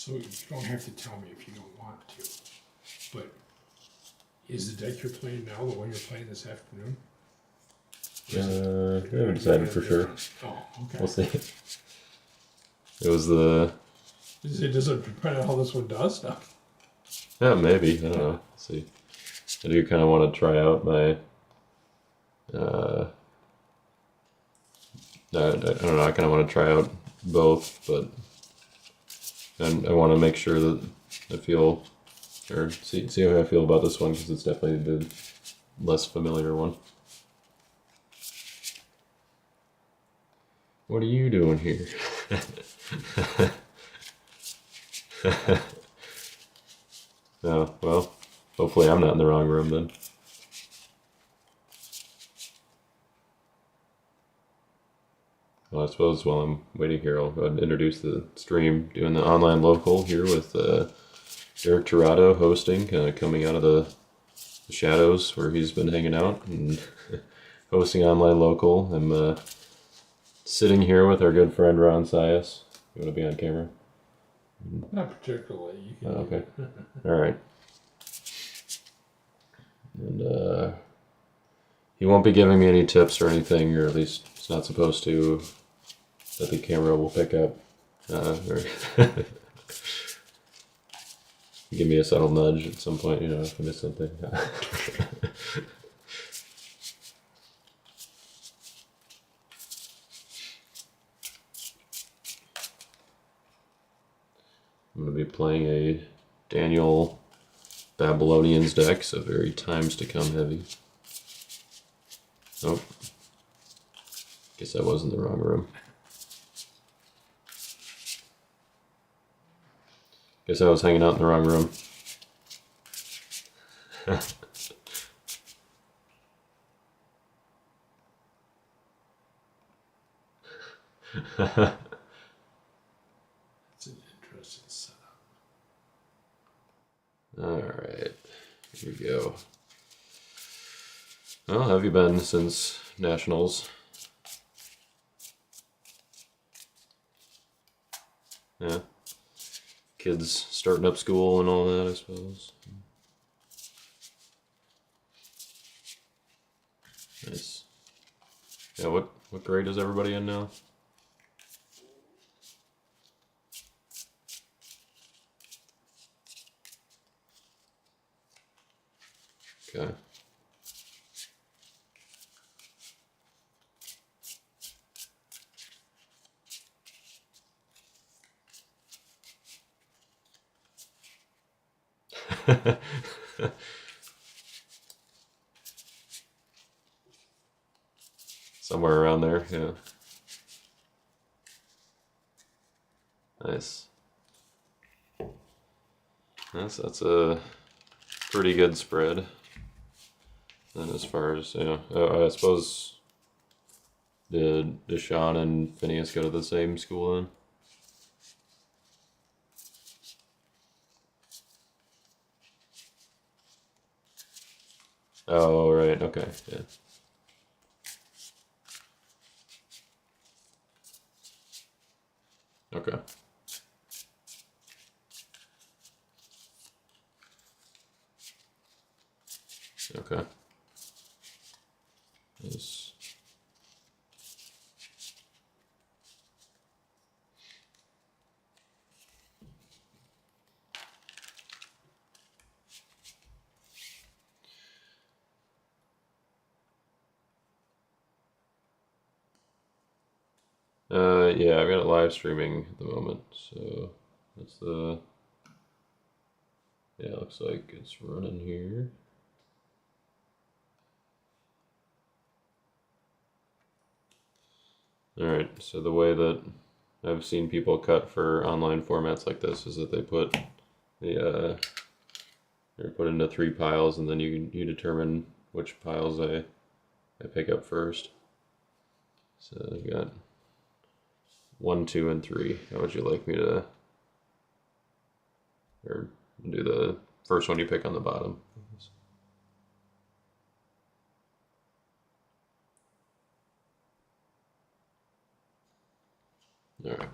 So you don't have to tell me if you don't want to, but is the deck you're playing now the one you're playing this afternoon? We haven't decided for sure. Oh, okay. We'll see. It was the... Does it depend on how this one does stuff? Yeah, maybe. I don't know. Let's see. I do kind of want to try out my... I don't know. I kind of want to try out both, but I want to make sure that I feel... Or see how I feel about this one, because it's definitely the less familiar one. What are you doing here? Oh, well, hopefully I'm not in the wrong room then. Well, I suppose while I'm waiting here, I'll go ahead and introduce the stream, doing the online local here with Derek Tirado hosting, coming out of the shadows where he's been hanging out and hosting online local. I'm sitting here with our good friend Ron Sias. You want to be on camera? Not particularly. You can okay. All right. And he won't be giving me any tips or anything, or at least it's not supposed to, that the camera will pick up. Or give me a subtle nudge at some point, if I miss something. I'm going to be playing a Daniel Babylonians deck, so very times to come heavy. Oh, guess I was in the wrong room. Guess I was hanging out in the wrong room. It's an interesting setup. Alright, here we go. Well, how have you been since Nationals? Yeah. Kids starting up school and all that, I suppose. Nice. Yeah, what grade is everybody in now? Okay. Somewhere around there, yeah. Nice. That's a pretty good spread. And as far as, I suppose, did Deshaun and Phineas go to the same school then? Oh, right, okay, yeah. Okay. Okay. Nice. Yeah, I've got it live streaming at the moment, so that's the... Yeah, looks like it's running here. Alright, so the way that I've seen people cut for online formats like this is that they put the they're put into 3 piles, and then you determine which piles I pick up first. So I've got 1, 2, and 3. How would you like me to, or do the first one you pick on the bottom? All right.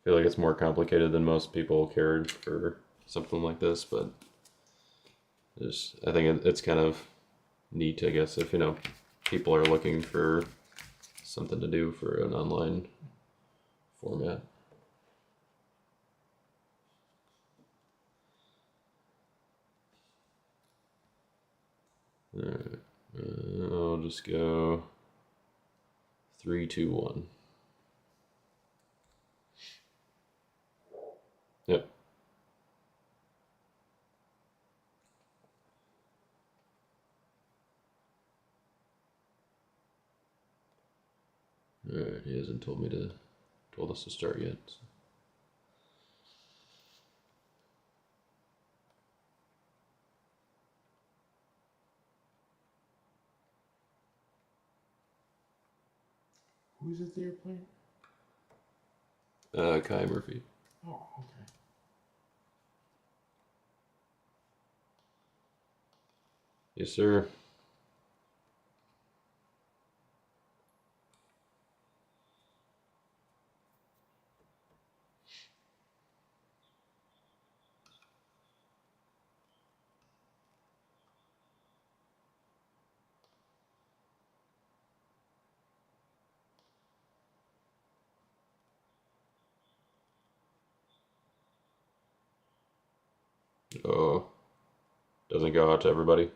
feel like it's more complicated than most people cared for something like this, but I think it's kind of neat, I guess, if people are looking for something to do for an online format. Alright, I'll just go 3, 2, 1. Yep. Alright, he hasn't told us to start yet. So. Who is it that you're playing? Kai Murphy. Oh, okay. Yes, sir. Oh, doesn't go out to everybody.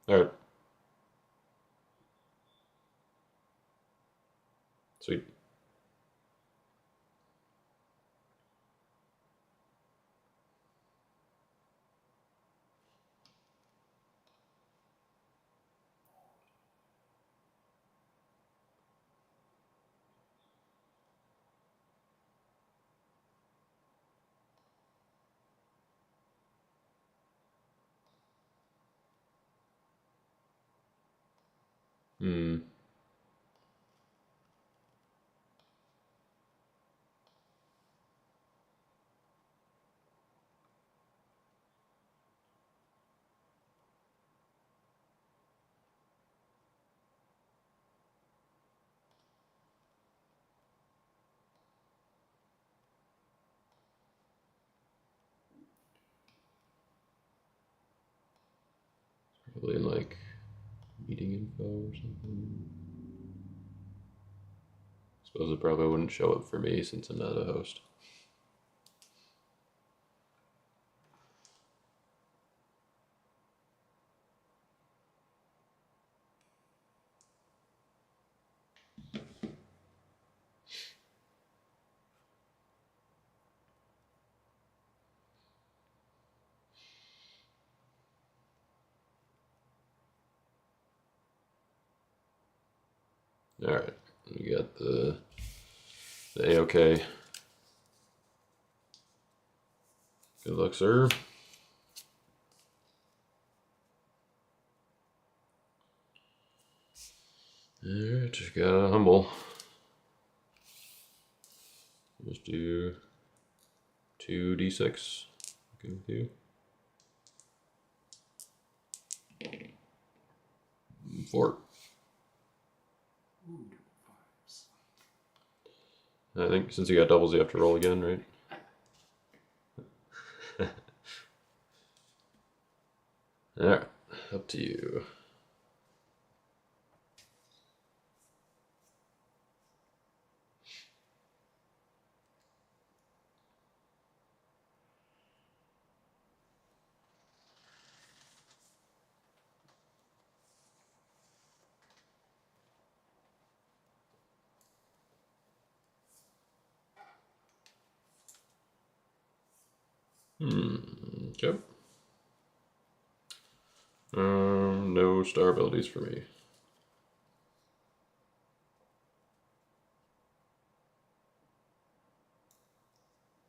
All right. Sweet. Hmm. Probably in like meeting info or something. Suppose it probably wouldn't show up for me since I'm not a host. All right, we got the AOK. Good luck, sir. All right, just got a humble. Just do 2d6. Good with you. 4. Ooh, fives. I think since you got doubles, you have to roll again, right? All right, up to you. Okay. No star abilities for me.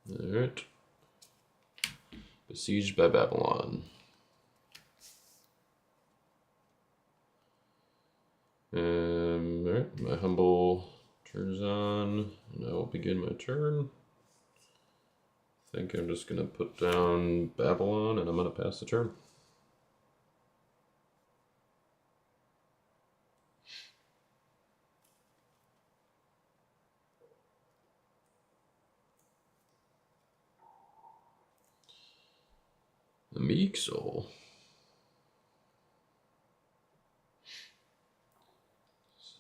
Alright. Besieged by Babylon. Alright, my humble turns on, and I will begin my turn. I think I'm just gonna put down Babylon and I'm gonna pass the turn. Meek Soul.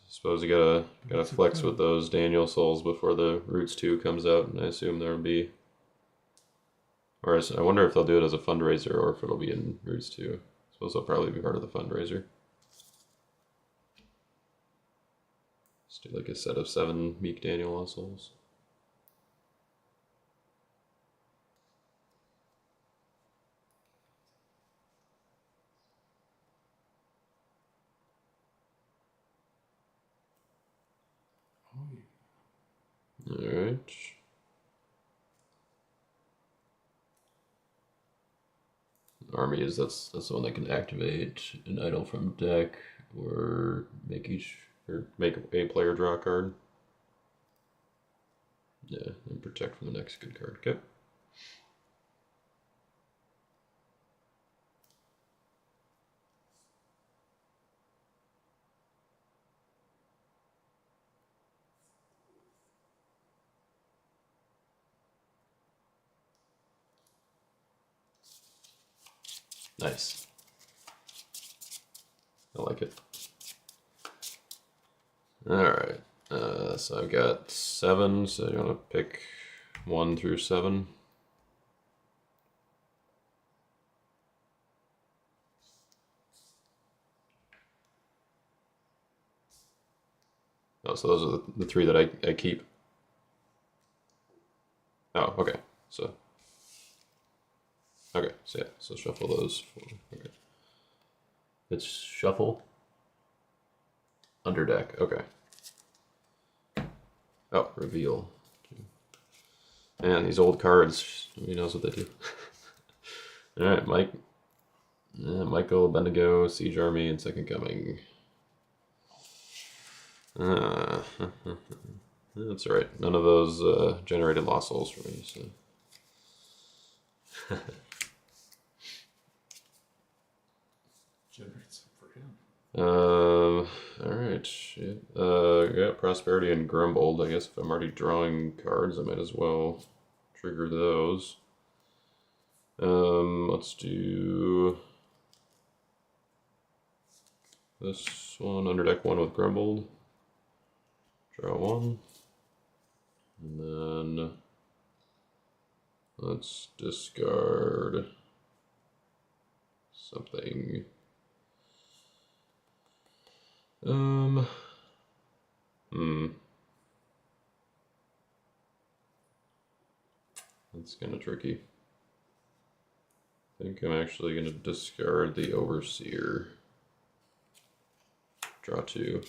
Suppose you gotta flex with those Daniel souls before the Roots 2 comes out, and I assume there'll be. Or I wonder if they'll do it as a fundraiser or if it'll be in Roots 2. I suppose they'll probably be part of the fundraiser. Let's do like a set of 7 Meek Daniel souls. Oh, yeah. Alright. Armies, that's the one that can activate an idol from deck or make a player draw a card. Yeah, and protect from the next good card. Okay. Nice. I like it. Alright. So I've got 7, so you want to pick 1 through 7. Oh, so those are the 3 that I keep. Oh, okay. So yeah, so shuffle those. Okay. It's shuffle. Underdeck, okay. Oh, reveal. Man, these old cards, who knows what they do. Alright, Michael, Bendigo, Siege Army, and Second Coming. That's alright. None of those generated lost souls for me, so. Generate some for him. Alright. Yeah, Prosperity and Grumbled. I guess if I'm already drawing cards, I might as well trigger those. Let's do this one, Underdeck 1 with Grumbled. Draw 1. And then let's discard something. That's kind of tricky. I think I'm actually going to discard the Overseer. Draw 2.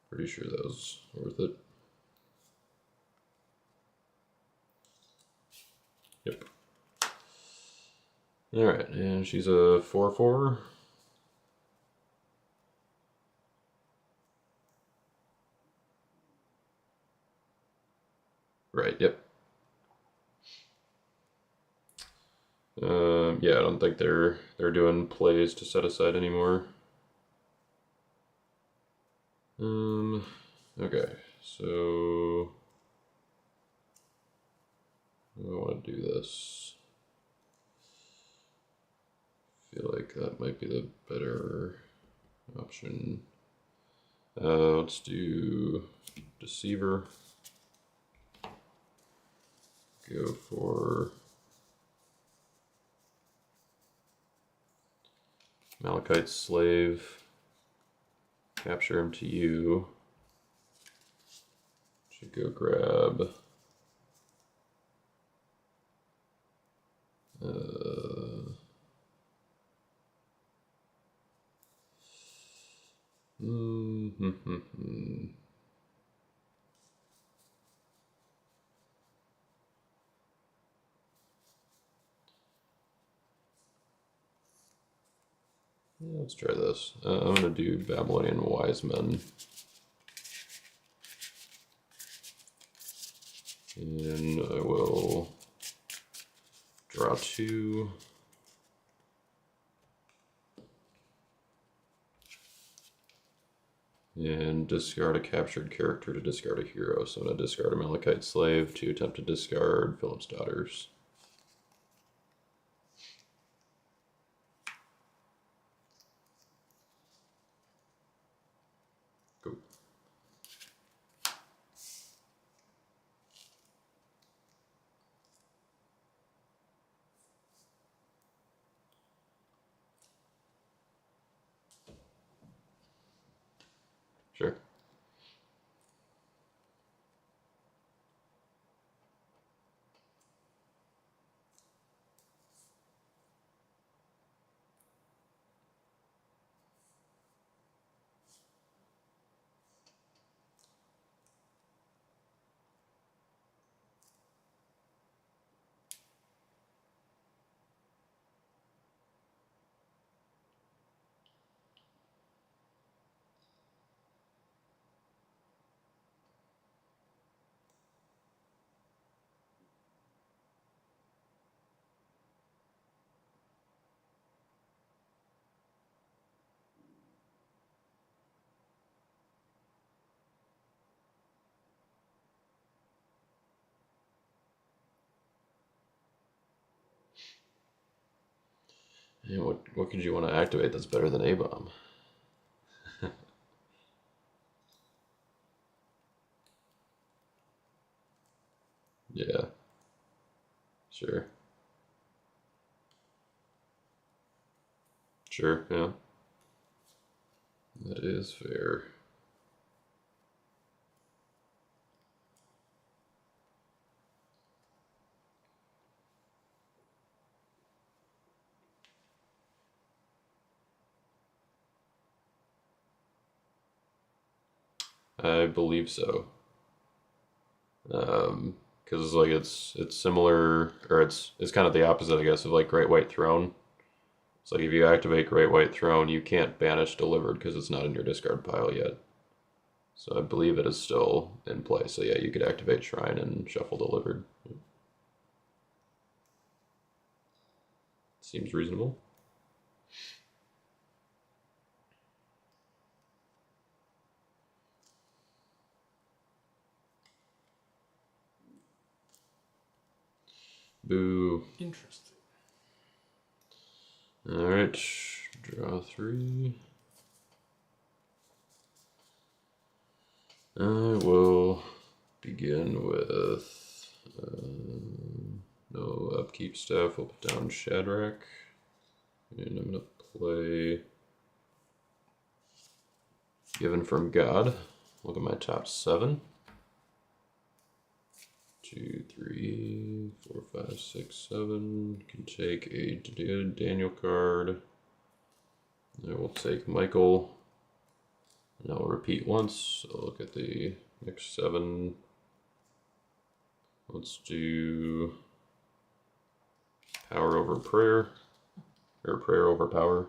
Pretty sure that was worth it. Yep. Alright, and she's a 4/4. Right, yep. Yeah, I don't think they're doing plays to set aside anymore. Okay, so I want to do this. I feel like that might be the better option. Let's do Deceiver. Go for Malachite Slave. Capture him to you. Should go grab Yeah, let's try this. I'm gonna do Babylonian Wise Men. And I will draw 2. And discard a captured character to discard a hero. So I'm going to discard a Malachite Slave to attempt to discard Philip's Daughters. Sure. Yeah, what could you want to activate that's better than A-bomb? Yeah, sure. Sure, yeah. That is fair. I believe so. Because like it's similar, or it's kind of the opposite, I guess, of like Great White Throne. It's like if you activate Great White Throne, you can't banish Delivered because it's not in your discard pile yet. So I believe it is still in play. So yeah, you could activate Shrine and shuffle Delivered. Seems reasonable. Boo. Interesting. Alright, draw 3. I will begin with no upkeep stuff. We'll put down Shadrach. And I'm going to play Given from God. Look at my top 7. 2, 3, 4, 5, 6, 7. Can take a Daniel card. I will take Michael. And I'll repeat once. So look at the next 7. Let's do Power over Prayer. Or Prayer over Power.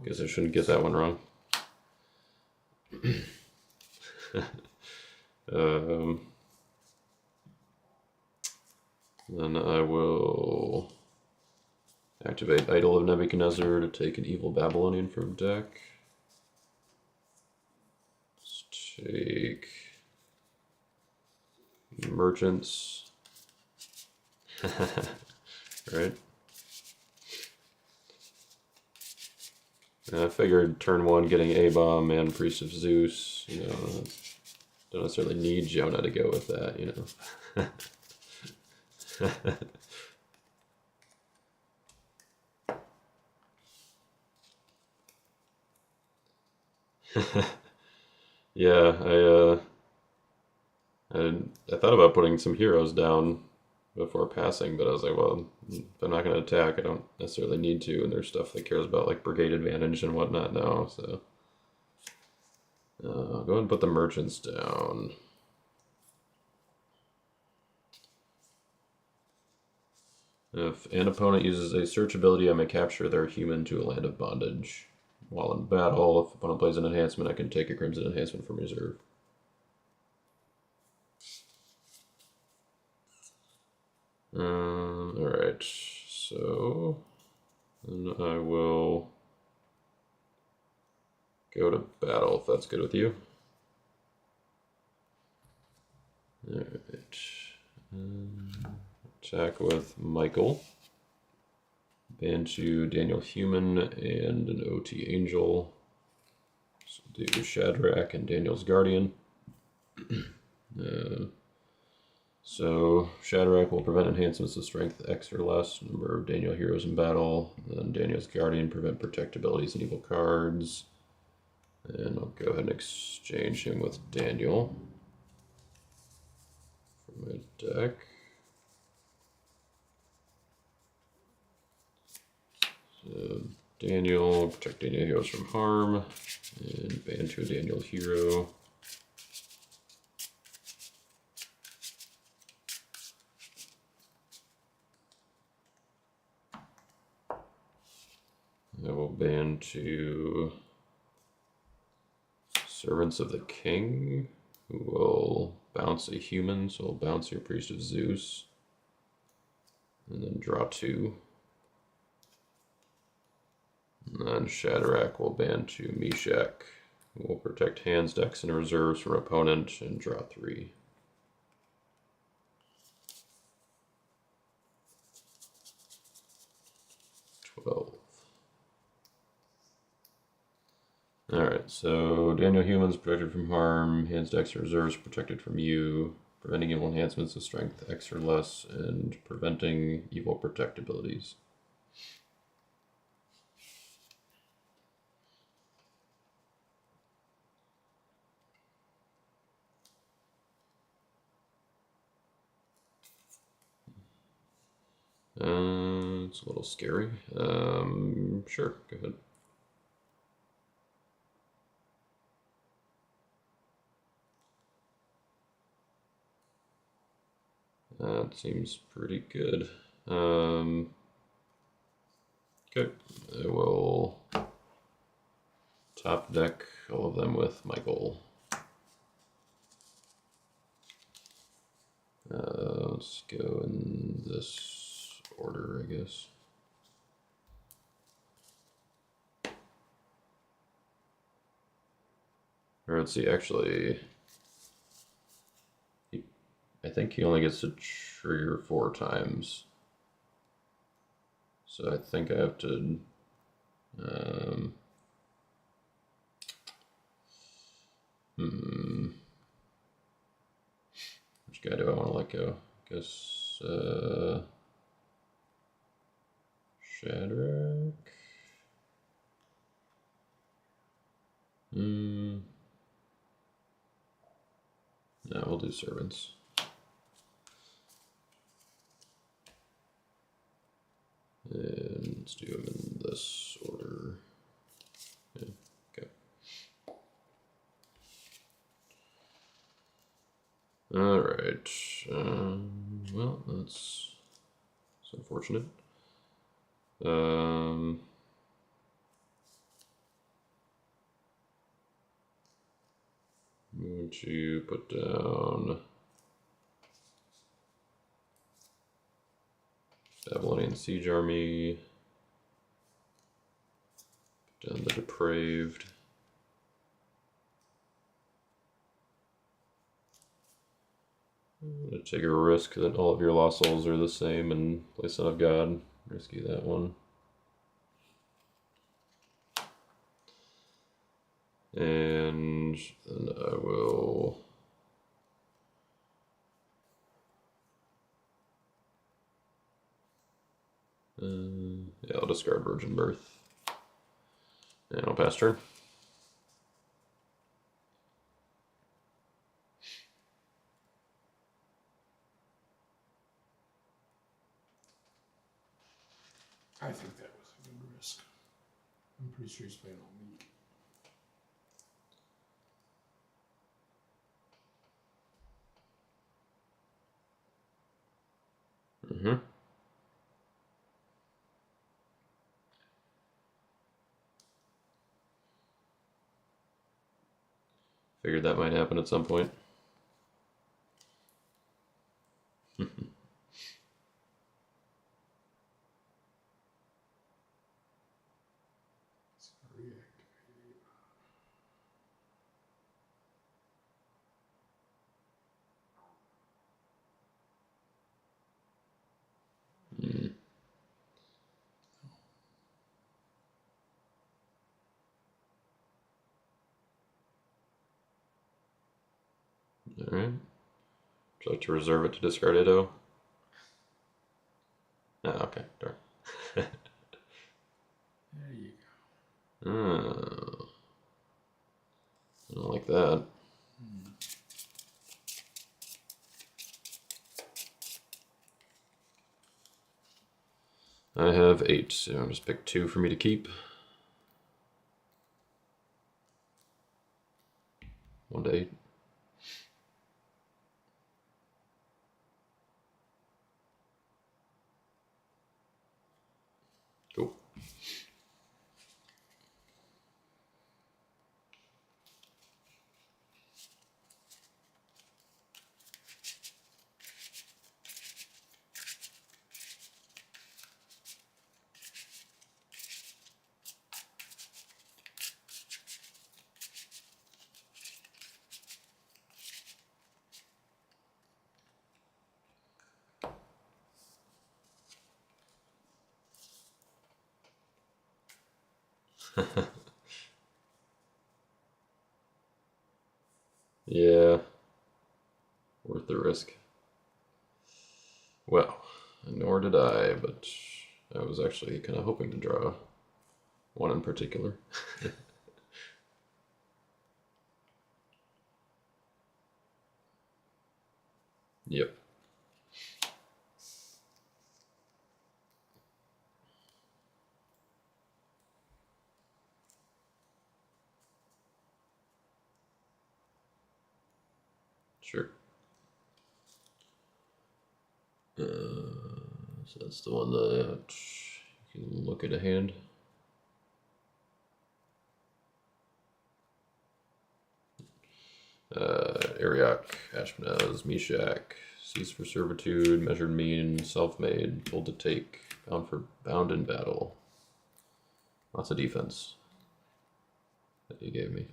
Guess I shouldn't get that one wrong. Then I will activate Idol of Nebuchadnezzar to take an evil Babylonian from deck. Let's take Merchants. Right. I figured turn 1 getting A-Bomb and Priest of Zeus, don't necessarily need Jonah to go with that, Yeah, I thought about putting some heroes down before passing, but I was like, well, if I'm not going to attack, I don't necessarily need to, and there's stuff that cares about like brigade advantage and whatnot now, so I'll go ahead and put the merchants down. If an opponent uses a search ability, I may capture their human to a land of bondage. While in battle, if opponent plays an enhancement, I can take a crimson enhancement from reserve. Alright, so then I will go to battle if that's good with you. Alright. Attack with Michael. Bantu, Daniel Human, and an OT Angel. So do Shadrach and Daniel's Guardian. So Shadrach will prevent enhancements of strength X or less, number of Daniel heroes in battle. Then Daniel's Guardian prevent protect abilities and evil cards. And I'll go ahead and exchange him with Daniel for my deck. So Daniel, protect Daniel heroes from harm, and ban to a Daniel hero. I will ban to Servants of the King, who will bounce a human, so I'll bounce your Priest of Zeus, and then draw 2. And then Shadrach will ban to Meshach, who will protect hands, decks, and reserves from opponent, and draw 3. Alright, so Daniel humans protected from harm, hands, decks, and reserves protected from you, preventing evil enhancements of strength X or less, and preventing evil protect abilities. It's a little scary. Sure, go ahead. That seems pretty good. Okay, I will top deck all of them with Michael. Let's go in this order, I guess. Or let's see, actually, I think he only gets to trigger 4 times. So I think I have to, which guy do I want to let go? I guess, Shadrach? No, we'll do servants. And let's do them in this order. Yeah, okay. Alright. Well, that's unfortunate. I'm going to put down Babylonian Siege Army, put down the Depraved. I'm going to take a risk that all of your Lost Souls are the same and play Son of God. Risky that one. And then I will yeah, I'll discard Virgin Birth. And I'll pass turn. I think that was a good risk. I'm pretty sure he's playing all week. Figured that might happen at some point. Alright. Would you like to reserve it to discard Ido? No, okay, darn. There you go. Oh. like that. I have 8, so I'll just pick 2 for me to keep. 1 to 8. Cool. Yeah, worth the risk. Well, nor did I, but I was actually kind of hoping to draw one in particular. Yep. Sure. So that's the one that you can look at a hand. Ariok, Ashpenaz, Meshach, Cease for Servitude, Measured Mean, Self-Made, Told to Take, Bound in Battle. Lots of defense that you gave me.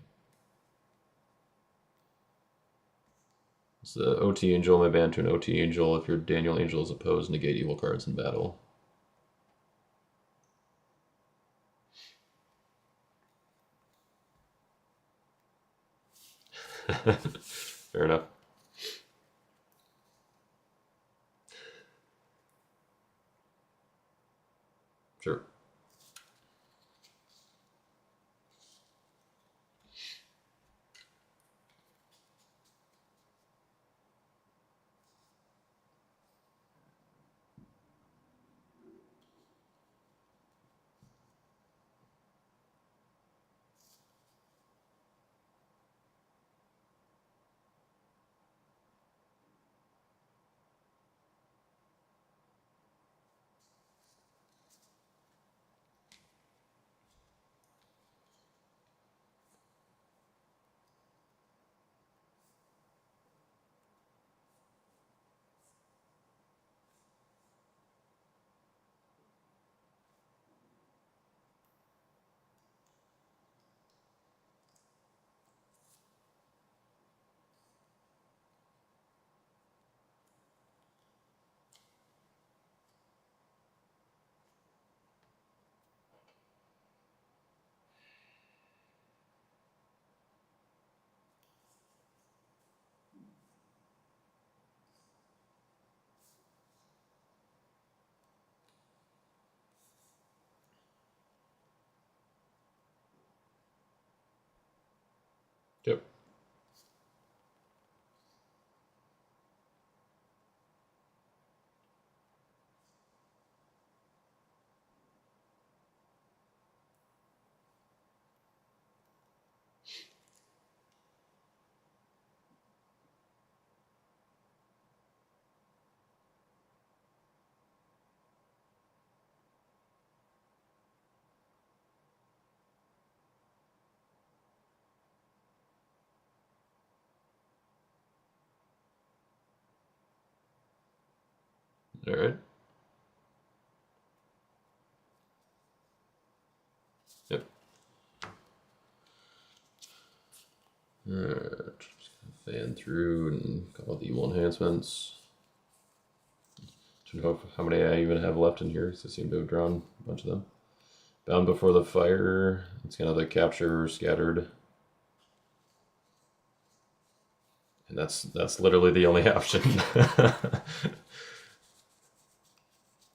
It's the OT Angel. My ban to an OT Angel. If your Daniel Angel is opposed, negate evil cards in battle. Fair enough. Sure. Yep. All right. Yep. All right. Just gonna fan through and call the evil enhancements. Don't know how many I even have left in here, because I seem to have drawn a bunch of them. Bound Before the Fire. It's kind of the capture scattered. And that's literally the only option.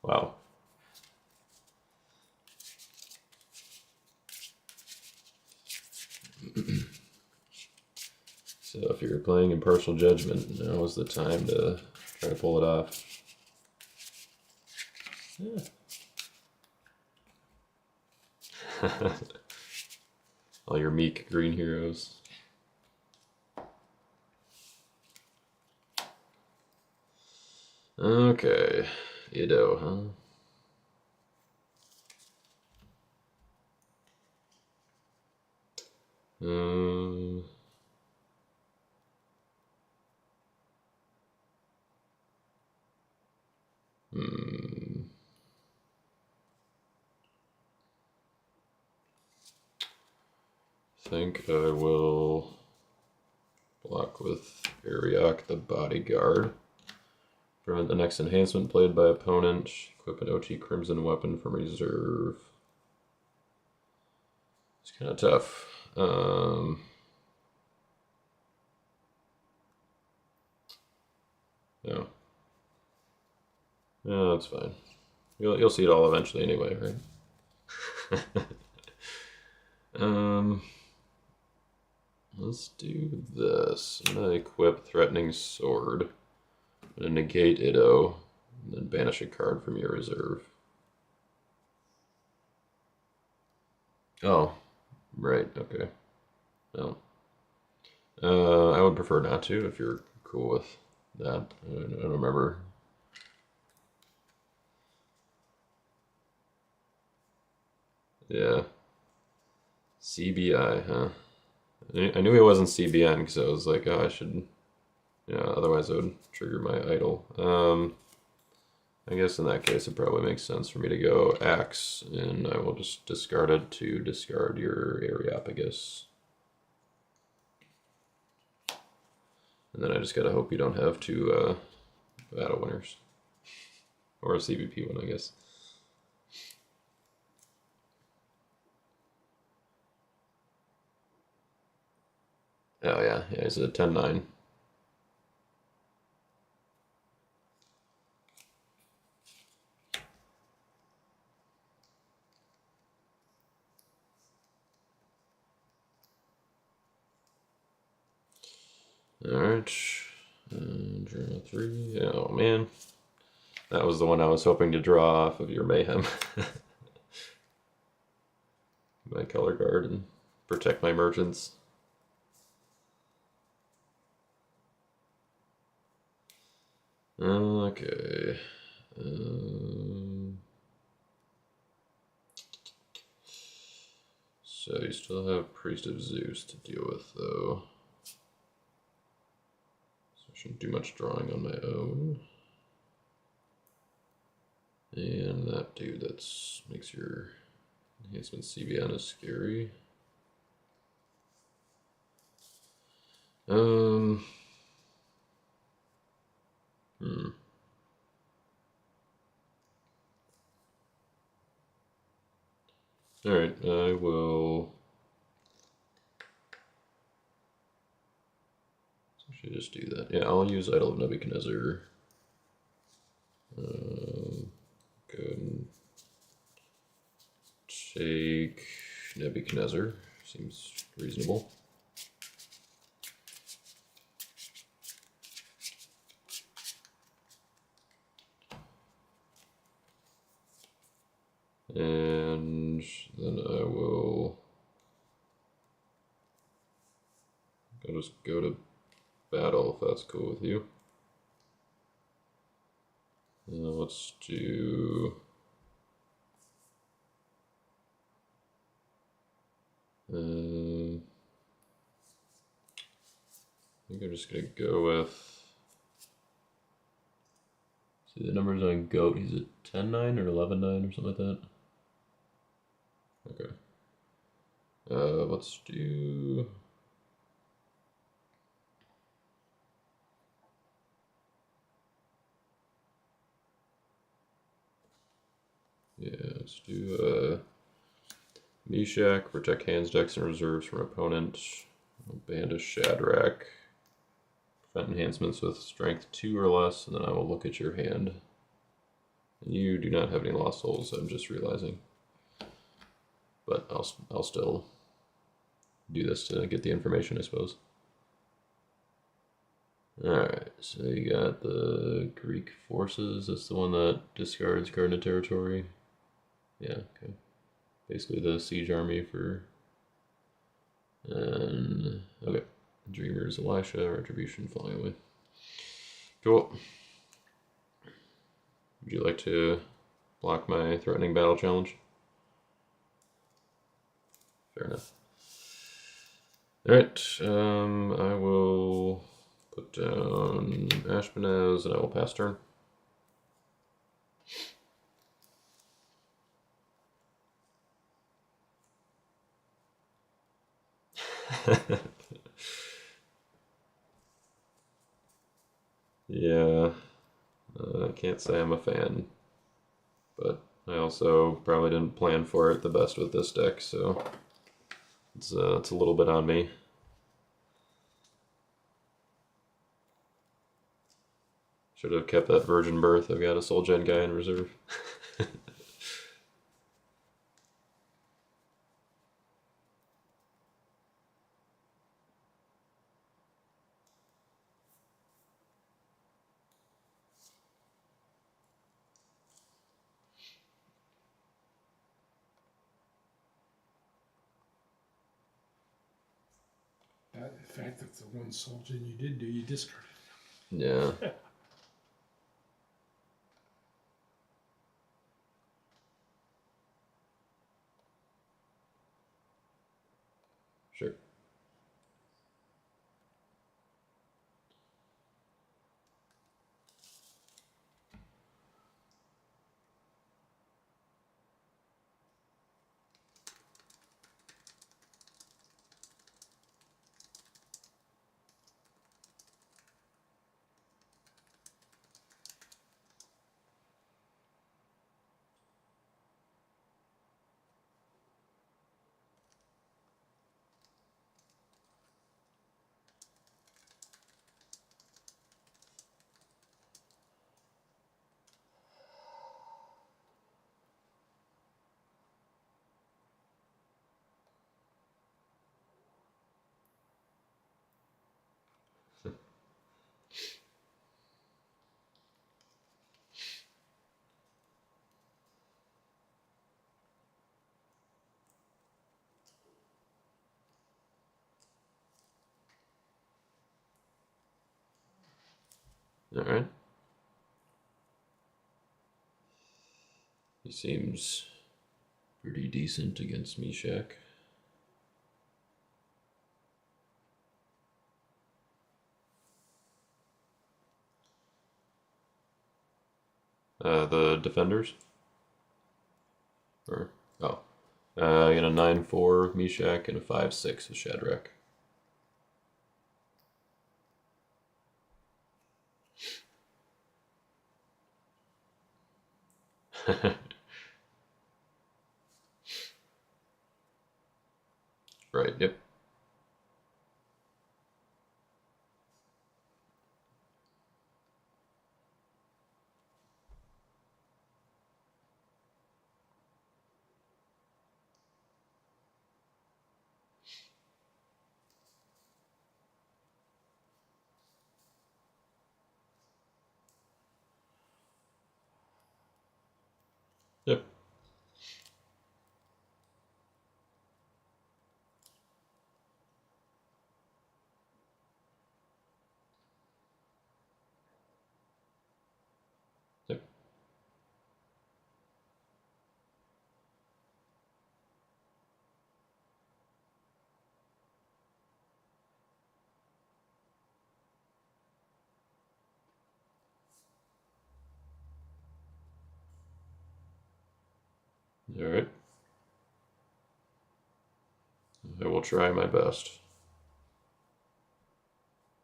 Wow. So if you're playing impartial judgment, now is the time to try to pull it off. Yeah. All your meek green heroes. Okay, Ido, huh? Um, hmm. I think I will block with Ariok the Bodyguard. Prevent the next enhancement played by opponent. Equip an OT Crimson weapon from reserve. It's kind of tough. No. No, that's fine. You'll see it all eventually anyway, right? Let's do this. I'm gonna equip Threatening Sword. I'm gonna negate Ido, and then banish a card from your reserve. Oh, right, okay. Well, I would prefer not to if you're cool with that. I don't remember. Yeah. CBI, huh? I knew it wasn't CBN because I was like, oh, I should, otherwise I would trigger my idol. I guess in that case it probably makes sense for me to go Axe, and I will just discard it to discard your Areopagus. And then I just gotta hope you don't have two battle winners. Or a CVP one, I guess. Oh yeah, he's a 10-9. Alright. Draw 3. Oh man. That was the one I was hoping to draw off of your Mayhem. My color guard and protect my merchants. Okay. So you still have Priest of Zeus to deal with, though. So I shouldn't do much drawing on my own. And that dude makes your enhancement CBN is scary. Alright, I will. I should just do that. Yeah, I'll use Idol of Nebuchadnezzar. Go and take Nebuchadnezzar. Seems reasonable. And then I'll just go to battle if that's cool with you. Let's do. I think I'm just gonna go with. See the numbers on Goat. He's a 10-9 or 11-9 or something like that. Okay. Let's do. Yeah, let's do Meshach, protect hands, decks, and reserves from opponent. Banish Shadrach. Prevent enhancements with strength 2 or less, and then I will look at your hand. And you do not have any lost souls, I'm just realizing. But I'll still do this to get the information, I suppose. Alright, so you got the Greek forces. That's the one that discards card into territory. Yeah, okay. Basically the siege army for... And... Okay. Dreamers, Elisha, Retribution, flying away. Cool. Would you like to block my threatening battle challenge? Fair enough. Alright, I will put down Ashpenaz and I will pass turn. Yeah, I can't say I'm a fan, but I also probably didn't plan for it the best with this deck, so it's a little bit on me. Should have kept that virgin birth. I've got a Soul Gen guy in reserve. The fact that the one Soul Gen you did do, you discarded. Yeah. Sure. Alright. He seems pretty decent against Meshach. The defenders? Or, oh. I got a 9-4 with Meshach and a 5-6 with Shadrach. Right, yep. Yep. Yep. Alright. I will try my best.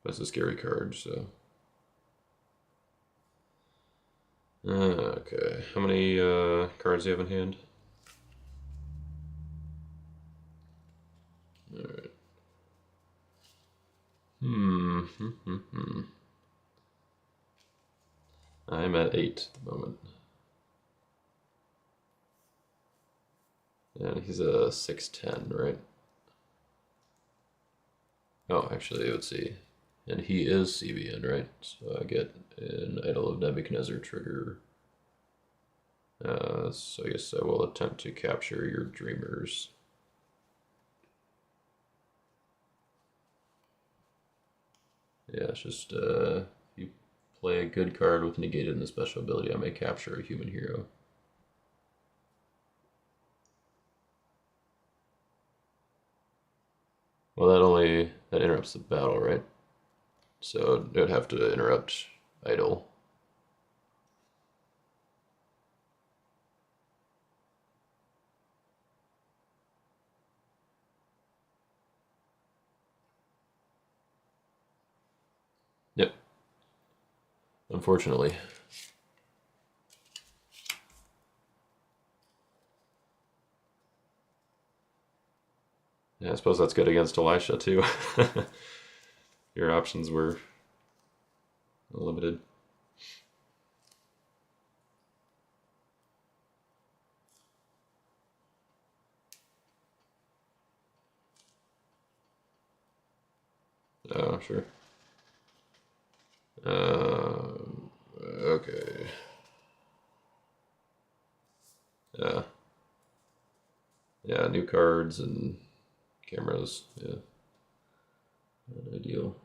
That's a scary card, so. Okay. How many cards do you have in hand? Alright. I'm at 8 at the moment. And he's a 6'10", right? Oh, actually, let's see. And he is CBN, right? So I get an Idol of Nebuchadnezzar trigger. So I guess I will attempt to capture your dreamers. Yeah, it's just if you play a good card with negated in the special ability, I may capture a human hero. Well, that interrupts the battle, right? So it would have to interrupt Idol. Yep. Unfortunately. Yeah, I suppose that's good against Elisha too. Your options were limited. Oh, sure. Okay. Yeah. Yeah, new cards and cameras. Yeah. Not ideal.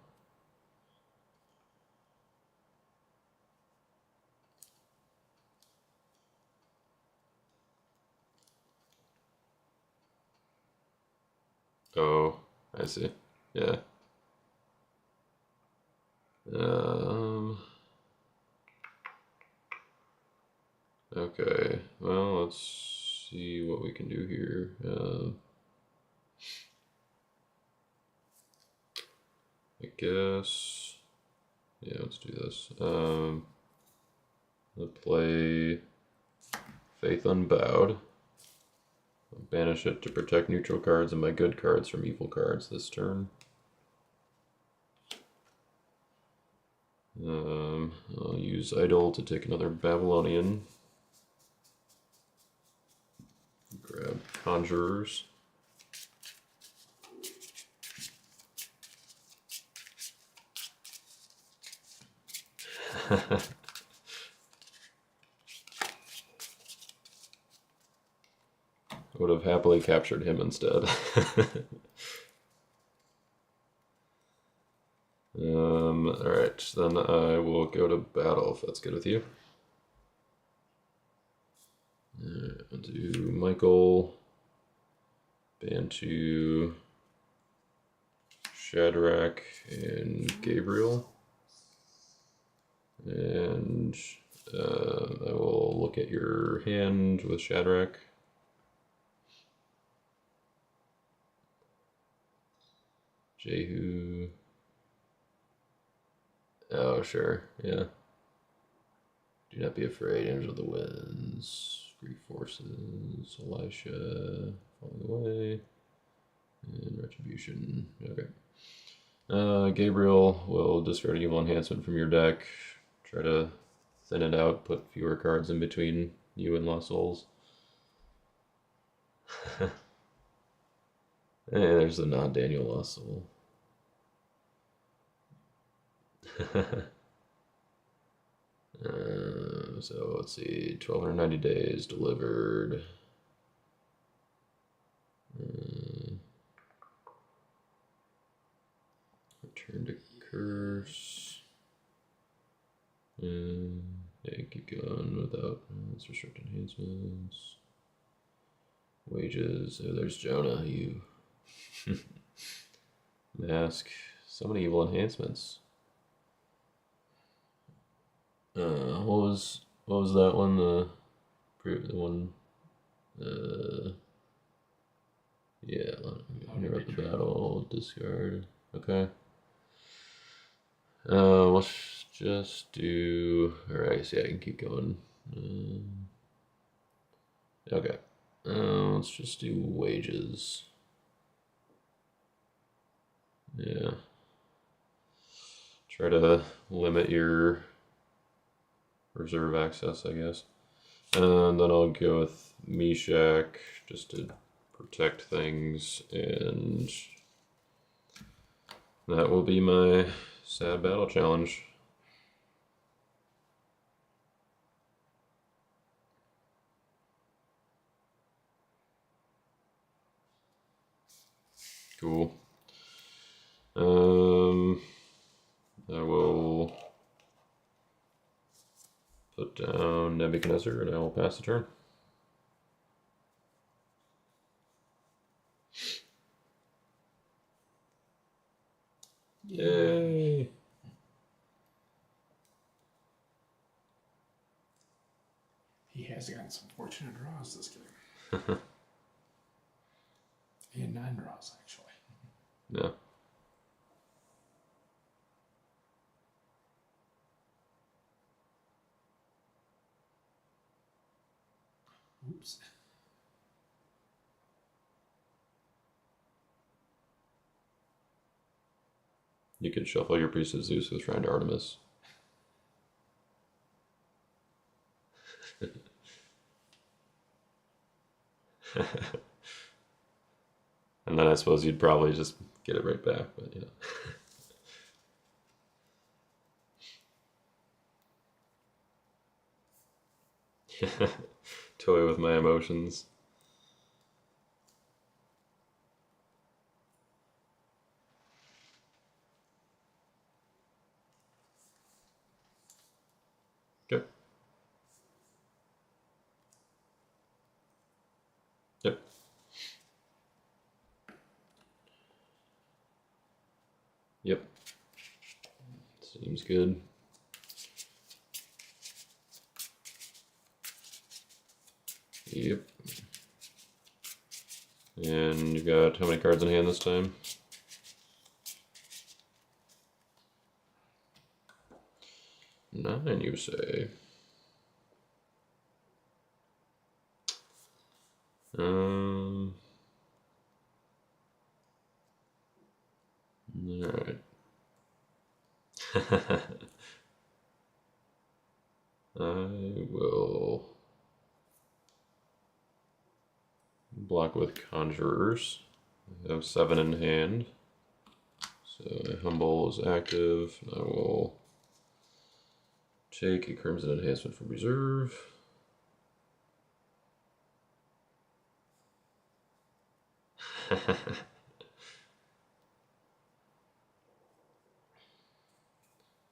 Oh, I see. Yeah. Um, okay. Well, let's see what we can do here. I guess. Yeah, let's do this. I'll play Faith Unbowed. I'll banish it to protect neutral cards and my good cards from evil cards this turn. I'll use Idol to take another Babylonian. Grab Conjurers. Would have happily captured him instead. Alright, then I will go to battle if that's good with you. I'll do Michael, Bantu, Shadrach, and Gabriel. And I will look at your hand with Shadrach. Jehu. Oh, sure, yeah. Do not be afraid, Angel of the Winds, Greek Forces, Elisha, Falling Away, and Retribution. Okay. Gabriel will discard an evil enhancement from your deck. Try to thin it out, put fewer cards in between you and Lost Souls. Hey, there's the non-Daniel Lost Soul. So let's see, 1290 days delivered. Return to curse. Yeah, keep going without restricted enhancements. Wages. Oh, there's Jonah. You mask. So many evil enhancements. What was that one? The one. Yeah. Interrupt the battle. Discard. Okay. Let's just do. Alright, so yeah, I can keep going. Okay. Let's just do wages. Yeah. Try to limit your reserve access, I guess. And then I'll go with Meshach just to protect things, and that will be my sad battle challenge. Cool. I will put down Nebuchadnezzar and I will pass the turn. Yay! He has gotten some fortunate draws this game. And 9 draws, actually. Yeah. Oops. You could shuffle your Priest of Zeus with Shrine to Artemis. And then I suppose you'd probably just get it right back, but you know. Toy with my emotions. Okay. Yep. Yep. Seems good. Yep. And you've got how many cards in hand this time? 9, you say. Alright. I will block with Conjurers. I have 7 in hand. So Humble is active. I will take a Crimson Enhancement from reserve.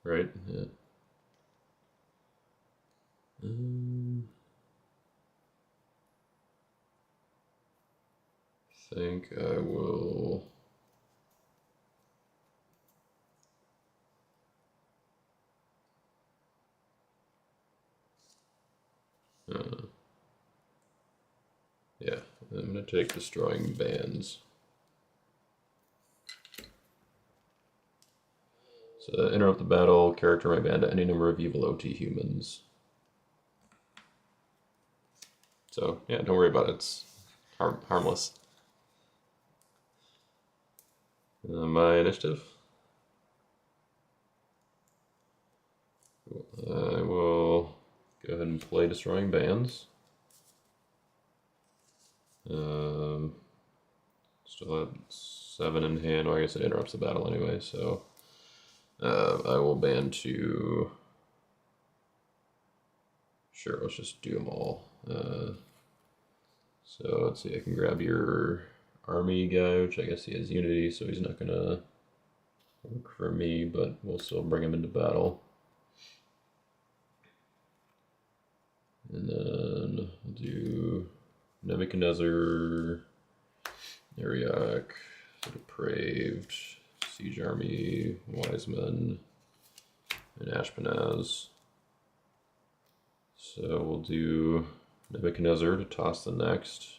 Right? Yeah. Think I will. Yeah, I'm gonna take Destroying Bands. So interrupt the battle, character may ban to any number of evil OT humans. So yeah, don't worry about it, it's harmless. My initiative. I will go ahead and play Destroying Bands. Still have 7 in hand. Well, I guess it interrupts the battle anyway, so I will ban 2. Sure, let's just do them all. So let's see, I can grab your army guy, which I guess he has unity, so he's not gonna work for me, but we'll still bring him into battle. And then I'll do Nebuchadnezzar, Ariok, Depraved, Siege Army, Wiseman, and Ashpenaz. So we'll do Nebuchadnezzar to toss the next.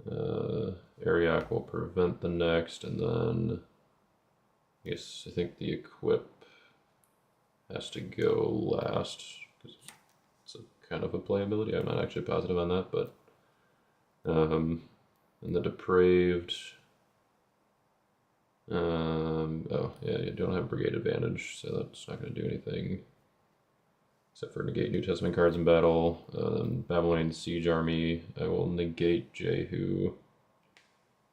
Ariok will prevent the next, and then I think the equip has to go last because it's a kind of a playability. I'm not actually positive on that, but and the Depraved. Oh yeah, you don't have Brigade Advantage, so that's not going to do anything. Except for negate New Testament cards in battle. Babylonian Siege Army, I will negate Jehu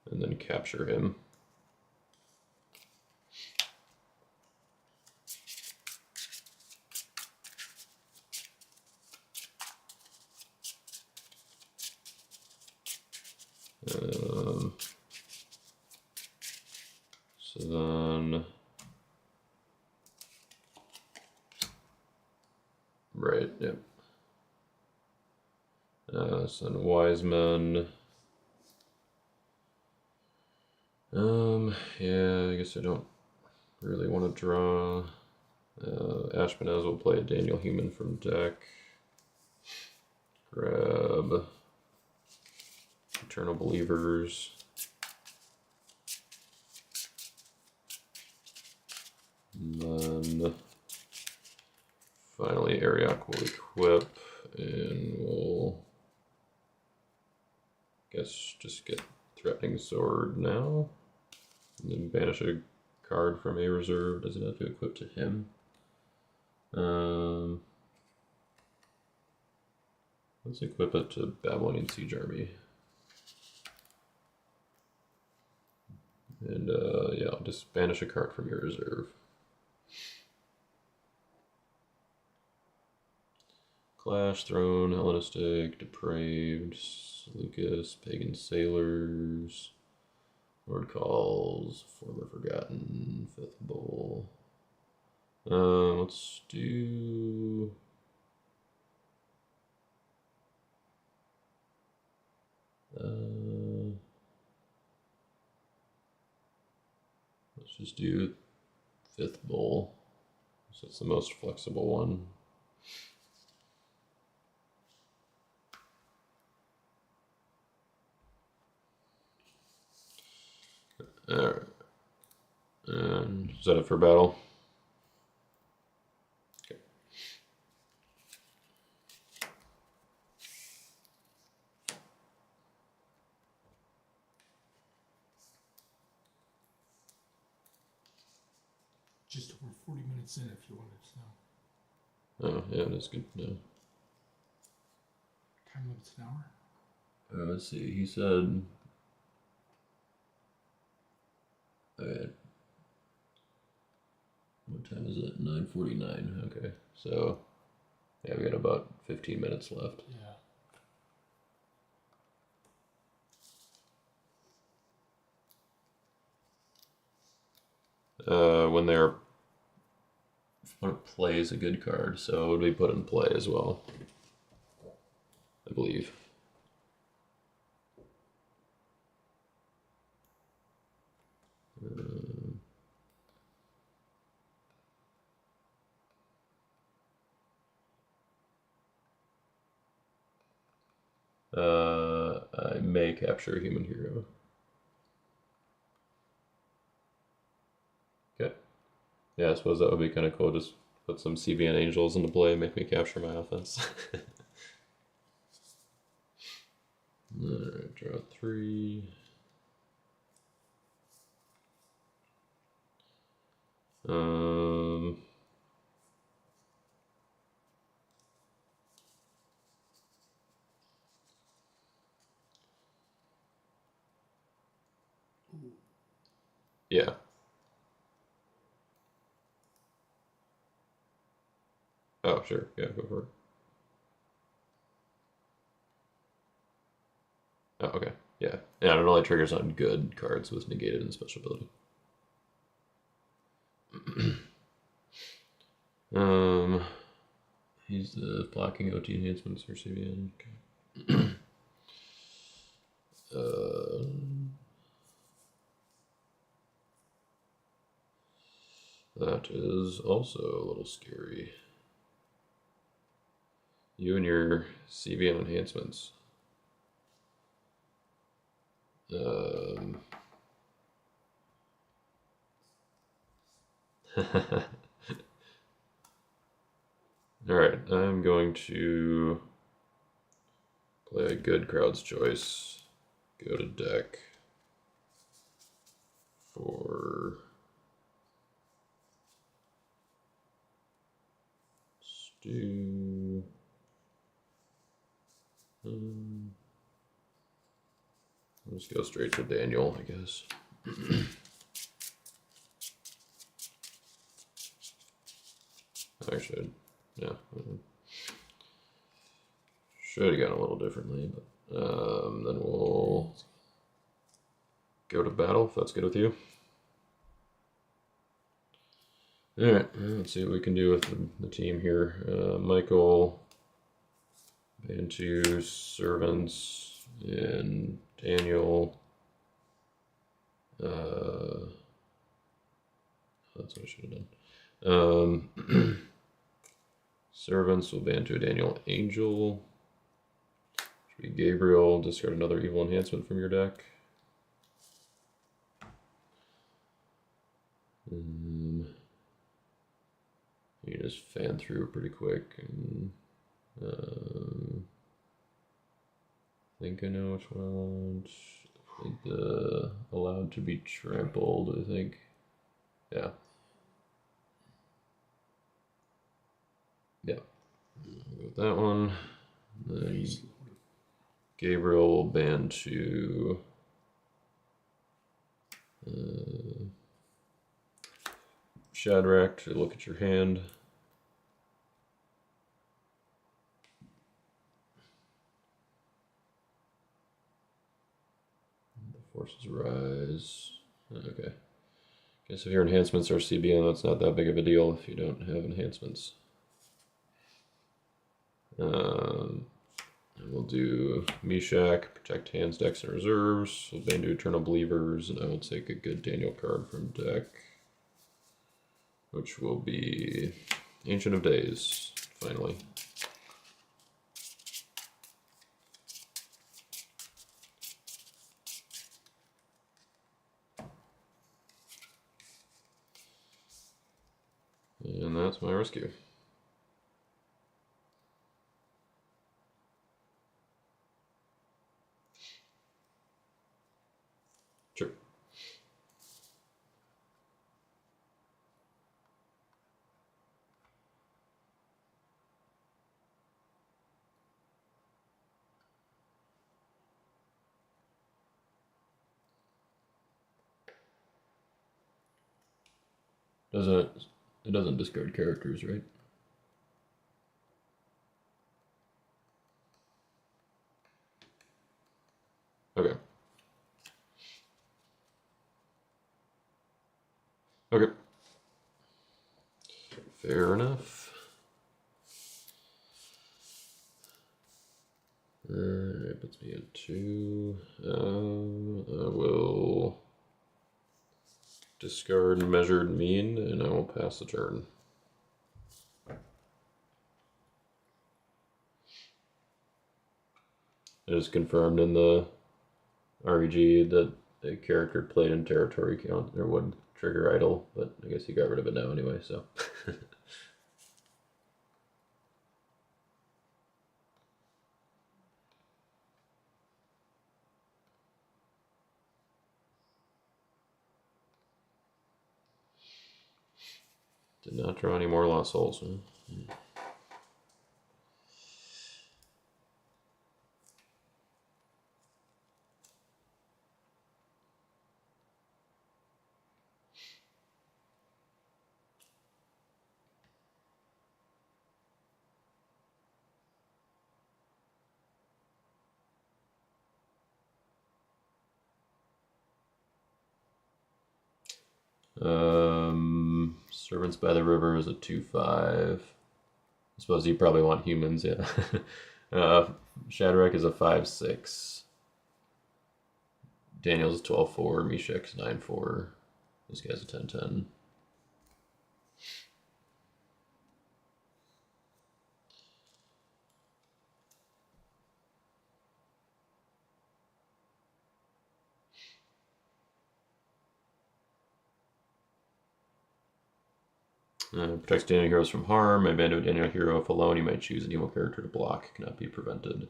and then capture him. So then, right, yep. So then Wiseman. Yeah, I guess I don't really want to draw. Ashmanaz will play a Daniel Human from deck. Grab Eternal Believers. And then finally Ariok will equip, and we'll guess just get Threatening Sword now. And then banish a card from a reserve. Does it have to equip to him? Let's equip it to Babylonian Siege Army. And yeah, I'll just banish a card from your reserve. Clash, Throne, Hellenistic, Depraved, Lucas, Pagan Sailors, Lord Calls, Former Forgotten, Fifth Bowl. Let's do... let's just do Fifth Bowl. So it's the most flexible one. Alright. And is that it for battle? Okay. Just over 40 minutes in if you wanted to know. Oh, yeah, that's good. No. Time limit's an hour? Let's see, he said... Okay. What time is it? 9:49. Okay, so... yeah, we got about 15 minutes left. Yeah. When they're... when it plays a good card, so it would be put in play as well. I believe. I may capture a human hero. Okay. Yeah, I suppose that would be kind of cool. Just put some CBN Angels into play and make me capture my offense. Alright, draw 3. Yeah. Oh, sure. Yeah, go for it. Oh, okay. Yeah. Yeah, it only triggers on good cards with negated and special ability. He's the blocking OT enhancements for CBN. Okay. That is also a little scary. You and your CBN enhancements. Alright, I'm going to play a good crowd's choice. Go to deck for Stu. Let's go straight to Daniel, I guess. Actually, yeah. Should have gone a little differently, but then we'll go to battle if that's good with you. Alright, let's see what we can do with the team here. Michael, Bantu, Servants, and Daniel. That's what I should have done. Servants will Bantu, Daniel, Angel. Should be Gabriel. Discard another evil enhancement from your deck. You just fan through pretty quick. And, I think I know which one I want. I think the allowed to be trampled, I think. Yeah. Yeah. I'll go with that one. Then Gabriel will ban to Shadrach to look at your hand. The forces rise. Okay. Guess if your enhancements are CBN, that's not that big of a deal if you don't have enhancements. And we'll do Meshach, protect hands, decks, and reserves. We'll ban to Eternal Believers, and I will take a good Daniel card from deck, which will be Ancient of Days, finally. And that's my rescue. Sure. It doesn't discard characters, right? Okay. Okay. Fair enough. Alright, puts me at 2. I will discard Measured Mean, and I will pass the turn. It is confirmed in the REG that a character played in territory count or would trigger idle, but I guess he got rid of it now anyway, so. Did not draw any more Lost Souls, huh? Servants by the River is a 2/5. I suppose you probably want humans, yeah. Shadrach is a 5/6. Daniel's a 12/4. Meshach's 9/4. This guy's a 10/10. Protects Daniel heroes from harm. Abandon a Daniel hero if alone. You might choose an evil character to block. Cannot be prevented.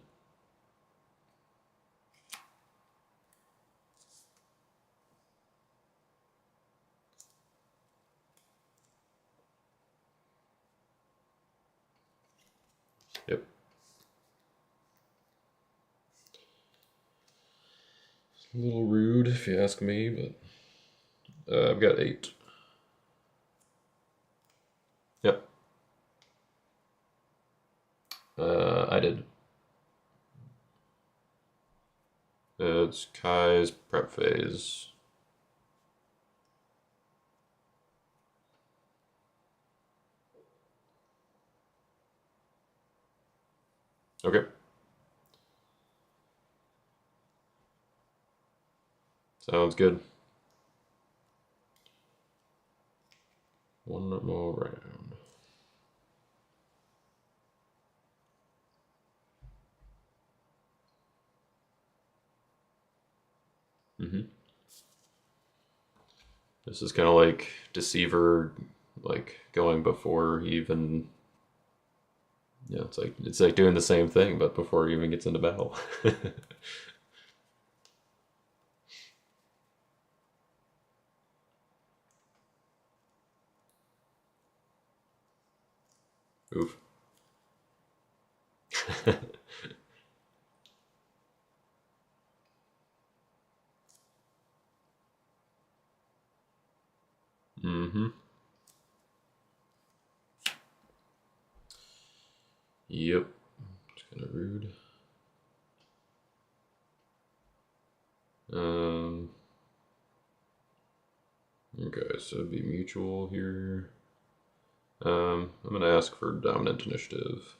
Yep. It's a little rude if you ask me, but I've got 8. Yep. I did. it's Kai's prep phase. Okay. Sounds good. One more round. This is kind of like Deceiver, like going before he even. Yeah, it's like doing the same thing, but before he even gets into battle. Oof. Mm-hmm. Yep. It's kind of rude. Okay, so it'd be mutual here. I'm gonna ask for dominant initiative.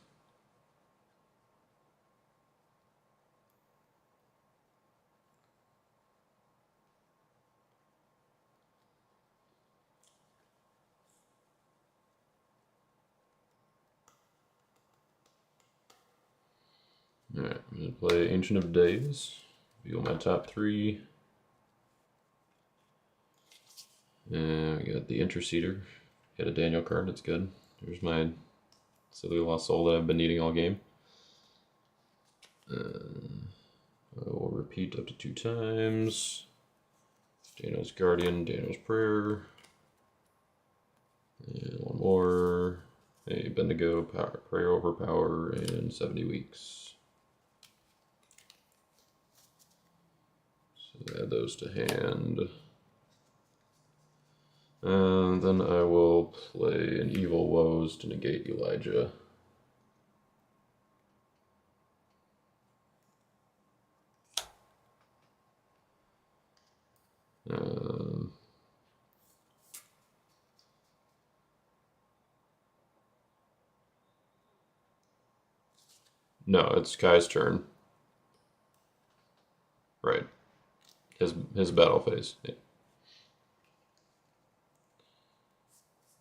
Alright, I'm gonna play Ancient of Days. Reveal my top 3. And we got the Interceder. Hit a Daniel card, that's good. There's my Silly Lost Soul that I've been needing all game. I will repeat up to 2 times. Daniel's Guardian, Daniel's Prayer. And one more. A Bendigo, power, Prayer over Power, and 70 weeks. So add those to hand. And then I will play an Evil Woes to negate Elijah. No, it's Kai's turn. Right. His battle phase. Yeah.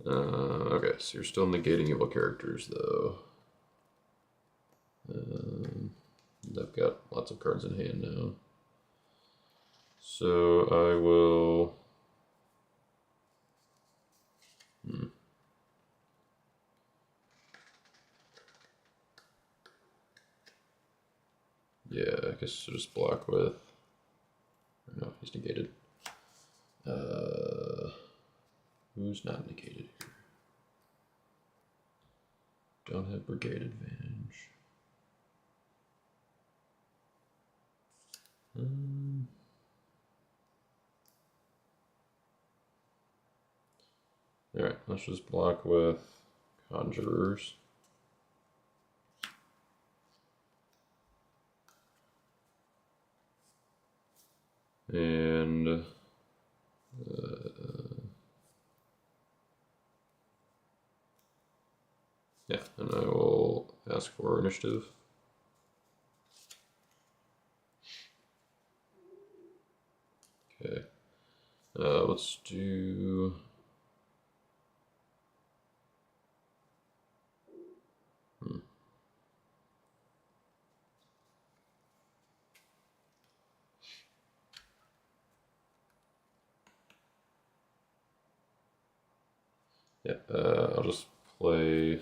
Okay, so you're still negating evil characters, though. I've got lots of cards in hand now. So I will... Yeah, I guess I'll just block with... No, he's negated. Who's not negated here? Don't have Brigade advantage. Alright, let's just block with Conjurers. And yeah, and I will ask for initiative. Okay. Let's do... Yeah, I'll just play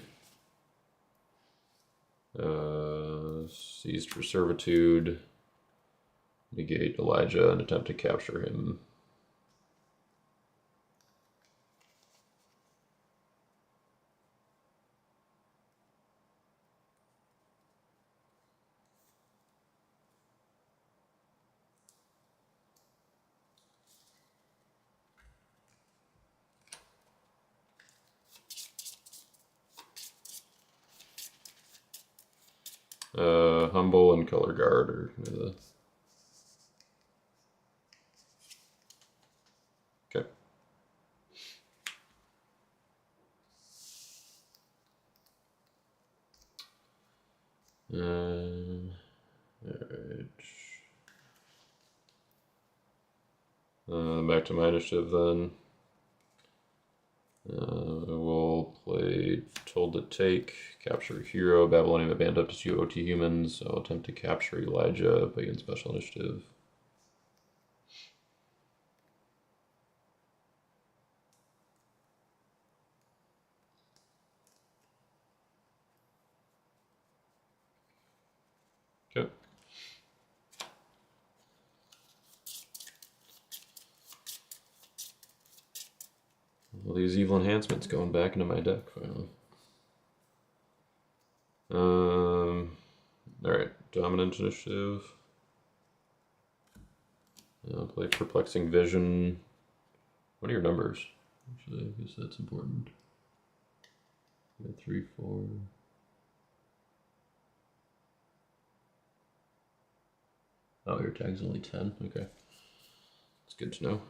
Seized for Servitude, negate Elijah, and attempt to capture him. Humble and Color Guard are the Alright. Back to my initiative then. We'll play Told to Take, capture hero, Babylonian have banned up to 2 OT humans, so I'll attempt to capture Elijah, begin special initiative. Okay. All these evil enhancements going back into my deck finally. Alright, dominant initiative. I'll play Perplexing Vision. What are your numbers? Actually, I guess that's important. 3, 4. Oh, your tag's only 10. Okay. It's good to know.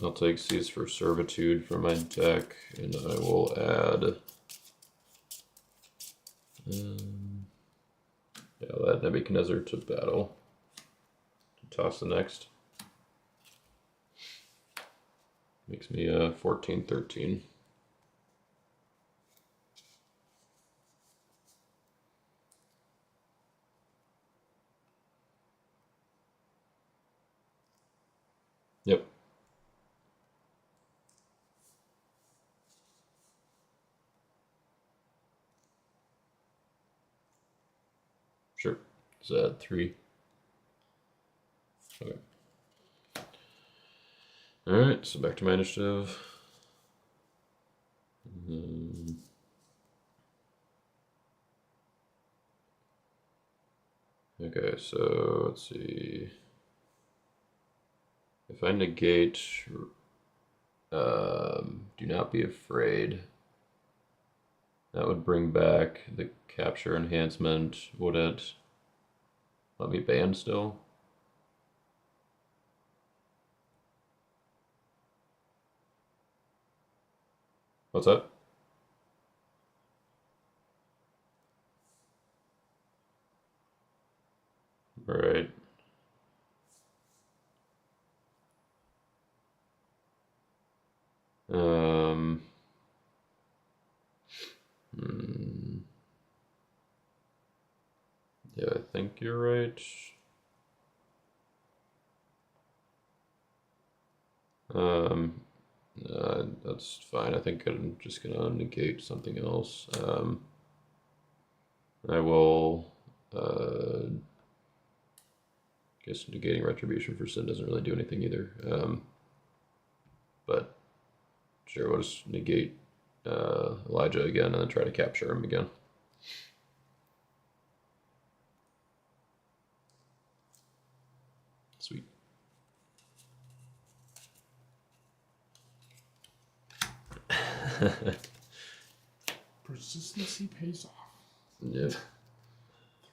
I'll take Seize for Servitude from my deck, and I will add. Yeah, I'll add Nebuchadnezzar to battle. Toss the next. Makes me 14, 13. Yep. Sure. Is that 3? Okay. Alright, so back to my initiative. Okay, so let's see. If I negate Do Not Be Afraid, that would bring back the capture enhancement. Would it let me ban still? What's that? All right. Yeah, I think you're right. That's fine. I think I'm just gonna negate something else. I will, guess negating Retribution for Sin doesn't really do anything either. But sure, we'll just negate Elijah again and then try to capture him again. Sweet. Persistency pays off. Yep.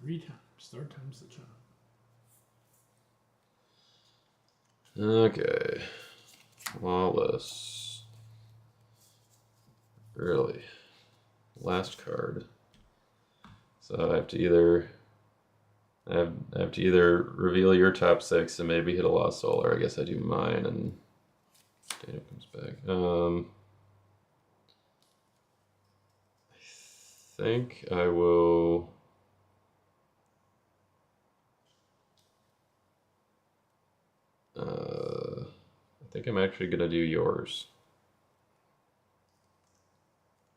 3 times. 3rd time's the charm. Okay. Lawless. Really? Last card. So I have to either reveal your top 6 and maybe hit a Lost Soul, or I guess I do mine and Dana comes back. I think I will. I think I'm actually gonna do yours.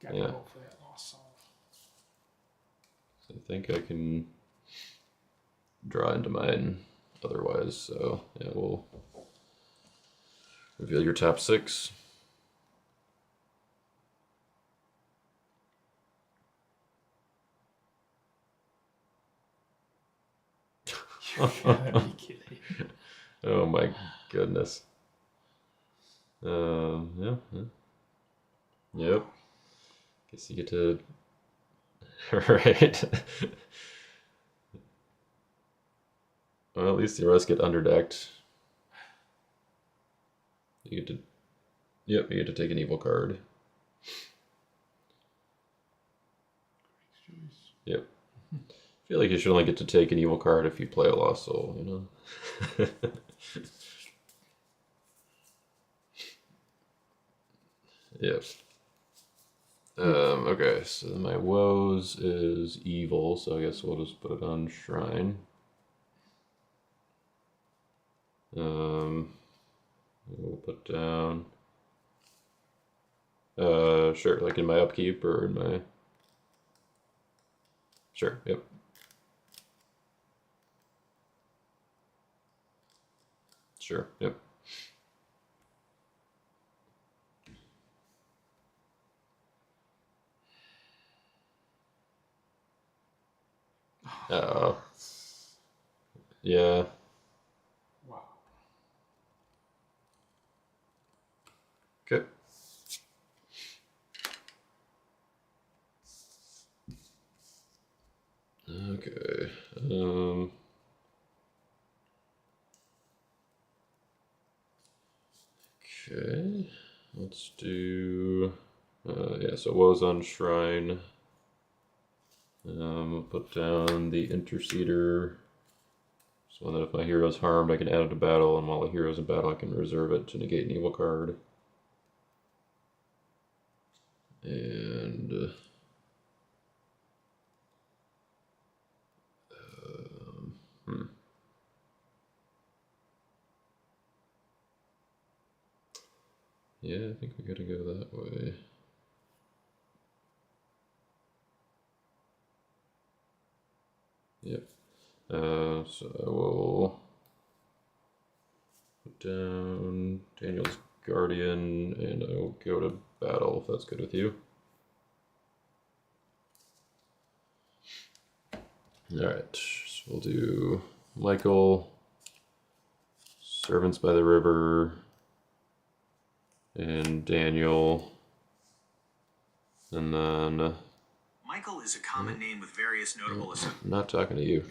Gotta go for that Lost Soul. So I think I can draw into mine otherwise. So yeah, we'll reveal your top 6. You gotta be kidding. Oh my goodness. Yeah. Yep. Guess you get to. Right. Well, at least the rest get underdecked. You get to. Yep, you get to take an evil card. Yep. feel like you should only get to take an evil card if you play a Lost Soul, you know? Yep. Okay, so my woes is evil, so I guess we'll just put it on shrine. We'll put down... sure, like in my upkeep or in my... Sure, yep. Sure, yep. Oh. Yeah. Wow. Okay. Okay. Okay. Let's do... yeah, so woes on shrine. We'll put down the Interceder. So that if my hero's harmed, I can add it to battle, and while the hero's in battle, I can reserve it to negate an evil card. And... yeah, I think we gotta go that way. Yep. So I will put down Daniel's Guardian, and I will go to battle if that's good with you. Alright, so we'll do Michael, Servants by the River, and Daniel, and then... Michael is a common name with various notable... I'm not talking to you.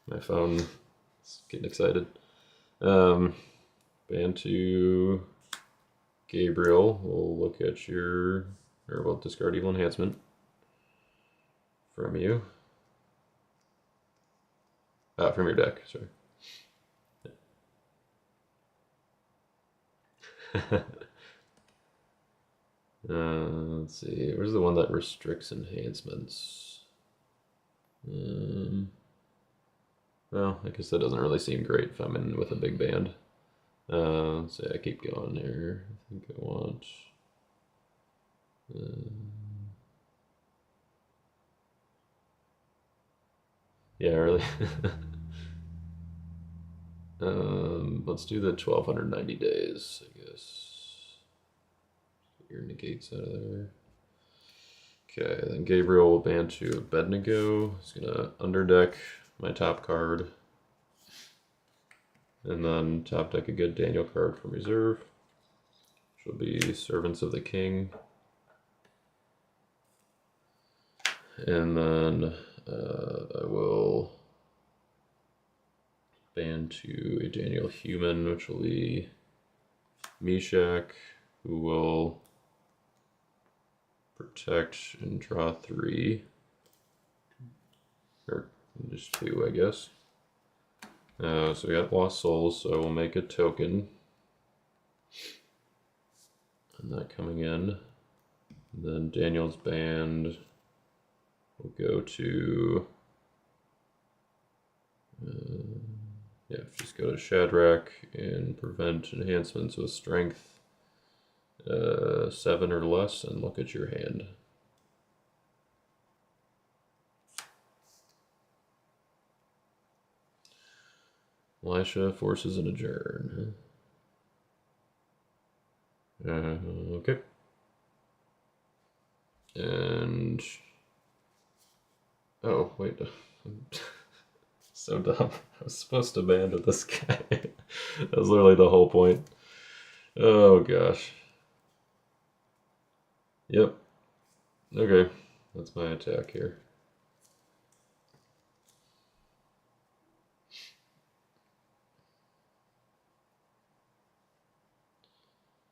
My phone is getting excited. Bantu Gabriel, we'll look at your... or we'll discard Evil Enhancement from you. From your deck, sorry. Let's see, where's the one that restricts enhancements? Well, I guess that doesn't really seem great if I'm in with a big band. Let's see, I keep going here. I think I want... yeah, really. Let's do the 1290 days, I guess. Get your negates out of there. Okay, then Gabriel will ban to Abednego. He's gonna underdeck my top card. And then top deck a good Daniel card from reserve, which will be Servants of the King. And then I will ban to a Daniel Human, which will be Meshach, who will protect and draw 3. Or just 2, I guess. So we got Lost Souls, so I will make a token. And that coming in. And then Daniel's band will go to... yeah, just go to Shadrach and prevent enhancements with strength 7 or less, and look at your hand. Elisha forces an adjourn. Okay. And... oh, wait. So dumb. I was supposed to ban to this guy. That was literally the whole point. Oh, gosh. Yep. Okay. That's my attack here.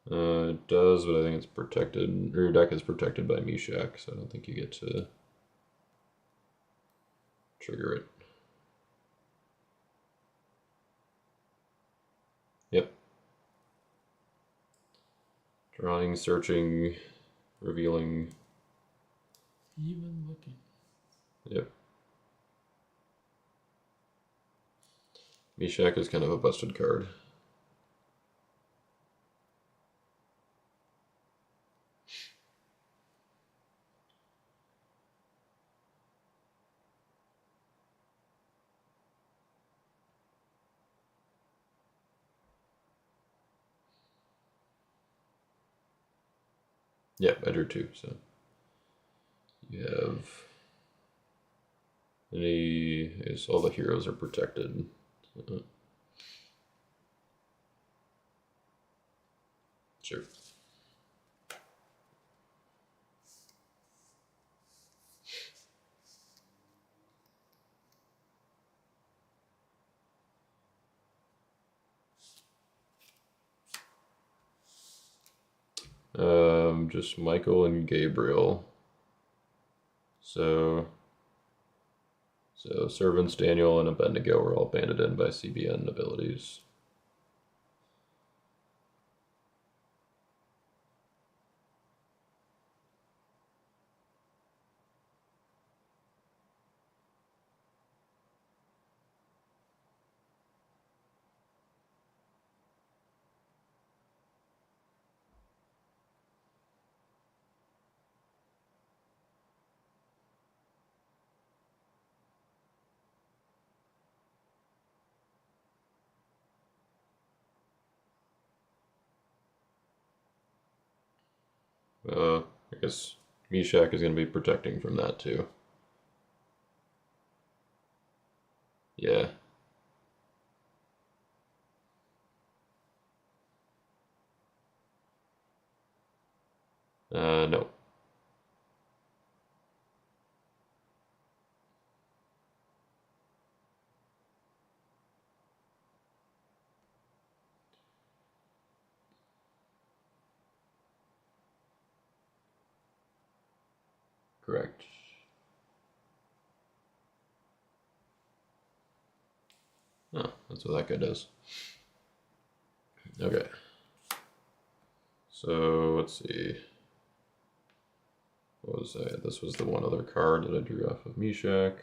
It does, but I think it's protected. Or your deck is protected by Meshach, so I don't think you get to trigger it. Yep. Drawing, searching, revealing. Even looking. Yep. Meshach is kind of a busted card. Yep, I drew 2, so you have yes, all the heroes are protected. Sure. Just Michael and Gabriel. So servants Daniel and Abednego were all banded in by CBN abilities. I guess Meshach is going to be protecting from that too. Yeah. No. Correct. Oh, that's what that guy does. Okay. So let's see. What was that? This was the one other card that I drew off of Meshach.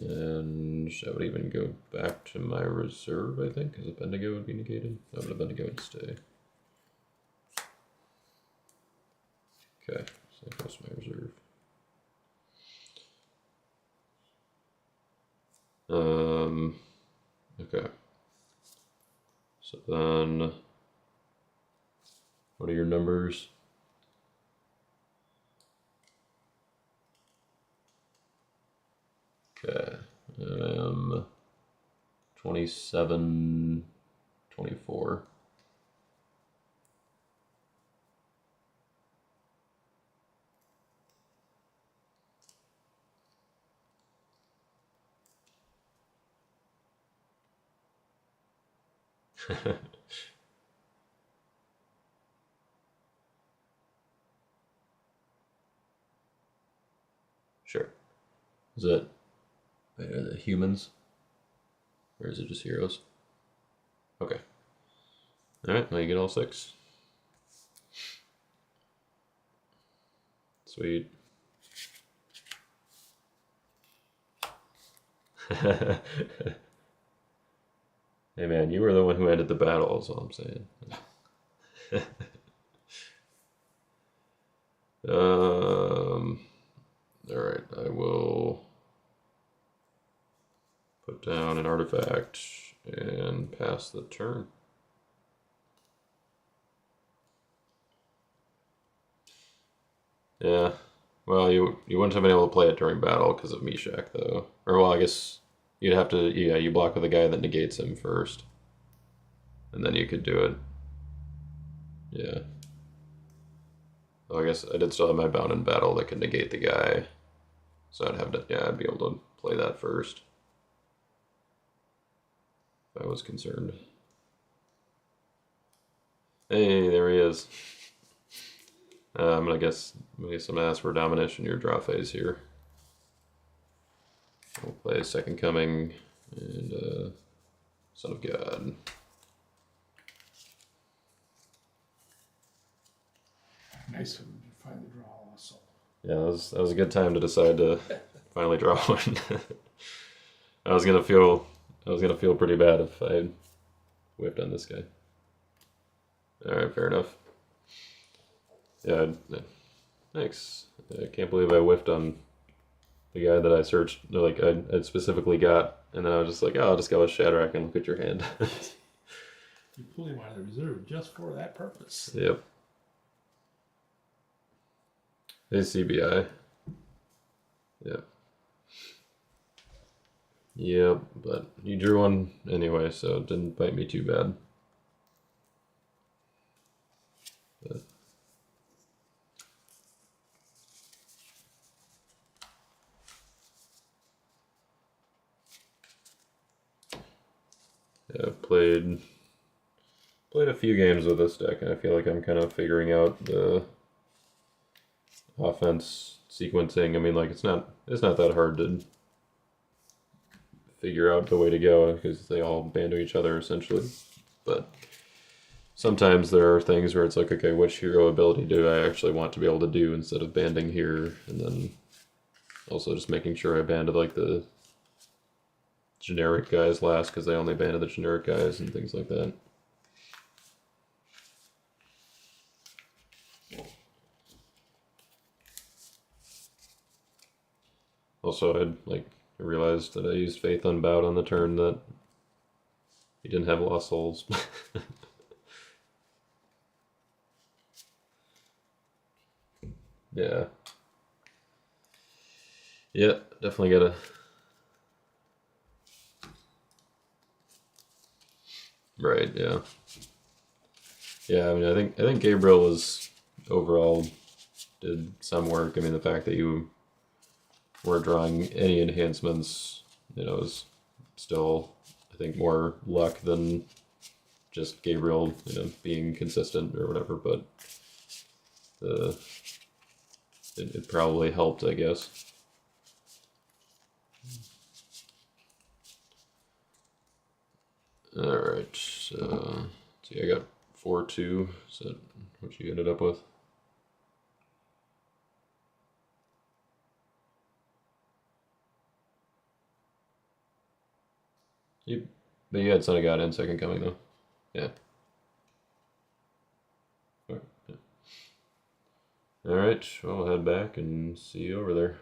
And I would even go back to my reserve, I think, because Abednego would be negated. No, but Abednego would stay. Okay, so that goes to my reserve. Okay. So then, what are your numbers? Okay. 27, 24. Sure. Is it the humans? Or is it just heroes? Okay. Alright, now you get all 6. Sweet. Hey man, you were the one who ended the battle, is all I'm saying. Alright, I will put down an artifact and pass the turn. Yeah, well, you wouldn't have been able to play it during battle because of Meshach, though. Or, well, I guess you'd have to, yeah, you block with a guy that negates him first. And then you could do it. Yeah. Well, I guess I did still have my bound in battle that could negate the guy. So I'd have to, yeah, I'd be able to play that first. If I was concerned. Hey, there he is. I'm gonna guess I'm gonna ask for domination in your draw phase here. play Second Coming and Son of God. Nice when you finally draw also. Yeah, that was a good time to decide to finally draw one. I was gonna feel pretty bad if I had whiffed on this guy. All right, fair enough. Yeah, thanks. I can't believe I whiffed on the guy that I searched. Like I specifically got, and then I was just like, oh, I'll just go with Shadrach and look at your hand. You pull him out of the reserve just for that purpose. Yep. Hey, CBI. Yep. Yep, but you drew one anyway, so it didn't bite me too bad. But yeah, I've played a few games with this deck, and I feel like I'm kind of figuring out the offense sequencing. I mean, like it's not that hard to figure out the way to go because they all band to each other essentially. But sometimes there are things where it's like, okay, which hero ability do I actually want to be able to do instead of banding here, and then also just making sure I banded like the generic guys last because they only banded the generic guys and things like that. Also, I realized that I used Faith Unbowed on the turn that he didn't have Lost Souls. Yeah. Yeah, definitely gotta. Right, yeah. Yeah, I mean, I think Gabriel was overall did some work. I mean, the fact that you weren't drawing any enhancements, is still, I think, more luck than just Gabriel, being consistent or whatever. But it probably helped, I guess. All right, so see, I got 4-2. Is that what you ended up with? But you had Son of God and Second Coming, though. Yeah. All right, yeah. All right, well, I'll head back and see you over there.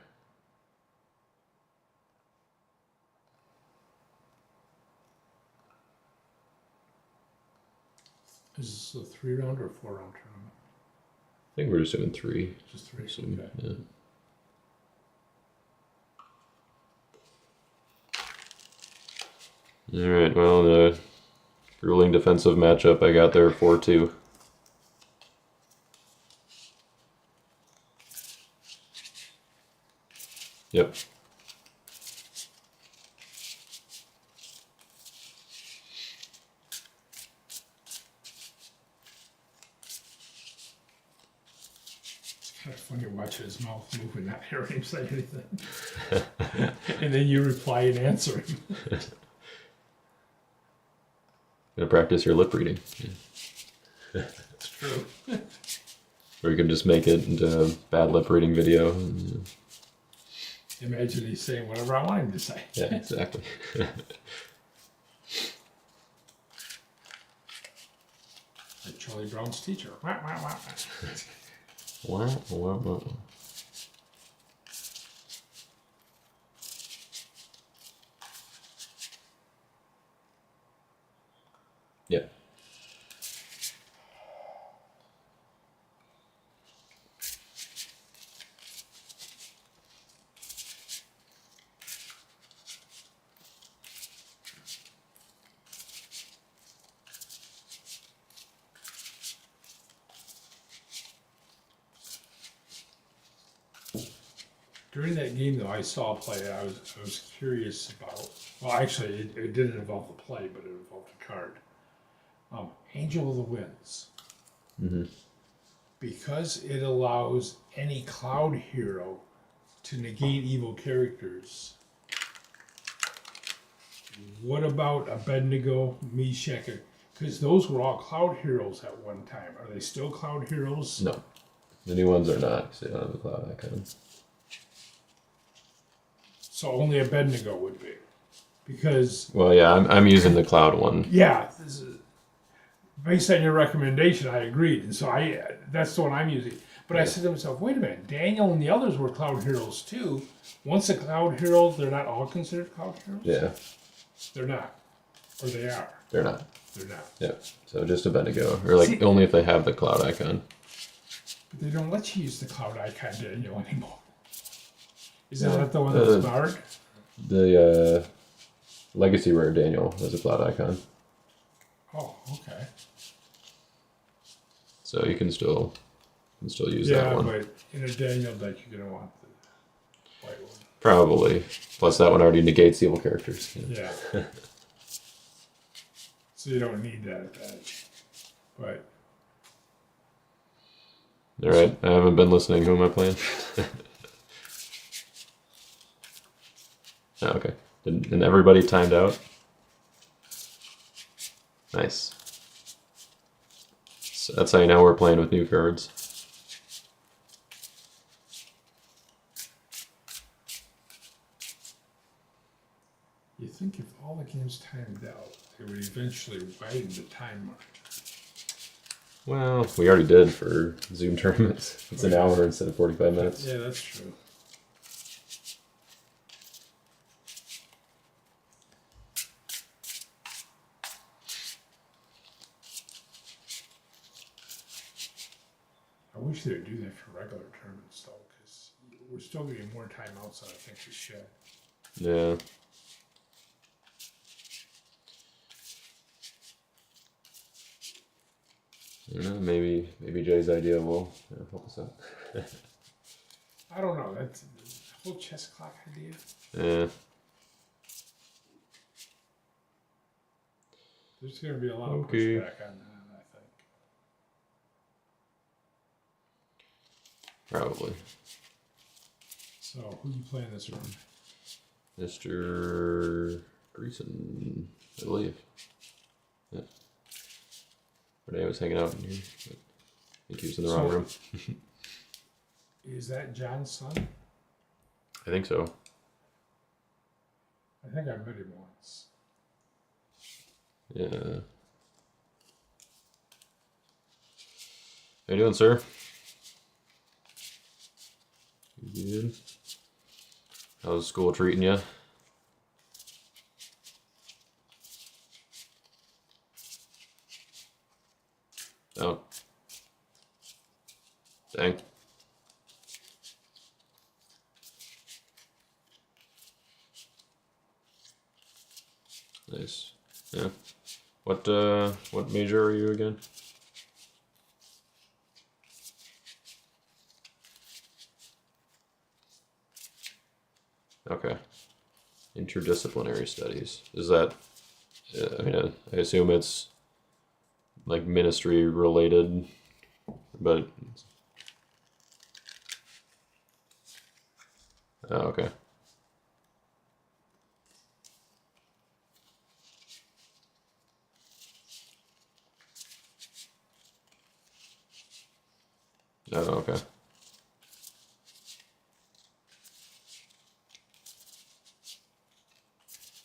Is this a 3-round or a 4-round tournament? I think we're just doing 3. Just 3. So, Okay. yeah. All right, well, the grueling defensive matchup, I got there 4-2. Yep. It's kind of funny watching his mouth move and not hearing him say anything. And then you reply and answer him. Gonna practice your lip reading. That's true. Or you can just make it into a bad lip reading video. Imagine he's saying whatever I want him to say. Yeah, exactly. Like Charlie Brown's teacher. Wah, wah, wah. Wah, wah, wah. Yeah. During that game, though, I saw a play I was curious about. Well, actually, it didn't involve the play, but it involved a card. Angel of the Winds. Mm-hmm. Because it allows any cloud hero to negate evil characters, What about Abednego, Meshach? Because those were all cloud heroes at one time. Are they still cloud heroes? No, the new ones are not, because they don't have the cloud icon. So only Abednego would be. Because, Well, yeah, I'm using the cloud one. yeah, based on your recommendation, I agreed. And so that's the one I'm using. But I said to myself, wait a minute, Daniel and the others were cloud heroes too. Once a cloud hero, they're not all considered cloud heroes? Yeah, They're not. Or they are. they're not. They're not. Yeah, so just Abednego, or like See- only if they have the cloud icon. But they don't let you use the cloud icon, Daniel, anymore. Isn't that the one that's barred? The legacy rare Daniel has a cloud icon, Oh, okay. so you can still use that Yeah, one. but in a Daniel deck, you're going to want the white one. Probably. Plus, that one already negates evil characters. Yeah. So you don't need that advantage. But All right, I haven't been listening. Who am I playing? Oh, okay. And everybody timed out? Nice. So that's how you know we're playing with new cards. you think if all the games timed out, they would eventually widen the time mark. Well, we already did for Zoom tournaments. It's an hour instead of 45 minutes. Yeah, that's true. I wish they would do that for regular tournaments, though, because we're still getting more timeouts than I think we should. Yeah. I don't know, maybe Jay's idea will help us out. I don't know. That's the whole chess clock idea. Yeah. There's going to be a lot of Okay. pushback on that, I think. Probably. So, who you playing this round? Mr. Greason, I believe. Yeah. Renee was hanging out in here. But I think he was in the wrong room. Is that John's son? I think so. I think I met him once. Yeah. How you doing, sir? You good? How's school treating you? Oh. Dang. Nice. Yeah. What major are you again? Okay. Interdisciplinary studies. Is that, I mean, I assume it's like ministry related, but, oh, okay. Oh, okay.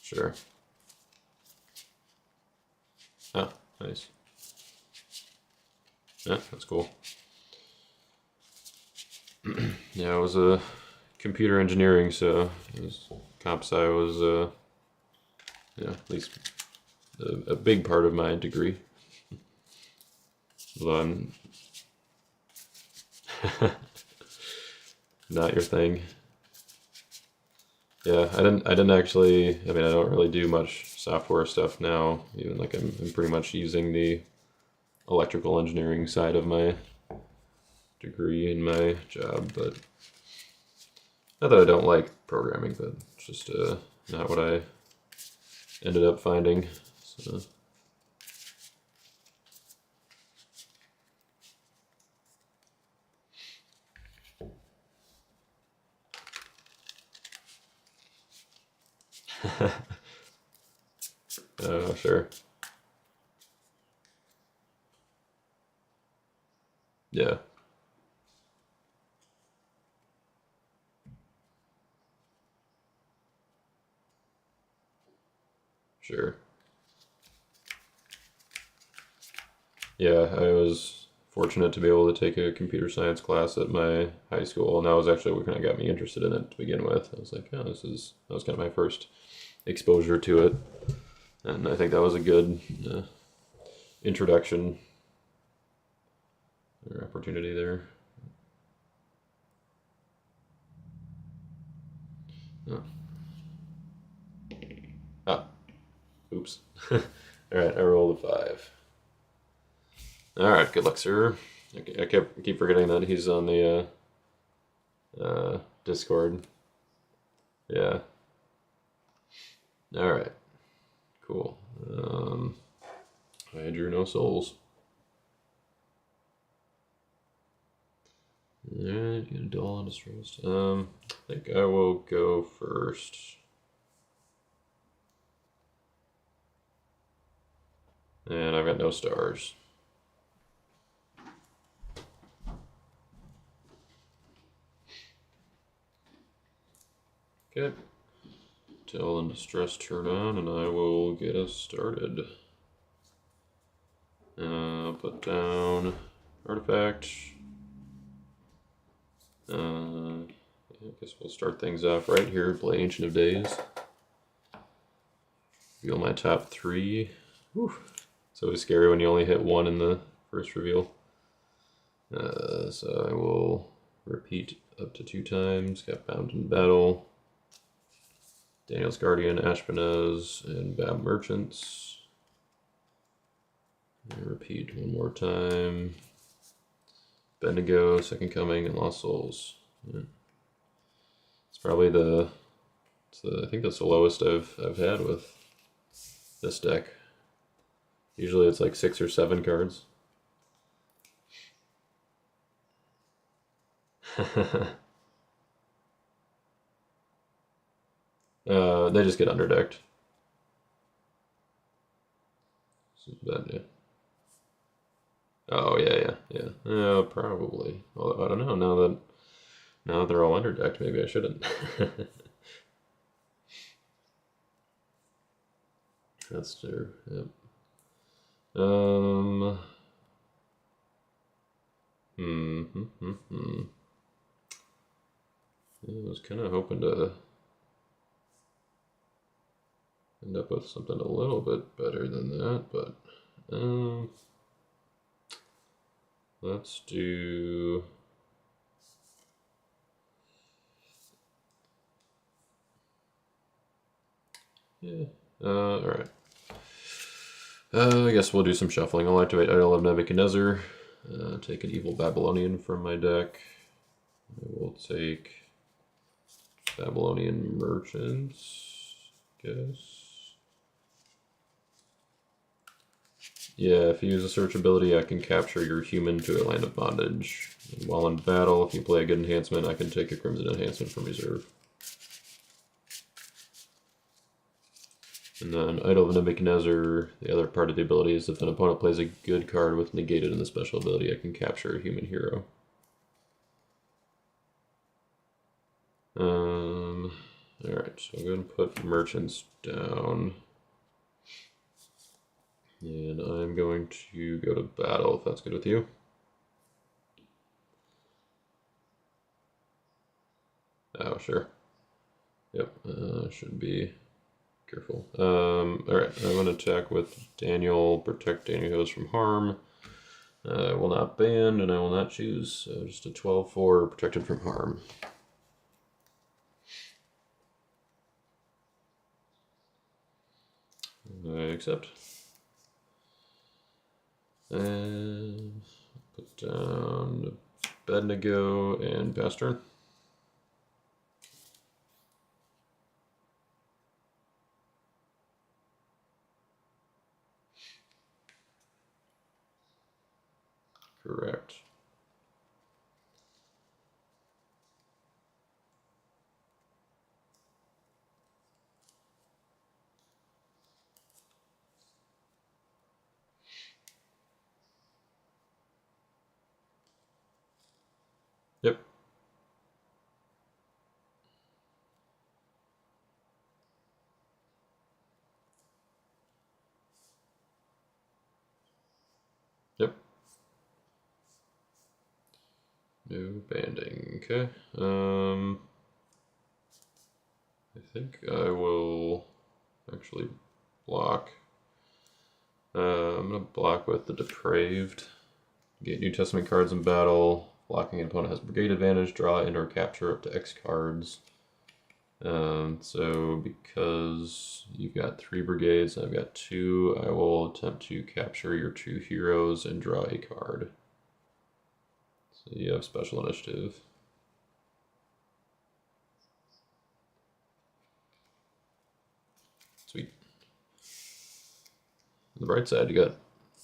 Sure. Oh, nice. Yeah, that's cool. Yeah, I was a computer engineering, so it was, comp sci was, yeah, at least a big part of my degree. Although I'm not your thing. Yeah, I didn't actually, I mean, I don't really do much software stuff now. Even like I'm pretty much using the electrical engineering side of my degree in my job, but not that I don't like programming, but it's just not what I ended up finding. So. Oh, sure. Yeah. Sure. Yeah, I was fortunate to be able to take a computer science class at my high school, and that was actually what kind of got me interested in it to begin with. I was like, oh, that was kind of my first exposure to it, and I think that was a good introduction or opportunity there. Oh. Ah, oops. All right, I rolled a 5. All right, good luck, sir. I keep forgetting that he's on the Discord. Yeah. All right. Cool. I drew no souls. Alright, get a dull and distressed. I think I will go first. And I've got no stars. Okay. Dull and distressed turn on, and I will get us started. Put down artifact. I guess we'll start things off right here. Play Ancient of Days. Reveal my top 3. Whew. It's always scary when you only hit 1 in the first reveal. So I will repeat up to 2 times. Got Bound in Battle, Daniel's Guardian, Ashpenaz, and Bab Merchants. And repeat one more time. Bendigo, Second Coming, and Lost Souls. Yeah. It's probably I think that's the lowest I've had with this deck. Usually it's like 6 or 7 cards. They just get underdecked. But, yeah. Oh yeah. Probably. Well, I don't know. Now that they're all underdecked, maybe I shouldn't. That's true. Yep. I was kind of hoping to end up with something a little bit better than that, but let's do. Yeah. All right. I guess we'll do some shuffling. I'll activate Idol of Nebuchadnezzar. Take an Evil Babylonian from my deck. I will take Babylonian Merchants, guess. Yeah, if you use a search ability, I can capture your human to a land of bondage. And while in battle, if you play a good enhancement, I can take a Crimson Enhancement from reserve. And then Idol of Nebuchadnezzar, the other part of the ability is if an opponent plays a good card with negated in the special ability, I can capture a human hero. Alright, so I'm going to put merchants down. And I'm going to go to battle, if that's good with you. Oh, sure. Yep, should be careful. Alright, I'm going to attack with Daniel, protect Daniel Heroes from harm. I will not ban, and I will not choose. So just a 12-4, protected from harm. I accept. And put down Abednego and Pastor. Correct. No banding. Okay. I think I will actually block. I'm gonna block with the Depraved. Get New Testament cards in battle. Blocking an opponent has brigade advantage. Draw and/or capture up to X cards. So because you've got 3 brigades and I've got 2, I will attempt to capture your 2 heroes and draw a card. So you have special initiative. Sweet. On the bright side, you got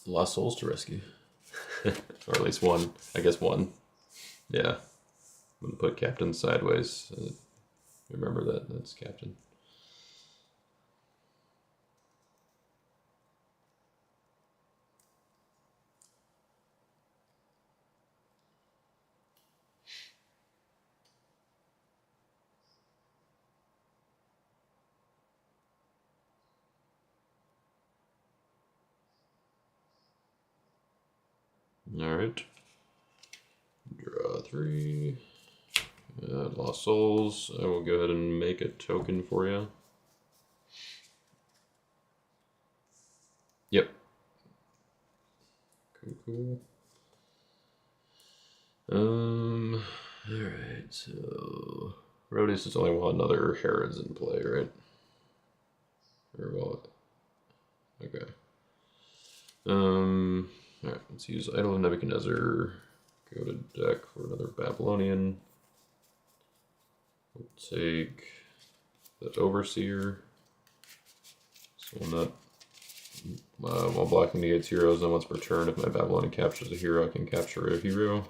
lost souls to rescue. Or at least one. I guess one. Yeah. I'm gonna put Captain sideways. Remember that. That's Captain. Alright. Draw 3. Lost souls. I will go ahead and make a token for you. Yep. Cool. Alright, so Rhodus is only one another Herod's in play, right? Or well, okay. Alright, let's use Idol of Nebuchadnezzar. Go to deck for another Babylonian. We'll take the Overseer. So not while blocking negates heroes, then once per turn, if my Babylonian captures a hero, I can capture a hero.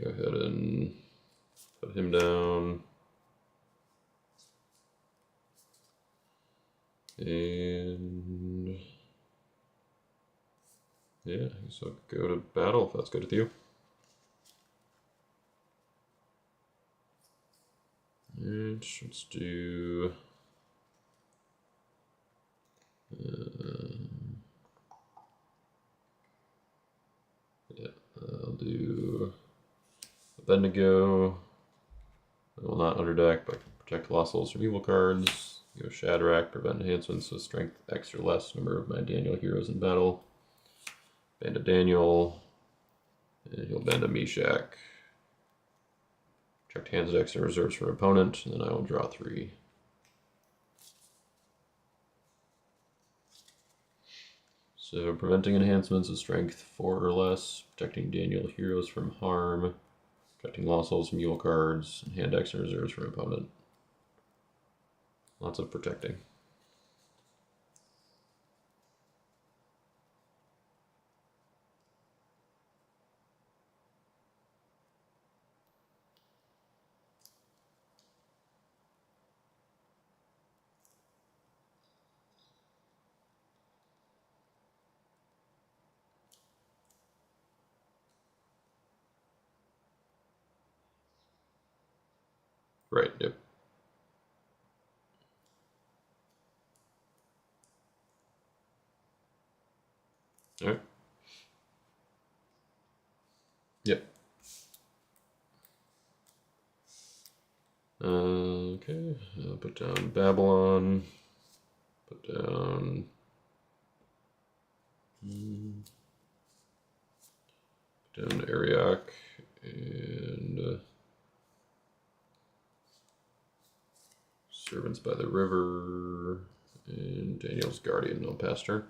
Go ahead and put him down. And yeah, I guess I'll go to battle if that's good with you. And let's do I'll do Abednego. I will not underdeck, but protect lost souls from evil cards. Go Shadrach, prevent enhancements with strength X or less number of my Daniel heroes in battle. Band of Daniel. And he'll band a Meshach. Check hands, decks, and reserves for opponent, and then I will draw 3. So preventing enhancements of strength 4 or less, protecting Daniel heroes from harm, protecting lost souls from evil cards, and hand decks and reserves for opponent. Lots of protecting. Right, yep. Alright. Yep. Okay, I'll put down Babylon. Put down... Put down Ariok. And... Servants by the River. And Daniel's Guardian, no pass turn.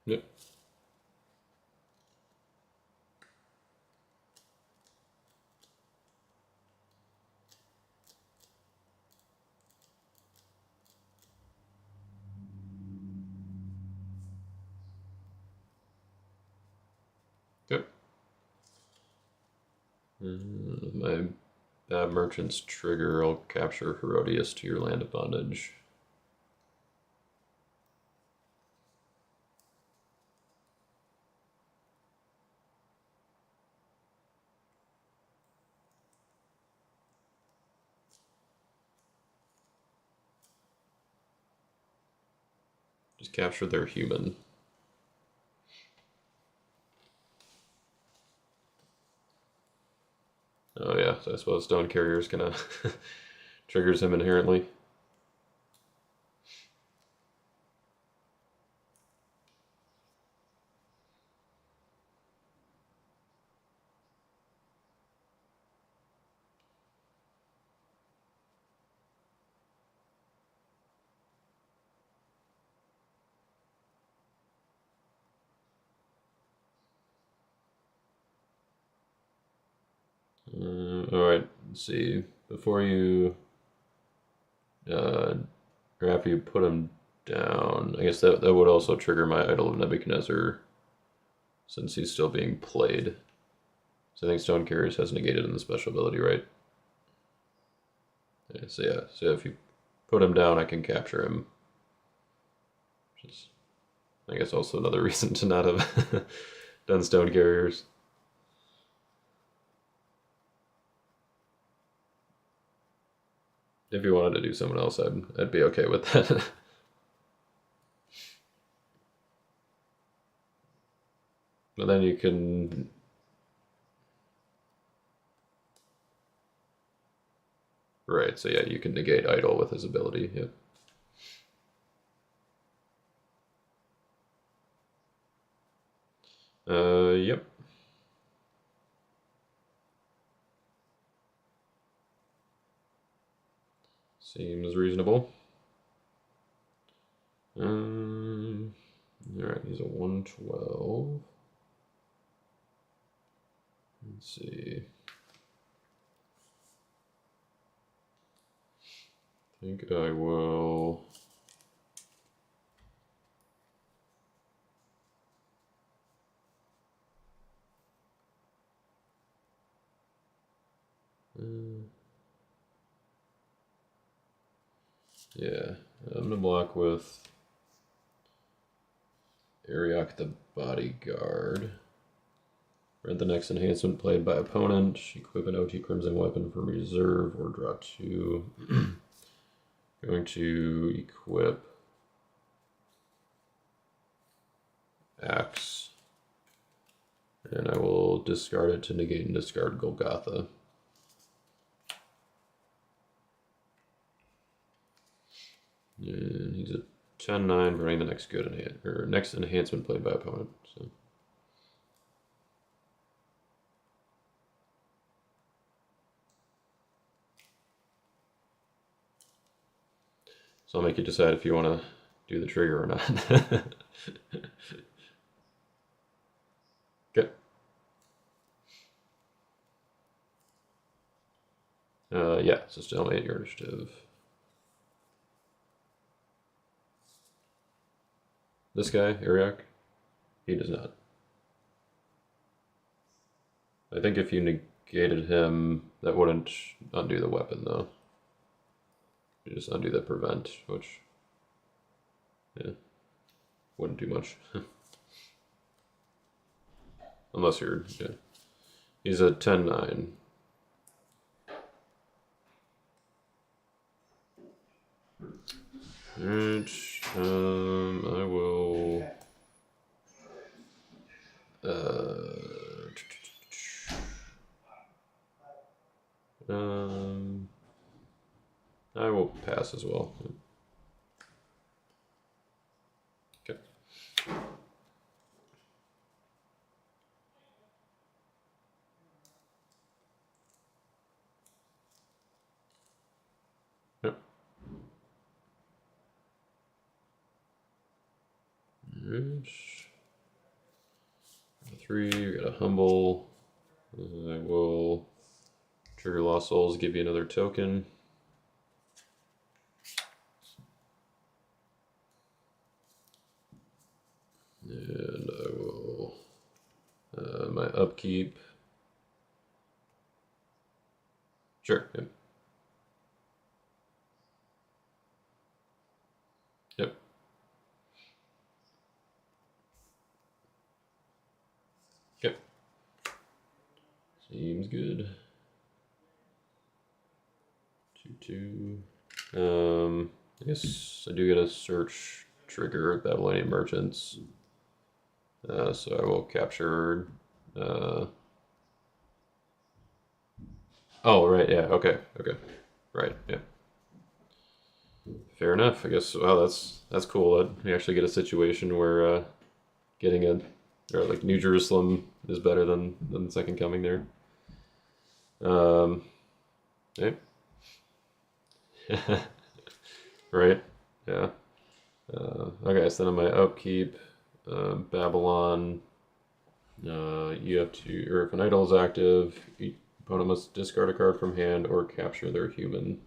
Yep. My Bad Merchant's trigger, I'll capture Herodias to your land of bondage. Just capture their human. Oh yeah, so I suppose Stone Carrier's gonna triggers him inherently. Alright, let's see. Before you, or after you put him down, I guess that would also trigger my Idol of Nebuchadnezzar, since he's still being played. So I think Stone Carriers has negated in the special ability, right? Yeah, so if you put him down, I can capture him. Which is, I guess, also another reason to not have done Stone Carriers. If you wanted to do someone else, I'd be okay with that. But then you can... Right, so yeah, you can negate Idol with his ability, yep. Yep. Seems reasonable. Alright, he's a 112. Let's see. I think I will... yeah, I'm gonna block with Ariok the Bodyguard. Rent the next enhancement played by opponent. Equip an OT Crimson weapon from reserve or draw 2. Going to equip Axe. And I will discard it to negate and discard Golgotha. And he's a 10-9, running the next next enhancement played by opponent. So I'll make you decide if you want to do the trigger or not. Okay. Yeah, so stalemate your initiative. This guy, Ariok, he does not. I think if you negated him, that wouldn't undo the weapon, though. You just undo the prevent, which, yeah, wouldn't do much. Unless you're, yeah. He's a 10-9. Alright, I will... I will pass as well. Okay. Yep. Alright. 3, we got a humble. I will trigger Lost Souls, give you another token. And I will, my upkeep, Sure. Yep. Yep. Yep. Seems good. 2-2. I guess I do get a search trigger at Babylonian merchants. So I will capture. Oh, right. Yeah. Okay. Okay. Right. Yeah. Fair enough. I guess. Wow, that's cool. That we actually get a situation where getting a, or like New Jerusalem is better than the Second Coming there. Yeah. Right. Yeah. Okay. So then on my upkeep, Babylon. You have to, or if an idol is active, opponent must discard a card from hand or capture their human.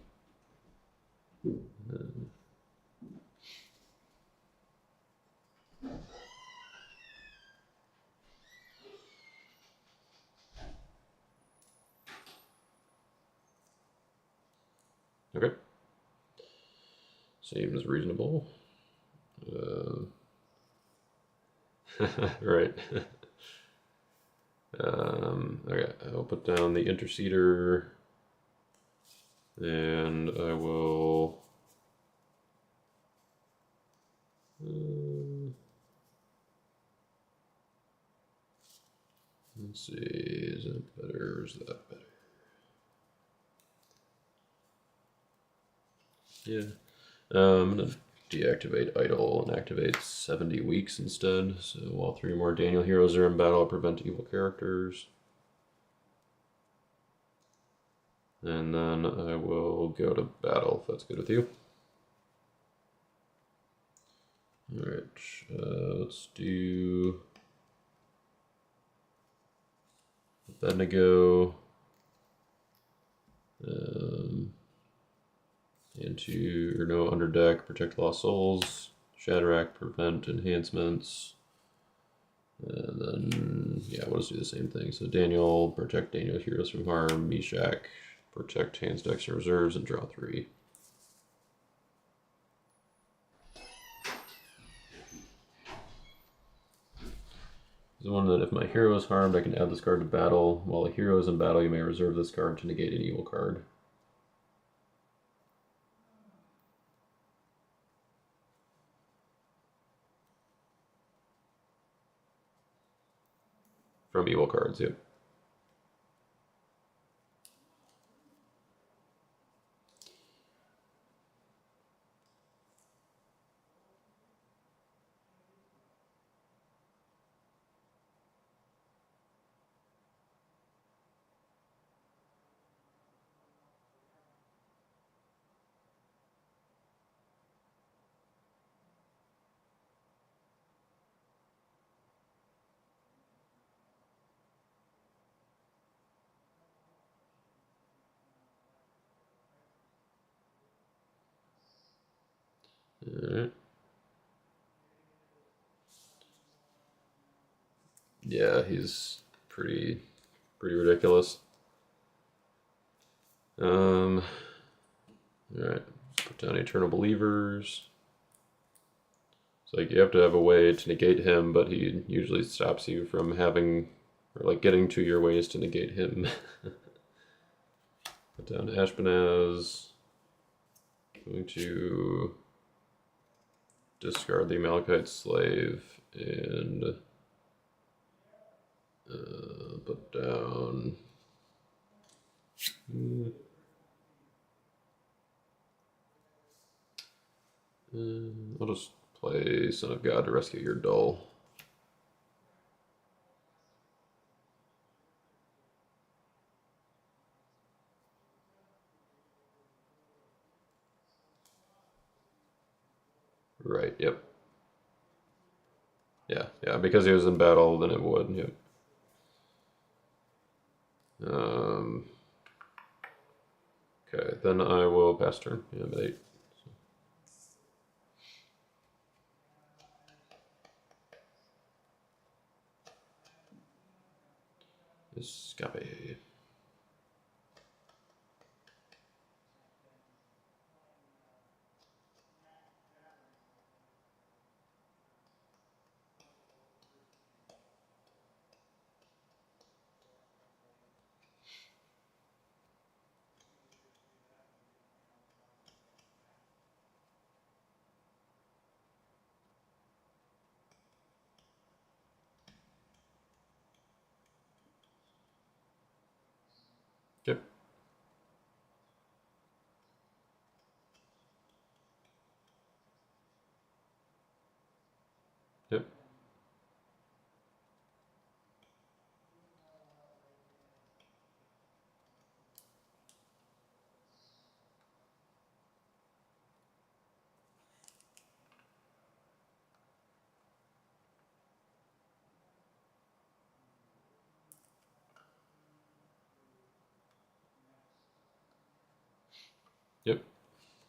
Okay. Seems reasonable. Right. Okay, I'll put down the interceder, and I will. Let's see, is that better or is that better? Yeah. I'm gonna deactivate idle and activate 70 weeks instead. So while 3 more Daniel heroes are in battle, prevent evil characters. And then I will go to battle if that's good with you. Alright, let's do Abednego. Into, or no, under deck, protect lost souls. Shadrach, prevent enhancements. And then, yeah, we'll just do the same thing. So Daniel, protect Daniel heroes from harm. Meshach, protect hands, decks, and reserves, and draw 3. The one that if my hero is harmed, I can add this card to battle. While a hero is in battle, you may reserve this card to negate an evil card. From evil cards, yep. Alright. Yeah, he's pretty ridiculous. Alright. Put down Eternal Believers. It's like you have to have a way to negate him, but he usually stops you from having, or like getting to your ways to negate him. Put down Ashpenaz. Going to discard the Amalekite Slave and put down. I'll just play Son of God to rescue your dull. Right, yep. Yeah, because he was in battle, then it would, yep. Okay, then I will pass turn. Yeah, I'm at 8. Escape. Yep.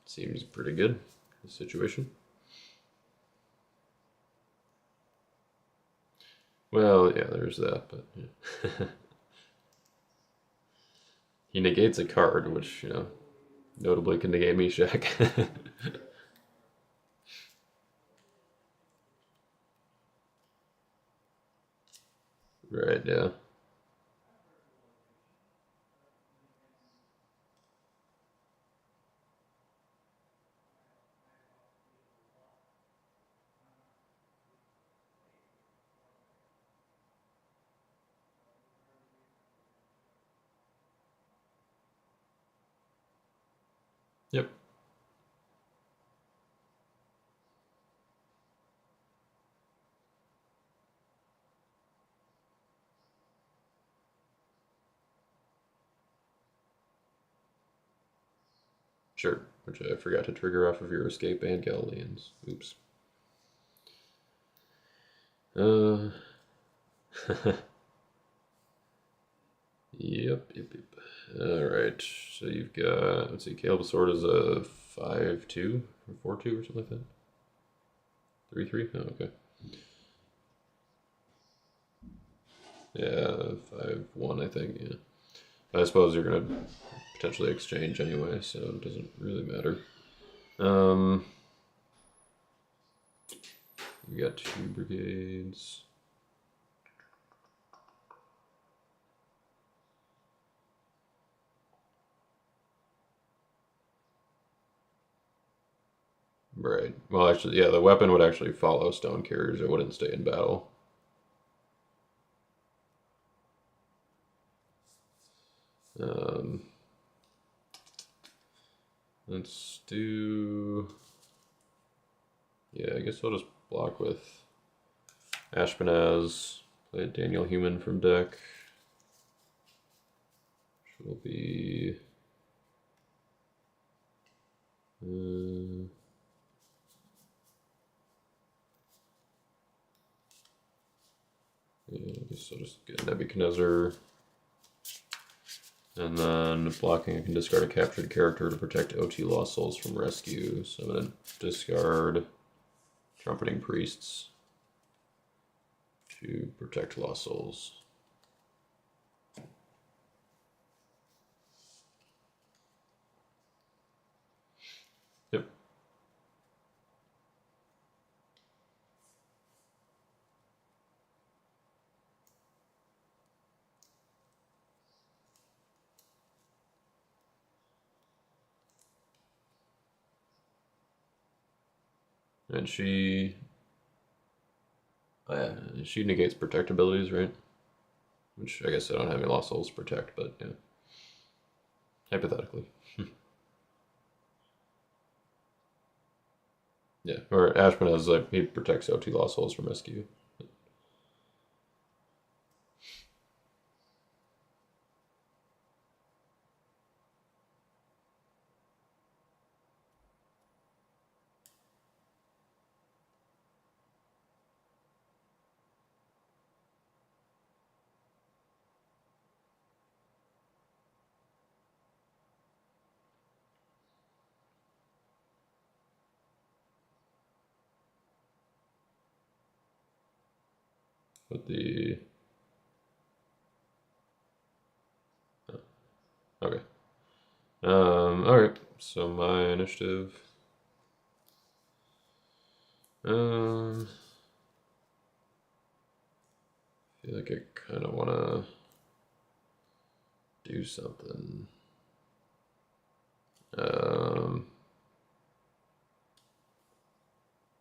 Seems pretty good, the situation. Well, yeah, there's that, but yeah. He negates a card, which, you know, notably can negate me Shack. Right, yeah. Yep. Sure, which I forgot to trigger off of your escape and Galileans. Oops. Uh, yep. Alright, so you've got, let's see, Caleb Sword is a 5-2 or 4-2 or something like that? 3-3? Oh, okay. Yeah, 5-1, I think, yeah. I suppose you're gonna potentially exchange anyway, so it doesn't really matter. You got 2 brigades. Right. Well, actually, yeah, the weapon would actually follow stone carriers. It wouldn't stay in battle. Um, let's do. Yeah, I guess I'll just block with Ashpenaz. Play Daniel Human from deck. Which will be. Yeah, I guess I'll just get Nebuchadnezzar. And then blocking, I can discard a captured character to protect OT Lost Souls from rescue. So I'm going to discard Trumpeting Priests to protect Lost Souls. Yep. And she negates protect abilities, right? Which I guess I don't have any Lost Souls to protect, but yeah. Hypothetically. Yeah. Or Ashman has like he protects OT Lost Souls from rescue. With the okay. Alright. So my initiative. I feel like I kinda wanna do something.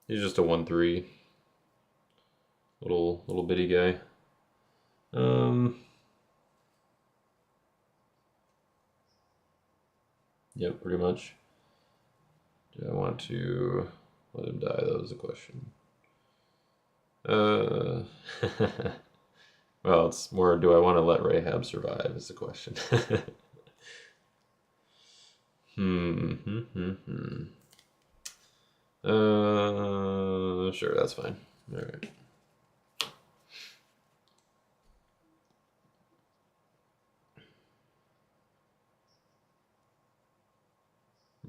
He's just a 1/3. Little bitty guy. Yep, pretty much. Do I want to let him die? That was the question. Well, it's more, do I want to let Rahab survive is the question. Sure, that's fine. All right.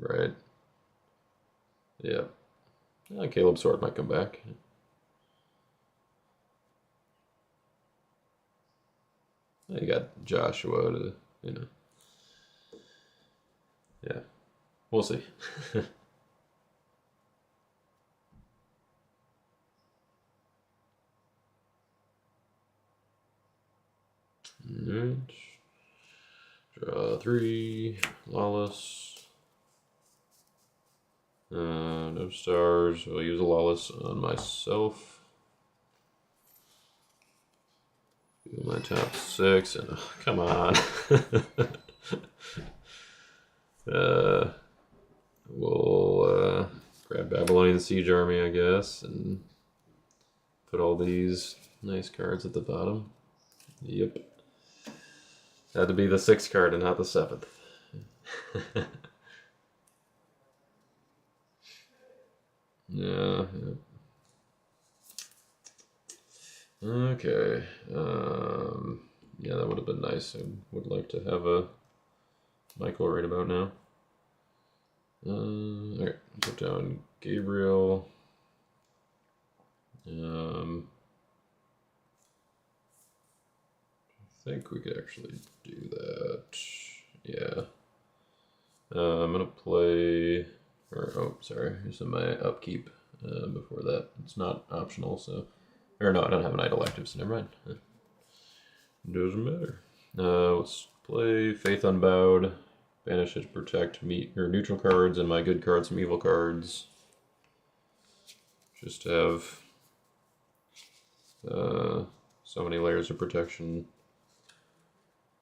Right. Yeah. Caleb Sword might come back. You got Joshua to, yeah. We'll see. Alright. Draw 3. Lawless. No stars. I'll use a Lawless on myself. Do my top 6. And come on. We'll grab Babylonian Siege Army, I guess, and put all these nice cards at the bottom. Yep. Had to be the 6th card and not the 7th. Yeah. Okay. Yeah, that would have been nice. I would like to have a Michael right about now. Alright, put down Gabriel. I think we could actually do that. Yeah. I'm gonna play, sorry, here's my upkeep before that. It's not optional, so, or no, I don't have an idle active, so never mind. Doesn't matter. Let's play Faith Unbowed, banish it to protect neutral cards and my good cards from evil cards. Just to have so many layers of protection.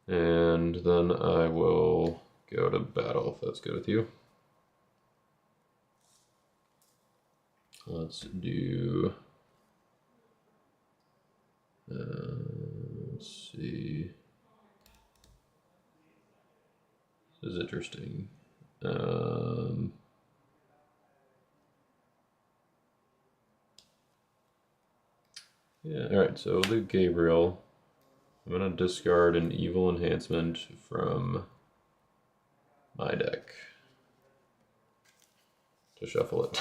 And then I will go to battle, if that's good with you. Let's do... let's see... This is interesting. Yeah, alright, so we'll do Gabriel. I'm going to discard an evil enhancement from my deck to shuffle it.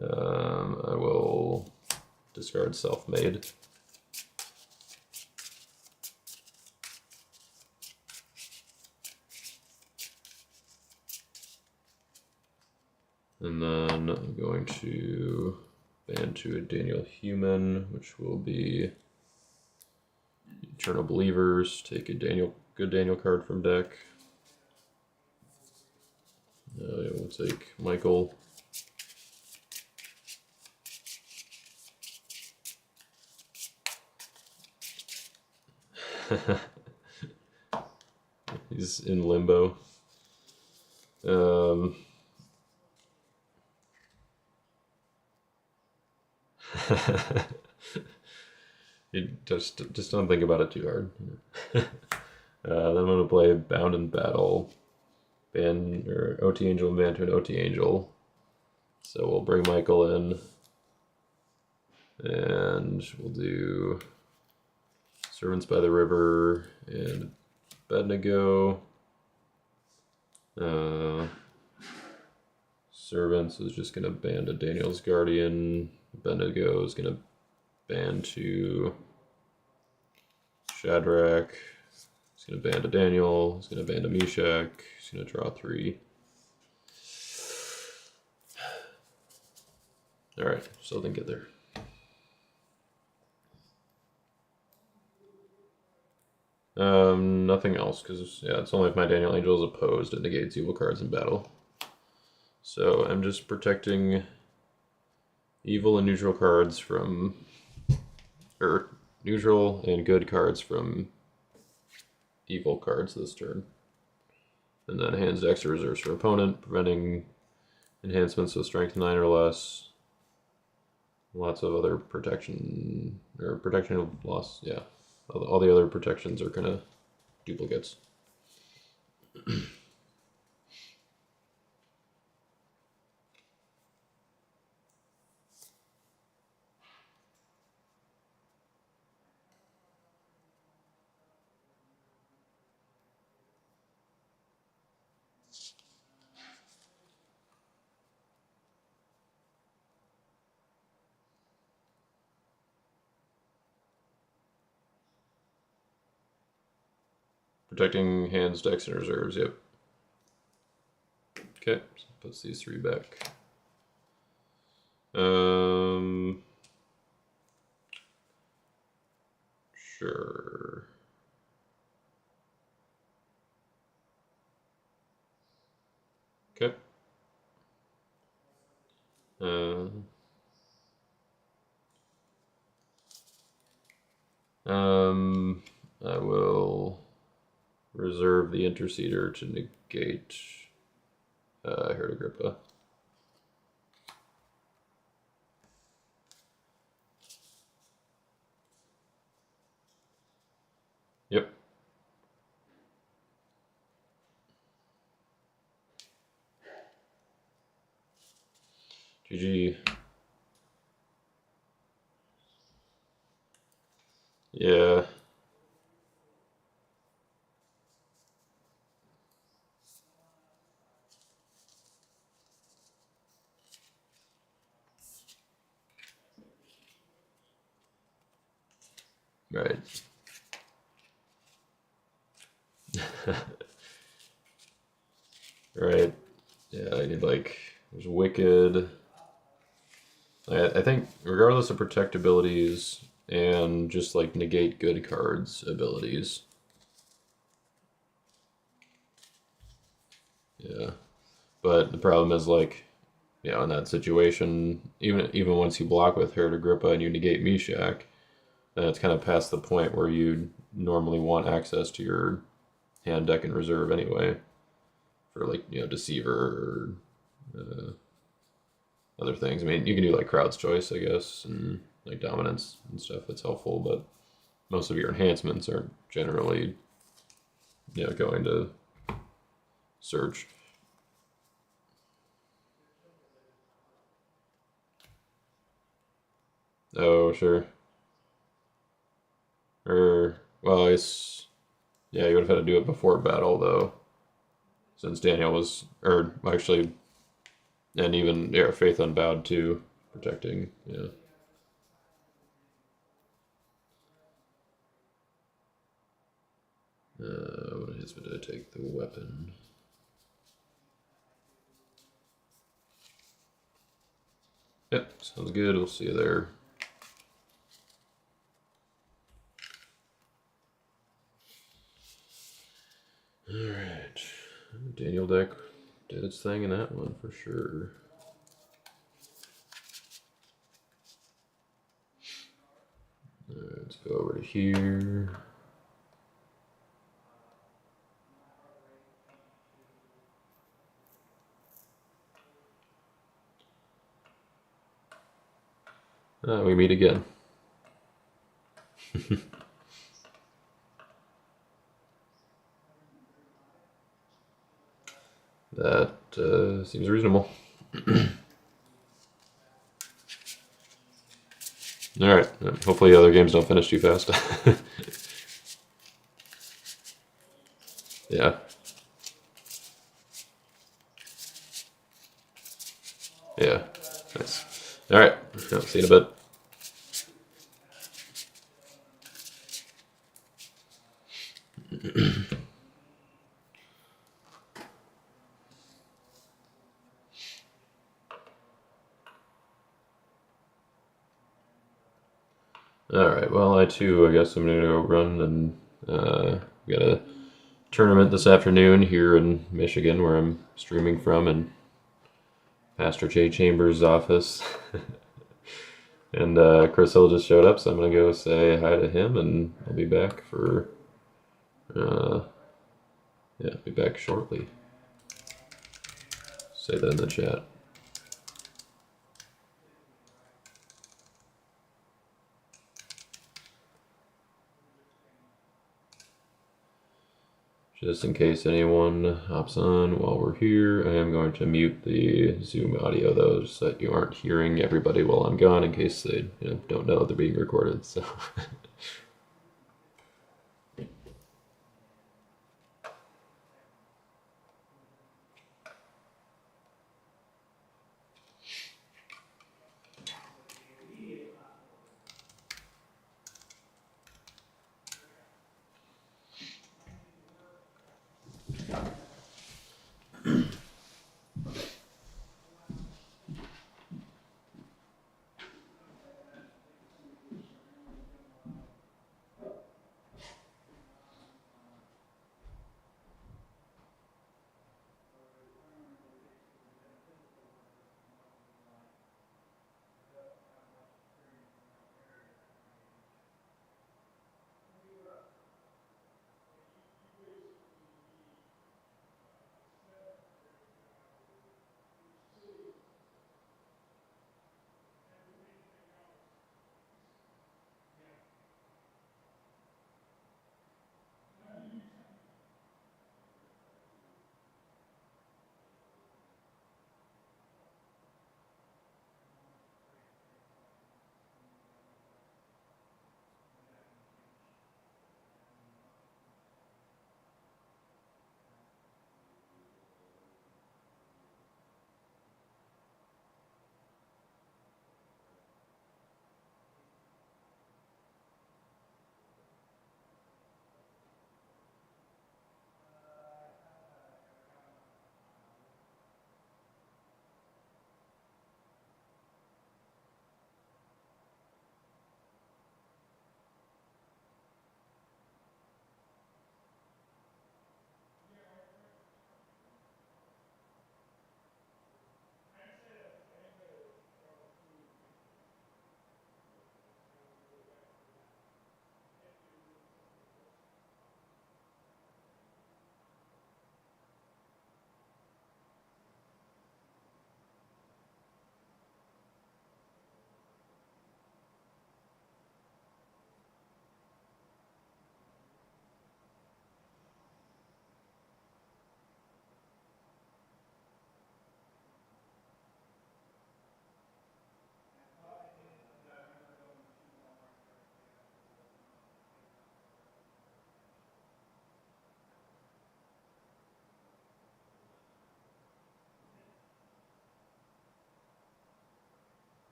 I will discard Self-Made. And then I'm going to ban to a Daniel Human, which will be Eternal Believers. Take a good Daniel card from deck. We'll take Michael. He's in limbo. You just don't think about it too hard. Then I'm gonna play Bound in Battle, ban or OT Angel and ban to an OT Angel. So we'll bring Michael in, and we'll do Servants by the River and Abednego. Servants is just gonna ban to Daniel's Guardian. Abednego is gonna ban to Shadrach. He's gonna ban to Daniel. He's gonna ban to Meshach. He's gonna draw 3. Alright, still didn't get there. Nothing else, because yeah, it's only if my Daniel Angel is opposed, it negates evil cards in battle. So I'm just protecting evil and neutral cards from, or neutral and good cards from evil cards this turn. And then hands to extra reserves for opponent, preventing enhancements with strength 9 or less. Lots of other protection, or protection of loss, yeah. All the other protections are kind of duplicates. Protecting hands, decks, and reserves. Yep. Okay, so puts these 3 back. Sure. Okay. I will reserve the Interceder to negate Herd Agrippa. Yep. GG. Yeah. Right. Right. Yeah, I need like there's Wicked. I think regardless of protect abilities and just like negate good cards abilities. Yeah. But the problem is like, you know, in that situation, even once you block with Herd Agrippa and you negate Meshach, then it's kind of past the point where you normally want access to your hand, deck, and reserve anyway. For like, you know, Deceiver or other things. I mean, you can do like Crowd's Choice, I guess, and like Dominance and stuff. That's helpful, but most of your enhancements aren't generally, you know, going to Search. Oh, sure. Or, well, yeah, you would have had to do it before battle, though. Since Daniel was, or actually, and even, yeah, Faith Unbowed, too, protecting, yeah. What enhancement did I take? The weapon. Yep, sounds good. We'll see you there. Alright. Daniel deck did its thing in that one for sure. Alright, let's go over to here. We meet again. That seems reasonable. Alright, hopefully other games don't finish too fast. Yeah. Yeah, nice. Alright, see you in a bit. Alright, well, I too, I guess I'm gonna go run, and we got a tournament this afternoon here in Michigan where I'm streaming from, in Pastor Jay Chambers' office. And Chris Hill just showed up, so I'm gonna go say hi to him, and I'll be back for, yeah, be back shortly. Say that in the chat. Just in case anyone hops on while we're here, I am going to mute the Zoom audio though, so that you aren't hearing everybody while I'm gone, in case they don't know they're being recorded. So.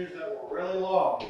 years that were really long.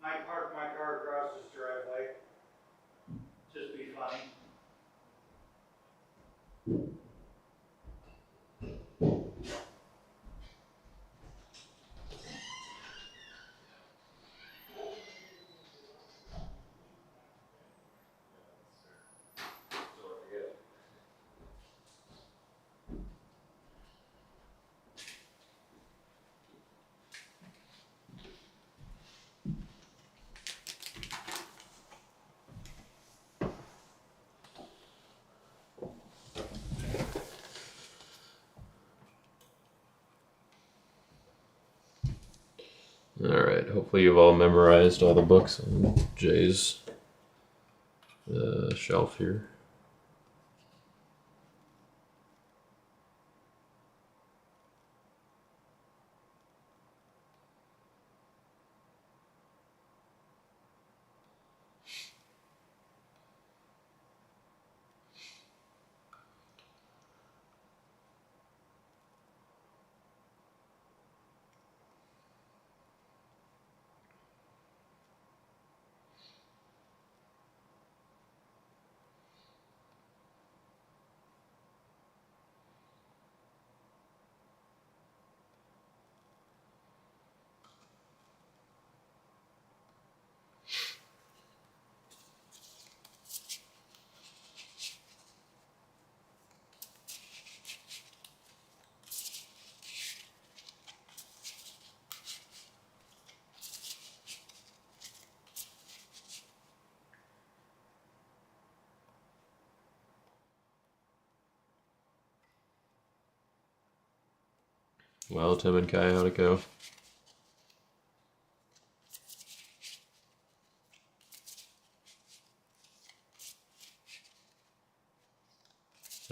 Might park my car across this driveway. Just be funny. Alright, hopefully you've all memorized all the books on Jay's shelf here. Well, Tim and Kai, how'd it go?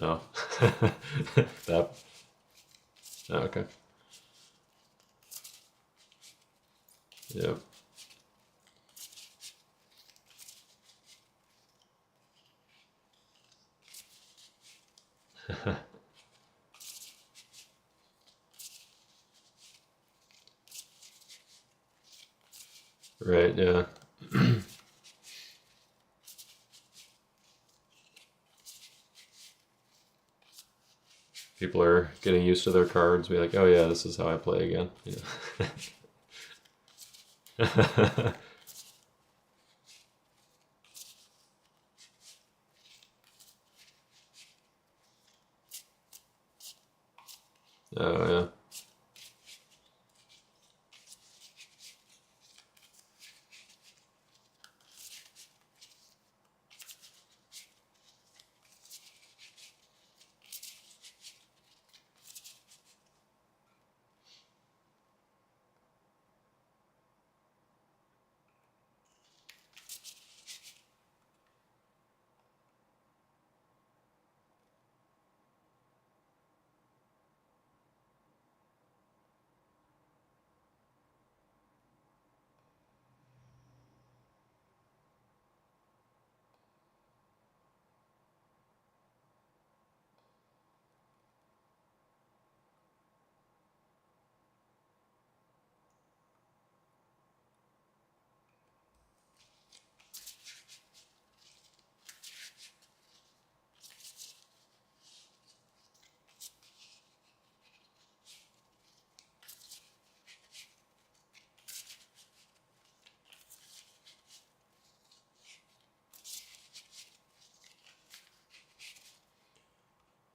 Oh. That. Oh, okay. Yep. Right, yeah. People are getting used to their cards, be like, oh yeah, this is how I play again. Yeah. Oh yeah.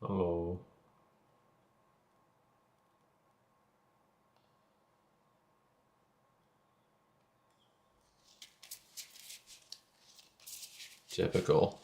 Oh. Typical.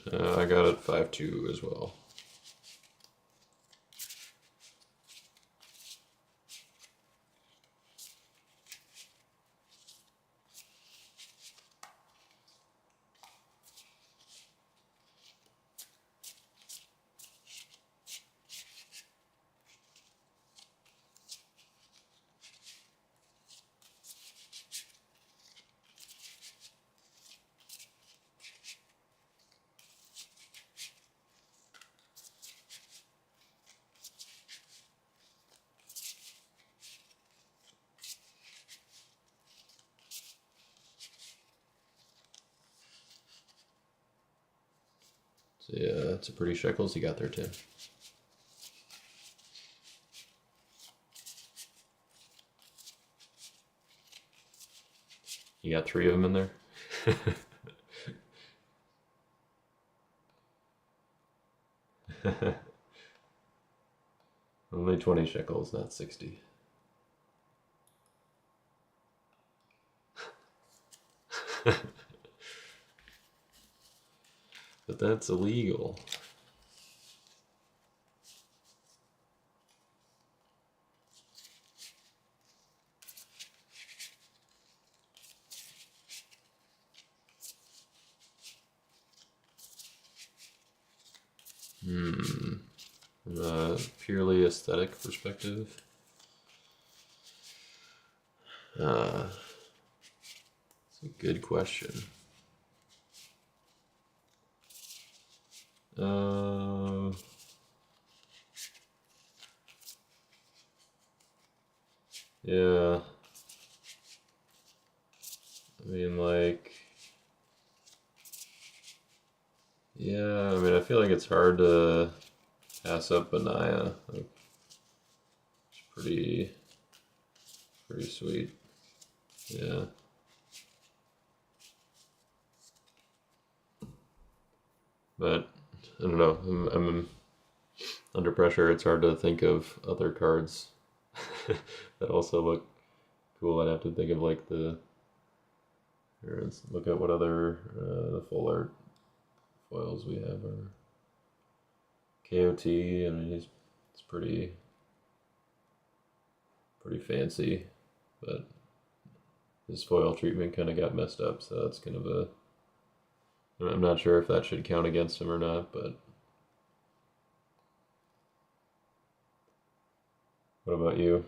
I got it 5-2 as well. So yeah, it's a pretty shekels you got there, Tim. You got 3 of them in there? Only 20 shekels, not 60. But that's illegal. From a purely aesthetic perspective, it's a good question. Yeah. I mean, like, yeah, I mean, I feel like it's hard to pass up Benaya. Like, it's pretty sweet. Yeah. But, I don't know, I'm under pressure. It's hard to think of other cards that also look cool. I'd have to think of, like, here, let's look at what other, the full art foils we have are KOT. I mean, it's pretty fancy, but his foil treatment kind of got messed up, so that's kind of a, I'm not sure if that should count against him or not, but what about you?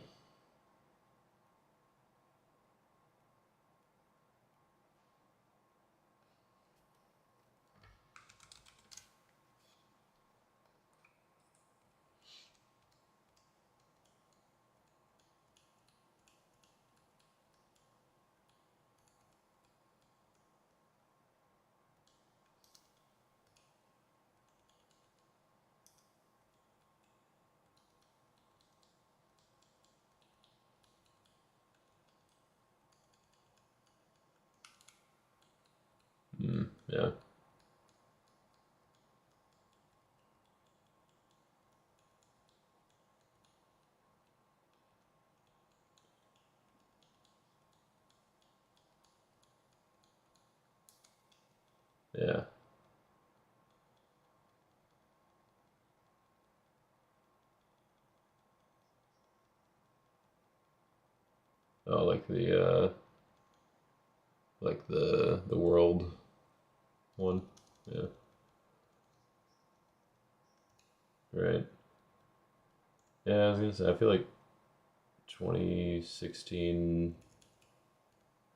Yeah. Yeah. Oh, like the world one. Yeah. Right. Yeah, I was gonna say, I feel like 2016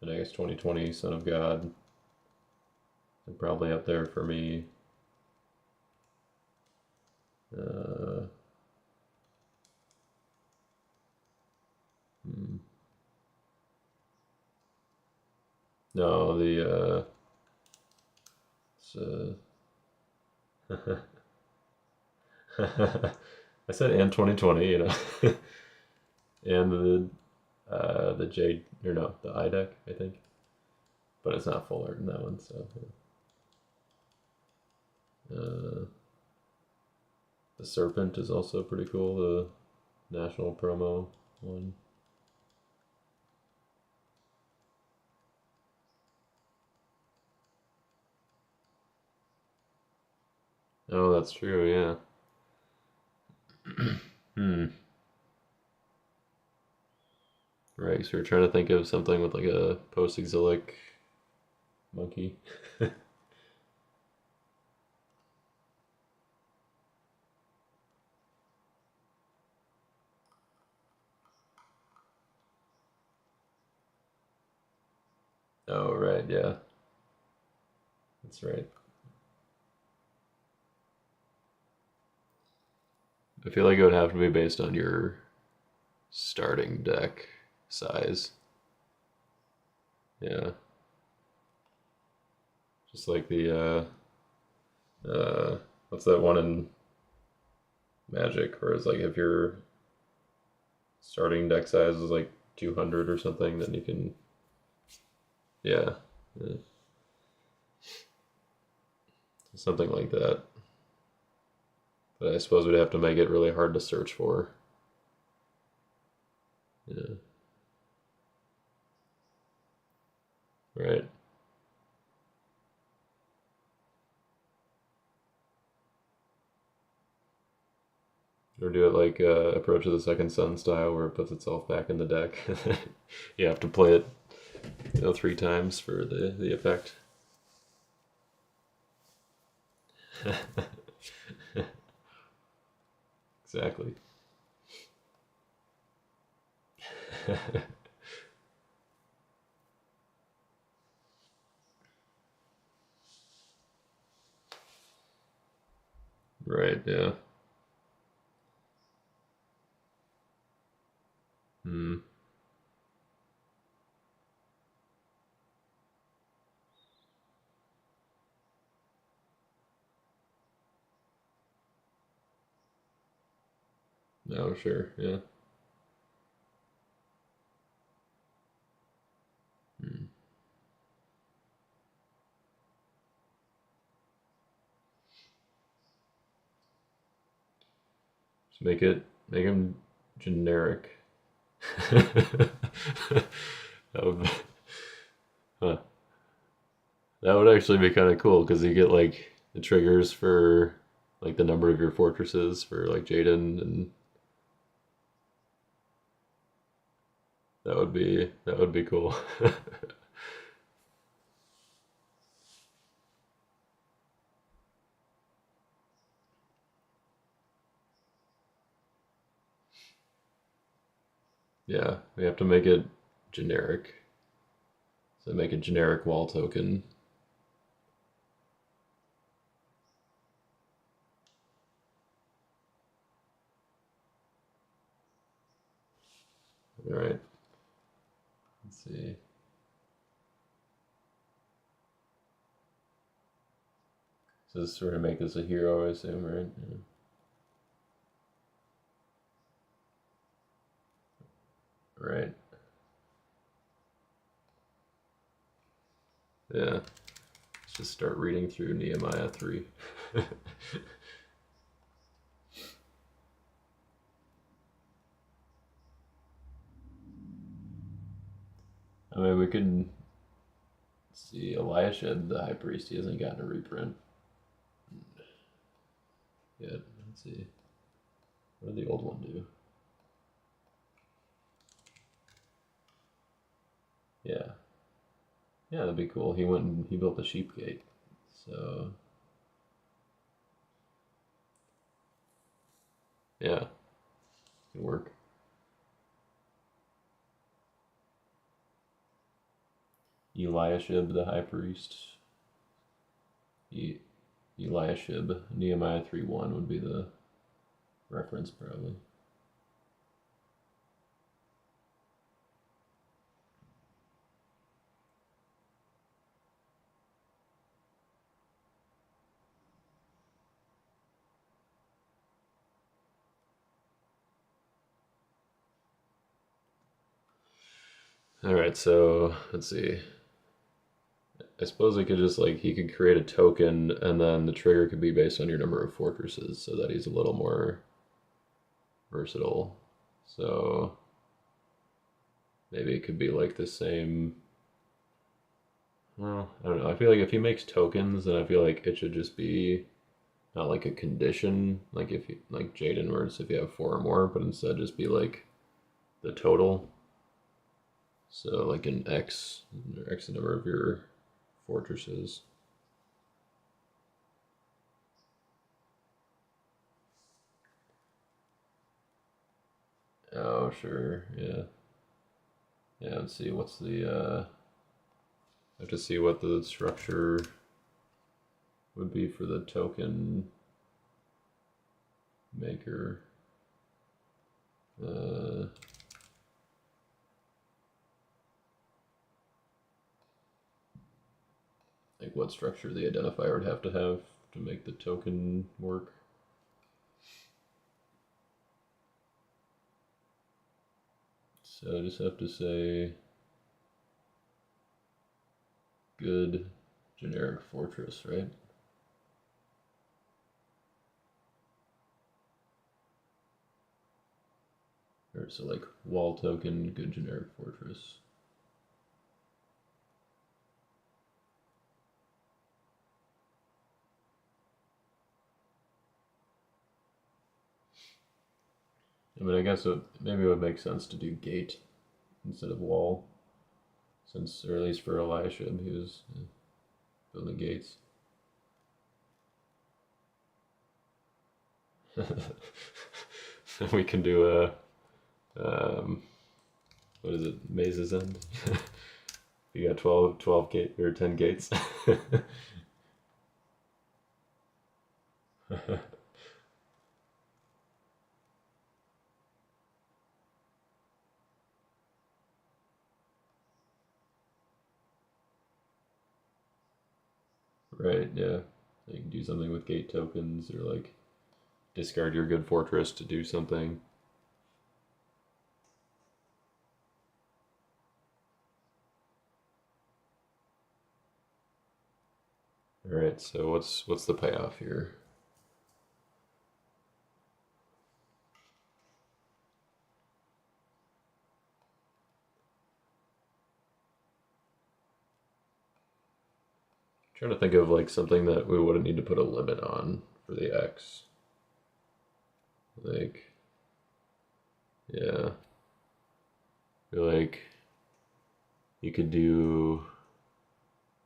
and I guess 2020 Son of God are probably up there for me. Uh, hmm. No, it's, I said and 2020, you know, and the J, or no, the I deck, I think, but it's not full art in that one, so. Yeah. The Serpent is also pretty cool, the national promo one. Oh, that's true, yeah. Hmm. Right, so we're trying to think of something with like a post-exilic monkey. Oh, right, yeah. That's right. I feel like it would have to be based on your starting deck size. Yeah. Just like the what's that one in Magic where it's like if your starting deck size is like 200 or something, then you can, yeah, yeah. Something like that. But I suppose we'd have to make it really hard to search for. Yeah. Right. Or do it like Approach of the Second Sun style, where it puts itself back in the deck. You have to play it, 3 times for the effect. Exactly. Right. Yeah. Hmm. No. Sure. Yeah. Hmm. Just make him generic. That would, huh. That would actually be kind of cool because you get like the triggers for like the number of your fortresses for like Jaden, and that would be cool. Yeah, we have to make it generic. So make a generic wall token. All right. Let's see. So this is going to make this a hero, I assume, right? Yeah. Right. Yeah. Let's just start reading through Nehemiah 3. I mean, we could see Eliashib, the high priest. He hasn't gotten a reprint yet. Let's see. What did the old one do? Yeah. Yeah, that'd be cool. He went and he built the sheep gate. So, yeah, could work. Eliashib, the high priest. E- Eliashib, Nehemiah 3:1 would be the reference, probably. All right, so let's see. I suppose he could just like he could create a token, and then the trigger could be based on your number of fortresses, so that he's a little more versatile. So maybe it could be like the same. Well, I don't know. I feel like if he makes tokens, then I feel like it should just be not like a condition, like if you like Jaden words if you have 4 or more, but instead just be like the total. So like an X or X number of your fortresses. Oh sure, yeah. Yeah, let's see what's the I have to see what the structure would be for the token maker. Like what structure the identifier would have to have to make the token work. So I just have to say good generic fortress, right? Or so like wall token, good generic fortress. I mean, I guess maybe it would make sense to do gate instead of wall, since, or at least for Eliashib, he was building gates. We can do a, what is it, Maze's End? You got 12 gate, or 10 gates. Right, yeah. You can do something with gate tokens, or like discard your good fortress to do something. All right, so what's the payoff here? Trying to think of like something that we wouldn't need to put a limit on for the X. Like, yeah. I feel like you could do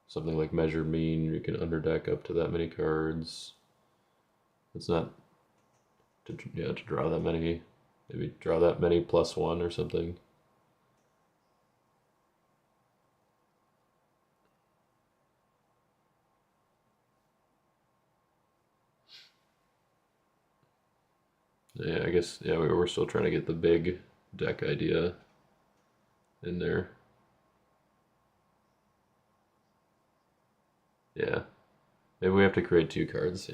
something like measure mean. You can underdeck up to that many cards. It's not to draw that many. Maybe draw that many +1 or something. Yeah, I guess, yeah, we're still trying to get the big deck idea in there. Yeah. Maybe we have to create 2 cards.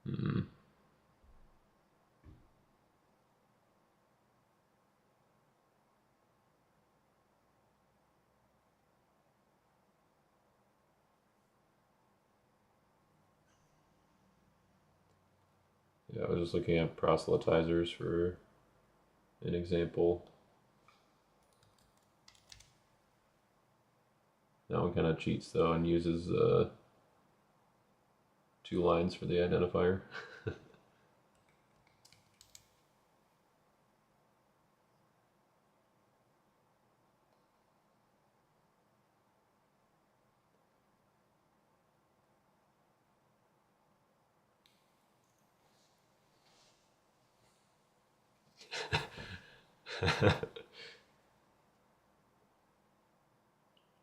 Hmm. Yeah, I was just looking at proselytizers for an example. That one kind of cheats though and uses 2 lines for the identifier.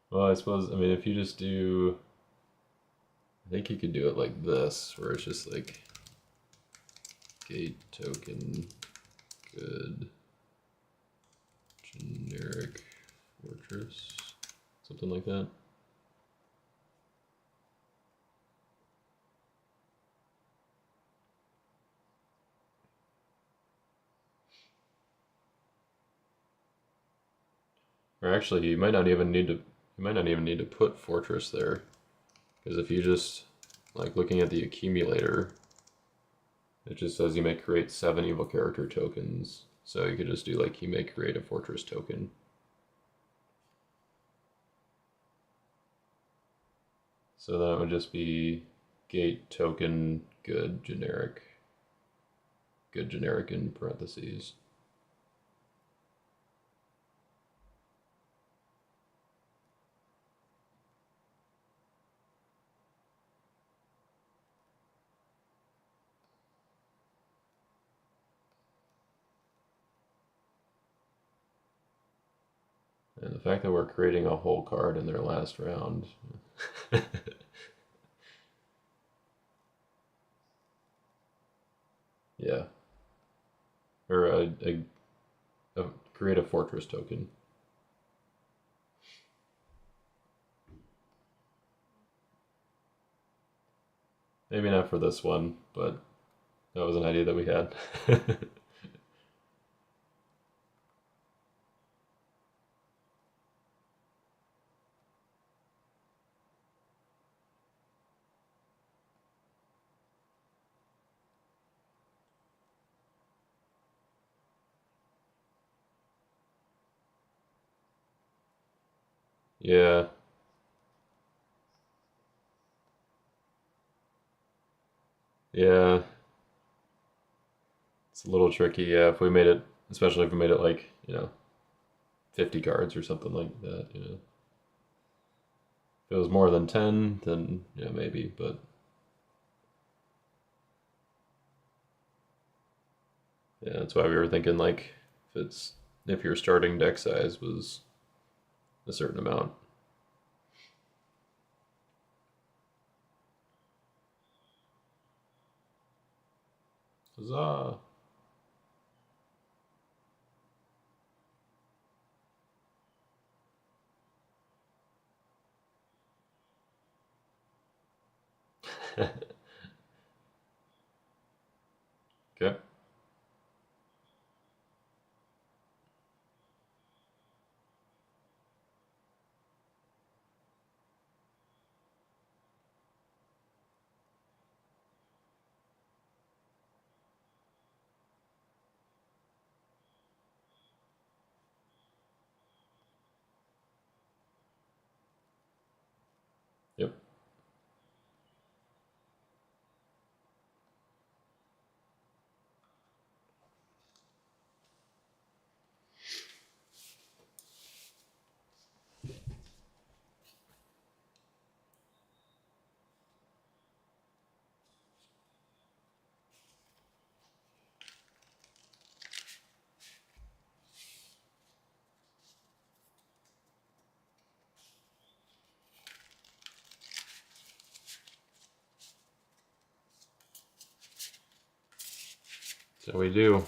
Well, I suppose, I mean, if you just do, I think you could do it like this, where it's just like gate token, good, generic fortress, something like that. Or actually, you might not even need to put fortress there, because if you just like looking at the accumulator, it just says you may create 7 evil character tokens. So you could just do like you may create a fortress token. So that would just be gate token good generic in parentheses. And the fact that we're creating a whole card in their last round. Yeah. Or create a fortress token. Maybe not for this one, but that was an idea that we had. Yeah. Yeah. It's a little tricky, yeah, if we made it, especially if we made it like, 50 cards or something like that. If it was more than 10, then yeah, maybe, but yeah, that's why we were thinking like if your starting deck size was a certain amount. Huzzah! Okay. Yep. So we do.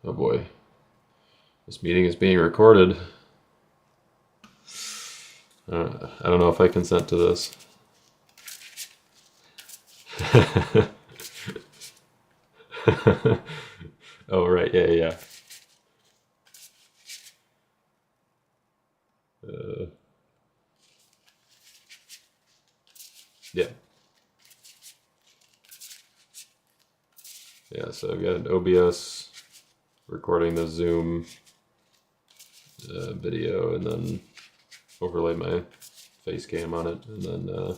Oh boy. This meeting is being recorded. I don't know if I consent to this. Oh, right. Yeah. Uh, yeah. Yeah, so I've got an OBS recording the Zoom video and then overlaid my face cam on it. And then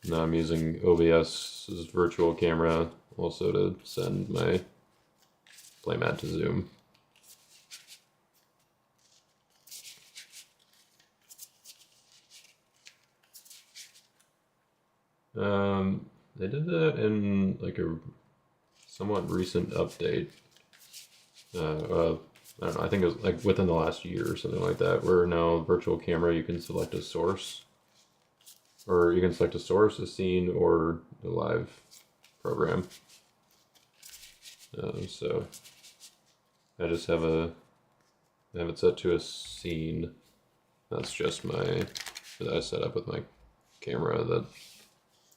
now I'm using OBS's virtual camera also to send my playmat to Zoom. They did that in like a somewhat recent update. I don't know, I think it was like within the last year or something like that, where now virtual camera you can select a source. Or you can select a source, a scene, or a live program. So I just have it set to a scene. That's just that I set up with my camera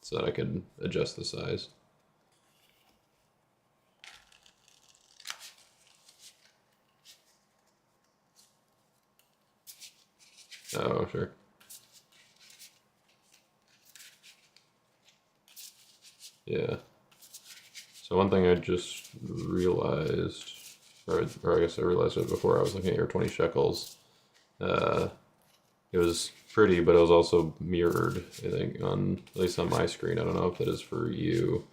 so that I can adjust the size. Oh, sure. Yeah. So one thing I just realized, or I guess I realized it before I was looking at your 20 shekels. it was pretty, but it was also mirrored, I think, on at least on my screen. I don't know if it is for you.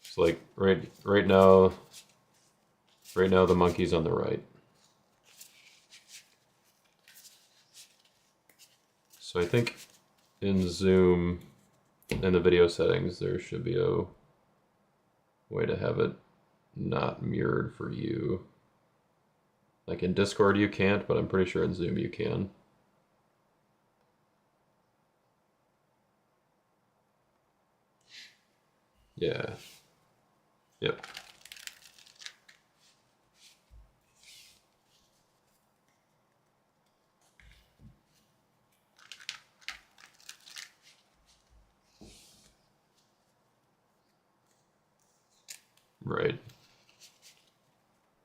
It's like right now the monkey's on the right. So I think in Zoom, in the video settings, there should be a way to have it not mirrored for you. Like in Discord you can't, but I'm pretty sure in Zoom you can. Yeah. Yep. Right.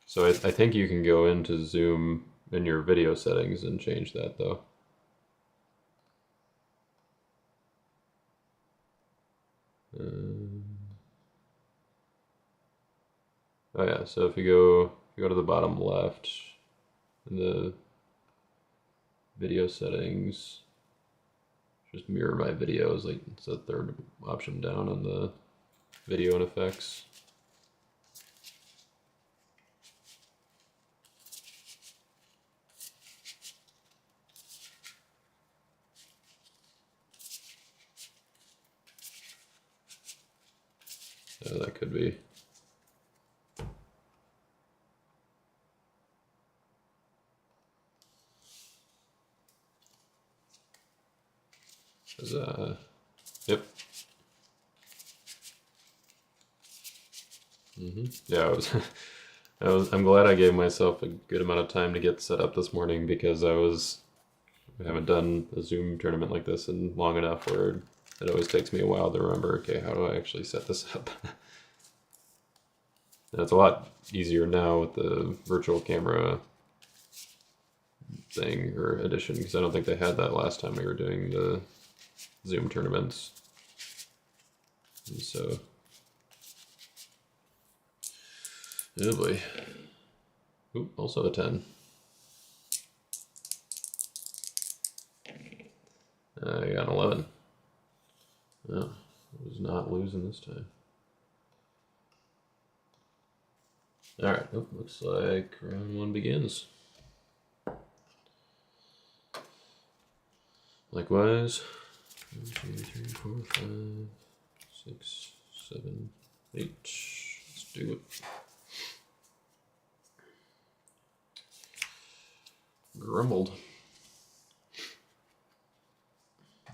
So I think you can go into Zoom in your video settings and change that though. Oh yeah, so if you go to the bottom left in the video settings, just mirror my videos, like it's the third option down on the video and effects. Yeah, that could be. 'Cause, yep. Yeah, I'm glad I gave myself a good amount of time to get set up this morning because I haven't done a Zoom tournament like this in long enough where it always takes me a while to remember, okay, how do I actually set this up? And it's a lot easier now with the virtual camera thing or edition because I don't think they had that last time we were doing the Zoom tournaments. And so, oh boy. Oop, also a 10. I got an 11. Oh, I was not losing this time. Alright, oh, looks like round 1 begins. Likewise, 1, 2, 3, 4, 5, 6, 7, 8. Let's do it. Grumbled.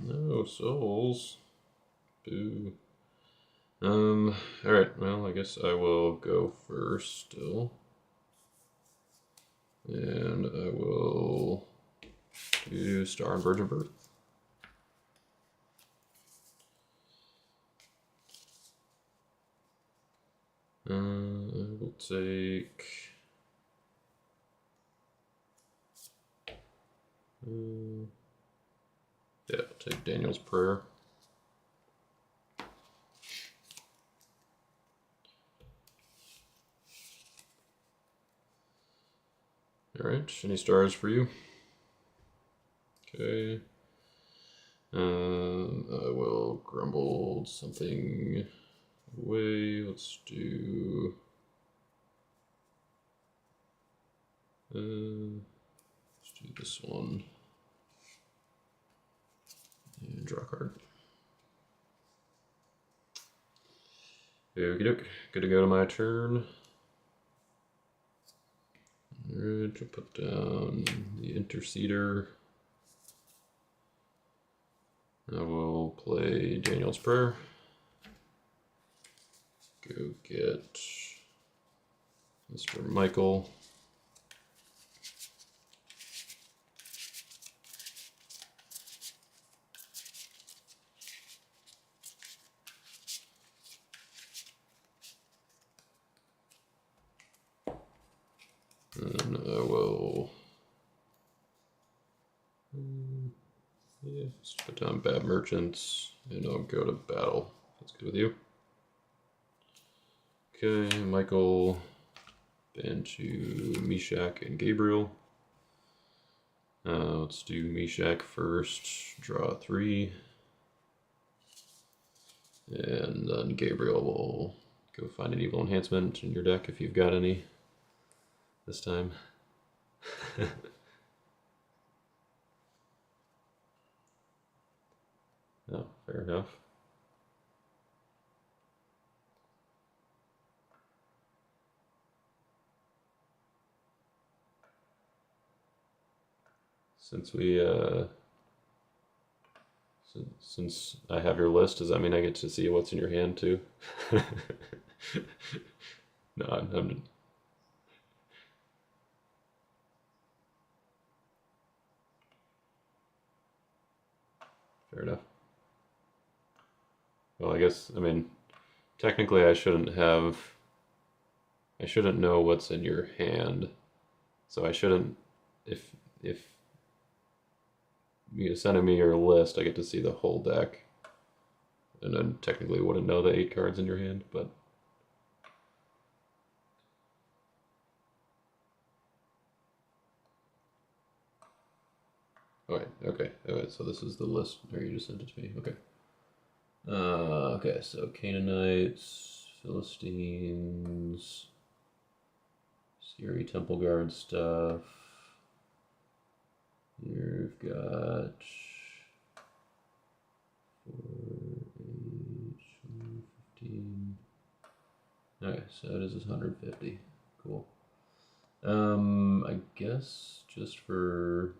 No souls. Boo. Alright, well, I guess I will go first still. And I will do Star and Virgin Birth. I will take... yeah, I'll take Daniel's Prayer. Alright, any stars for you? Okay. I will grumble something away. Let's do... let's do this one. And draw a card. Okie doke. Good to go to my turn. Alright, I'll put down the Interceder. I will play Daniel's Prayer. Go get Mr. Michael. And I will, yeah, just put down Bad Merchants, and I'll go to battle. That's good with you. Okay, Michael, banned to Meshach and Gabriel. Let's do Meshach first, draw 3. And then Gabriel will go find an evil enhancement in your deck if you've got any this time. Oh, fair enough. Since we since I have your list, does that mean I get to see what's in your hand too? No, I'm fair enough. Well, I guess, I mean, technically I shouldn't know what's in your hand. So I shouldn't, if you sending me your list, I get to see the whole deck. And I technically wouldn't know the 8 cards in your hand, but okay, so this is the list, or you just sent it to me, okay. Okay, so Canaanites, Philistines, Scary Temple Guard stuff. You've got 4, 8, 15. Okay, so this is 150. Cool. I guess just for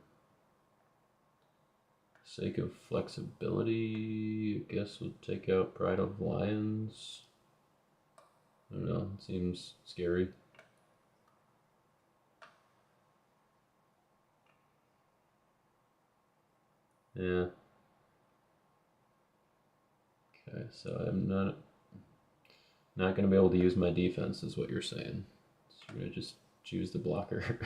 sake of flexibility, I guess we'll take out Pride of Lions. I don't know, it seems scary. Yeah. Okay, so I'm not going to be able to use my defense, is what you're saying. So you're going to just choose the blocker.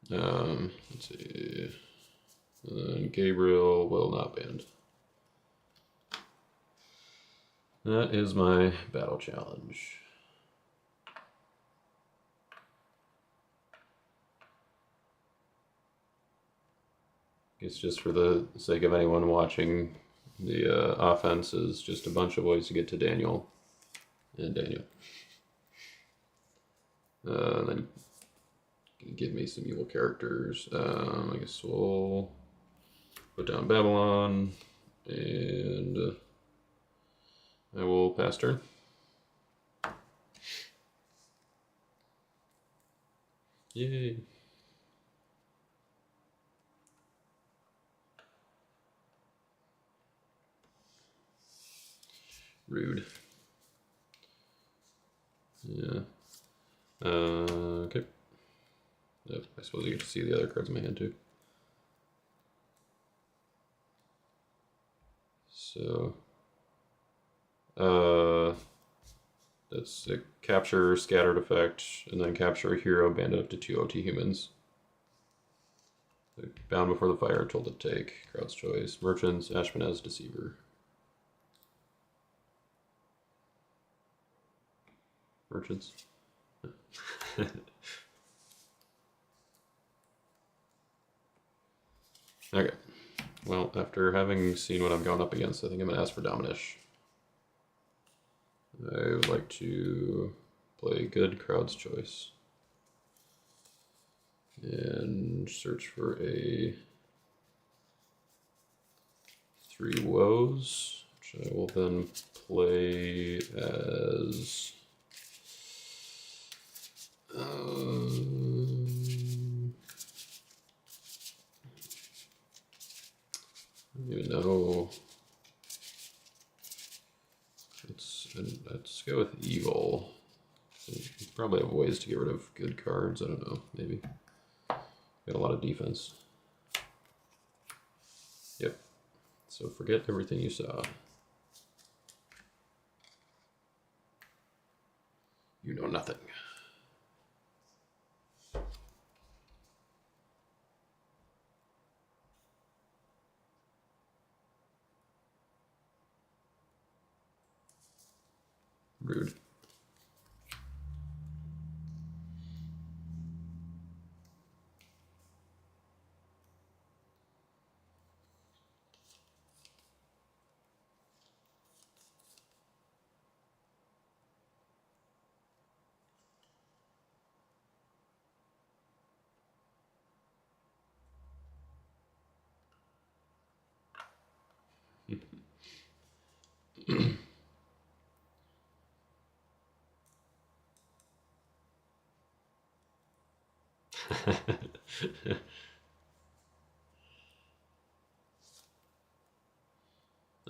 Let's see. Gabriel will not banned. That is my battle challenge. It's just for the sake of anyone watching, the offense is just a bunch of ways to get to Daniel. And Daniel. Then give me some evil characters. I guess we'll put down Babylon, and I will pass turn. Yay. Rude. Yeah. Okay. Yep, I suppose you get to see the other cards in my hand too. So, that's a capture scattered effect, and then capture a hero banded up to 2 OT humans. Bound before the fire, told to take. Crowd's choice. Merchants, Ashpenaz, Deceiver. Merchants. Okay. Well, after having seen what I'm going up against, I think I'm going to ask for Dominish. I would like to play good Crowd's choice. And search for a 3 woes, which I will then play as I don't even know. Let's go with evil. You probably have ways to get rid of good cards. I don't know. Maybe got a lot of defense. Yep. So forget everything you saw. You know nothing. Rude.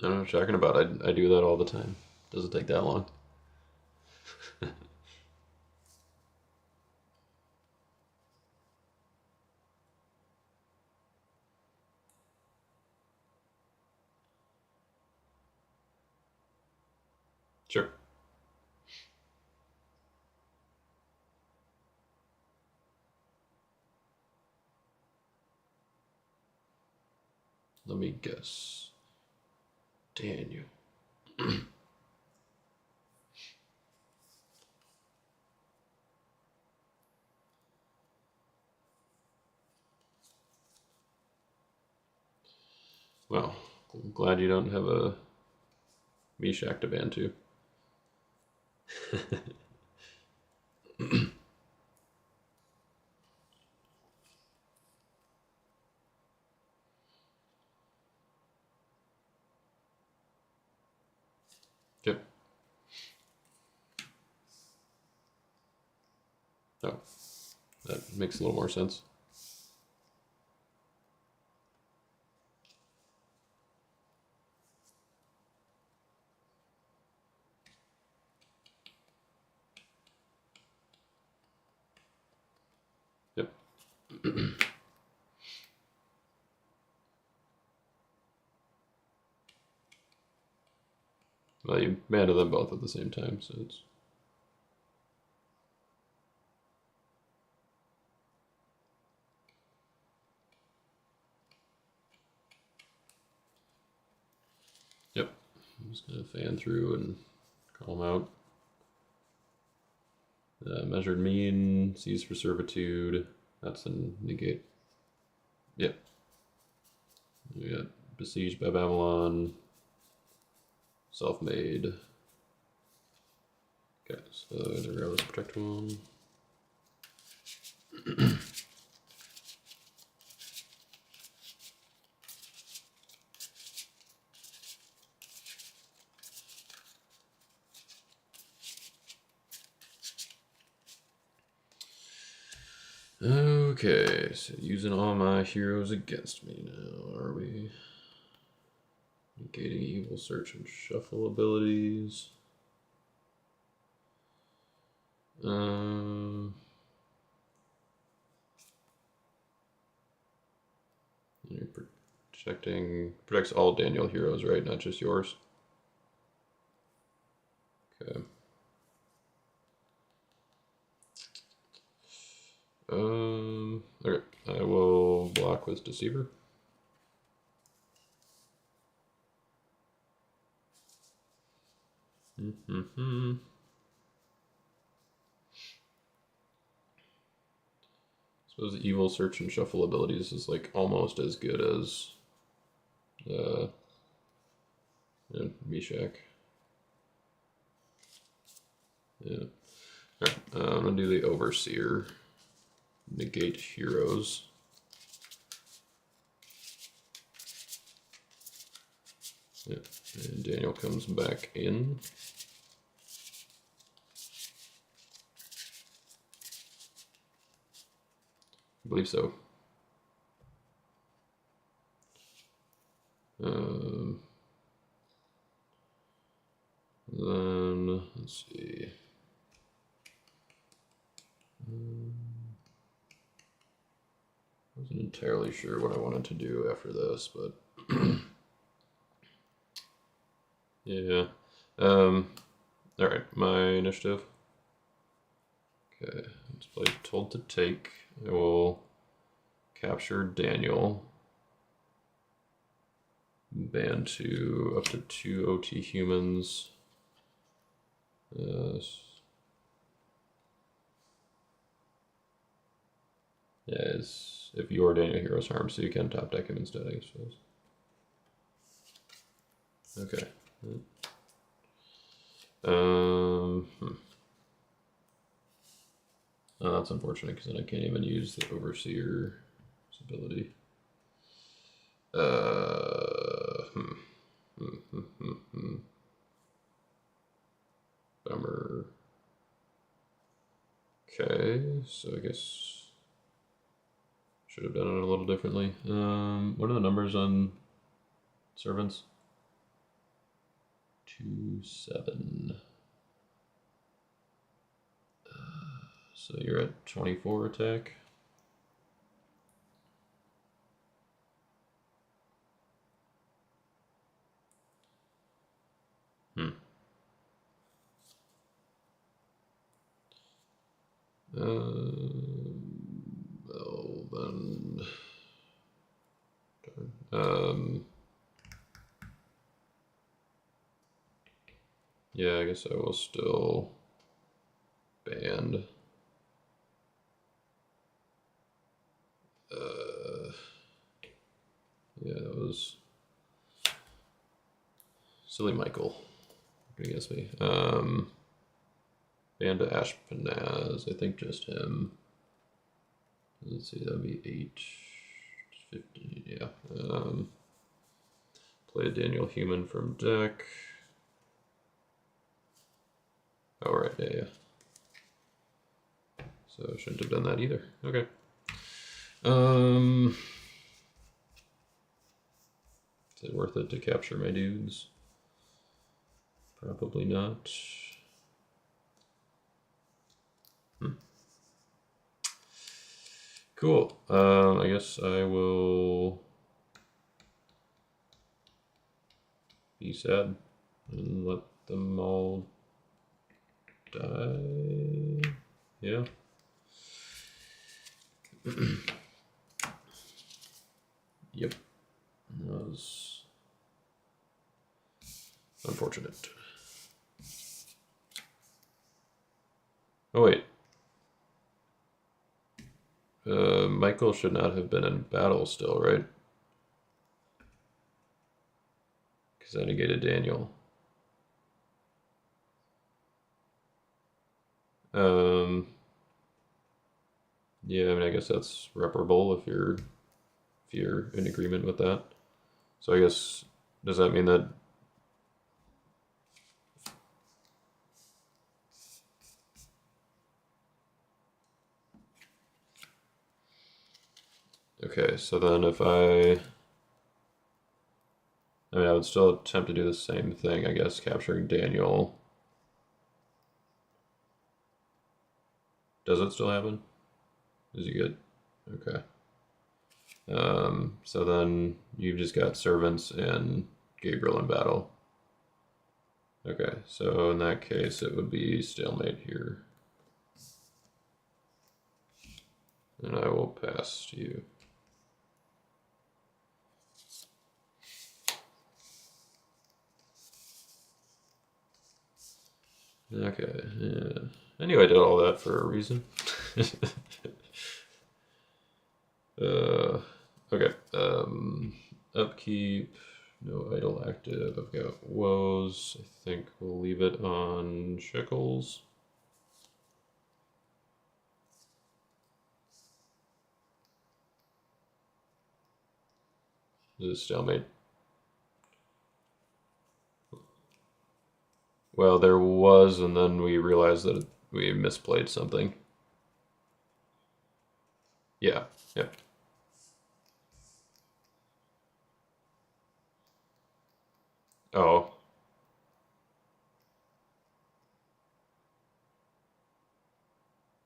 I don't know what you're talking about. I do that all the time. Doesn't take that long. Sure. Let me guess. Daniel. Well, I'm glad you don't have a Meshach to ban to. Yep. Oh, that makes a little more sense. Yep. Well, you banned them both at the same time, so it's... Yep. I'm just gonna fan through and call them out. Measured mean, seized for servitude. That's a negate. Yep. We got besieged by Babylon. Self-made. Okay, so there we go. Let's protect one. Okay, so using all my heroes against me now, are we? Negating evil search and shuffle abilities. You're protects all Daniel heroes, right? Not just yours. Okay. Okay. I will block with Deceiver. Suppose evil search and shuffle abilities is like almost as good as Meshach. Yeah. Alright, I'm gonna do the Overseer. Negate heroes. Yeah, and Daniel comes back in. I believe so. Then let's see. Wasn't entirely sure what I wanted to do after this, but yeah. All right, my initiative. Okay, let's play Told to Take. I will capture Daniel. Ban to up to 2 OT humans. Yes, if you or Daniel heroes harm, so you can top deck him instead, I suppose. Okay. Oh, that's unfortunate because then I can't even use the Overseer's ability. Bummer. Okay, so I guess should have done it a little differently. What are the numbers on servants? 2, 7. So you're at 24 attack. Well then, yeah, I guess I will still band. Yeah, that was silly Michael. Against me. Band to Ashpenaz, I think just him. Let's see, that'd be 8, 15, yeah. Play a Daniel Human from deck. Oh, right, yeah. So I shouldn't have done that either. Okay. Is it worth it to capture my dudes? Probably not. Cool. I guess I will be sad and let them all die. Yeah. Yep. That was unfortunate. Oh wait. Michael should not have been in battle still, right? Because I negated Daniel. Yeah, I mean, I guess that's reparable if you're in agreement with that. So I guess, does that mean that okay, so then if I mean, I would still attempt to do the same thing, I guess, capturing Daniel. Does it still happen? Is he good? Okay. So then you've just got servants and Gabriel in battle. Okay, so in that case, it would be stalemate here. And I will pass to you. Okay, yeah. I knew I did all that for a reason. Okay, upkeep, no idle active. I've got woes. I think we'll leave it on shekels. This is stalemate. Well, there was, and then we realized that we misplayed something. Yeah, yep. Oh.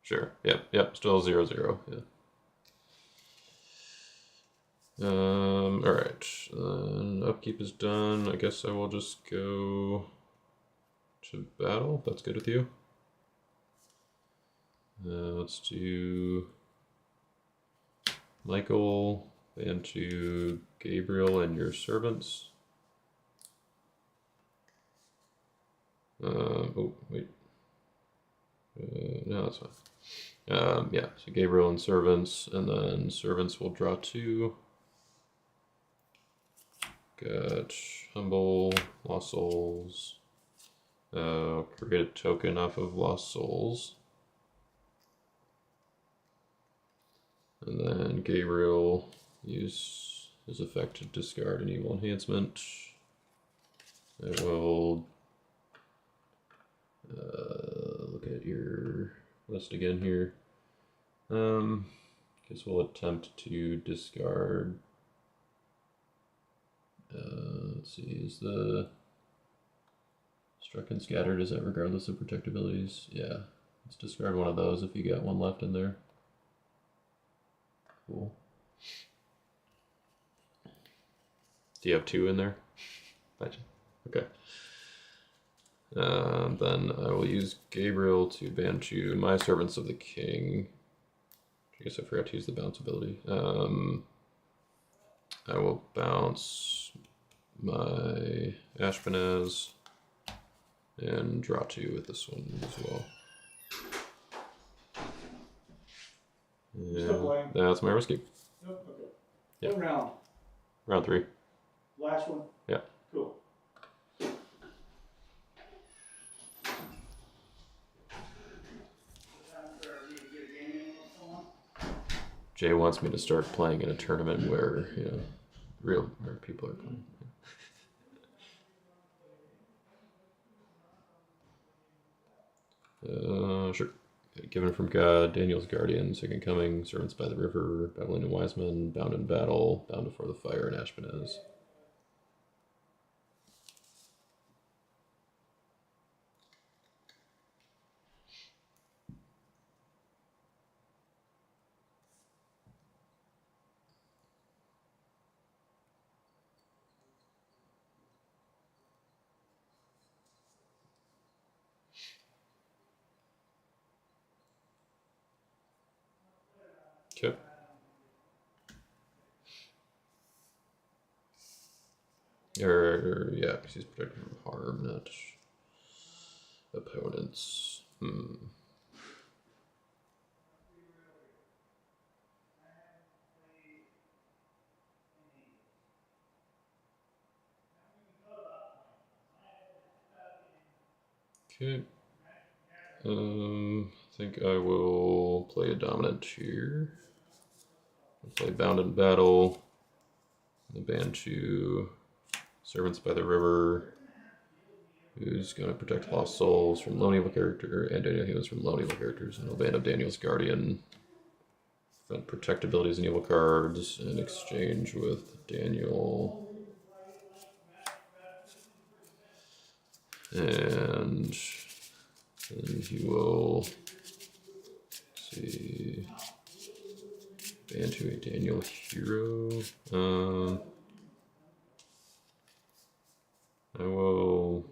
Sure, yep, still 0-0, yeah. Alright, upkeep is done. I guess I will just go to battle. That's good with you. Let's do Michael and to Gabriel and your servants. Oh, wait. No, that's fine. Yeah, so Gabriel and servants, and then servants will draw 2. Got humble, lost souls. Create a token off of lost souls. And then Gabriel use his effect to discard an evil enhancement. I will look at your list again here. Guess we'll attempt to discard. Let's see, is the struck and scattered, is that regardless of protect abilities? Yeah, let's discard one of those if you got one left in there. Cool. Do you have 2 in there? Gotcha. Okay. Then I will use Gabriel to banshee my servants of the king. I guess I forgot to use the bounce ability. I will bounce my Ashpenaz and draw 2 with this one as well. Still playing? That's my rescue. Nope, okay. Yeah. What round? Round 3. Last one? Yeah. Cool. Jay wants me to start playing in a tournament where, where people are playing. Sure. Given from God, Daniel's Guardian, Second Coming, Servants by the River, Babylonian Wise Men, Bound in Battle, Bound Before the Fire, and Ashpenaz. Okay. Yeah, because he's protected from harm, not opponents. Okay. I think I will play a dominant here. I'll play Bound in Battle, the Banshee, Servants by the River, who's going to protect lost souls from lone evil character, and Daniel Humans from lone evil characters, and I'll ban of Daniel's Guardian. Prevent protect abilities and evil cards in exchange with Daniel. And then he will, see, ban to a Daniel hero. I will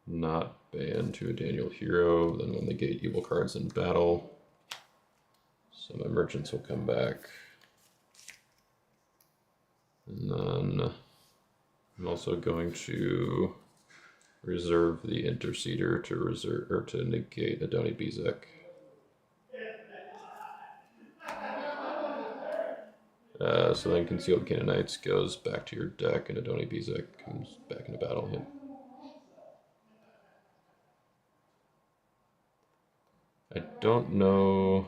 not ban to a Daniel hero, then we'll negate evil cards in battle. So my merchants will come back. And then I'm also going to reserve the Interceder to negate Adoni Bezek. So then Concealed Canaanites goes back to your deck, and Adoni Bezek comes back into battle. Yeah. I don't know.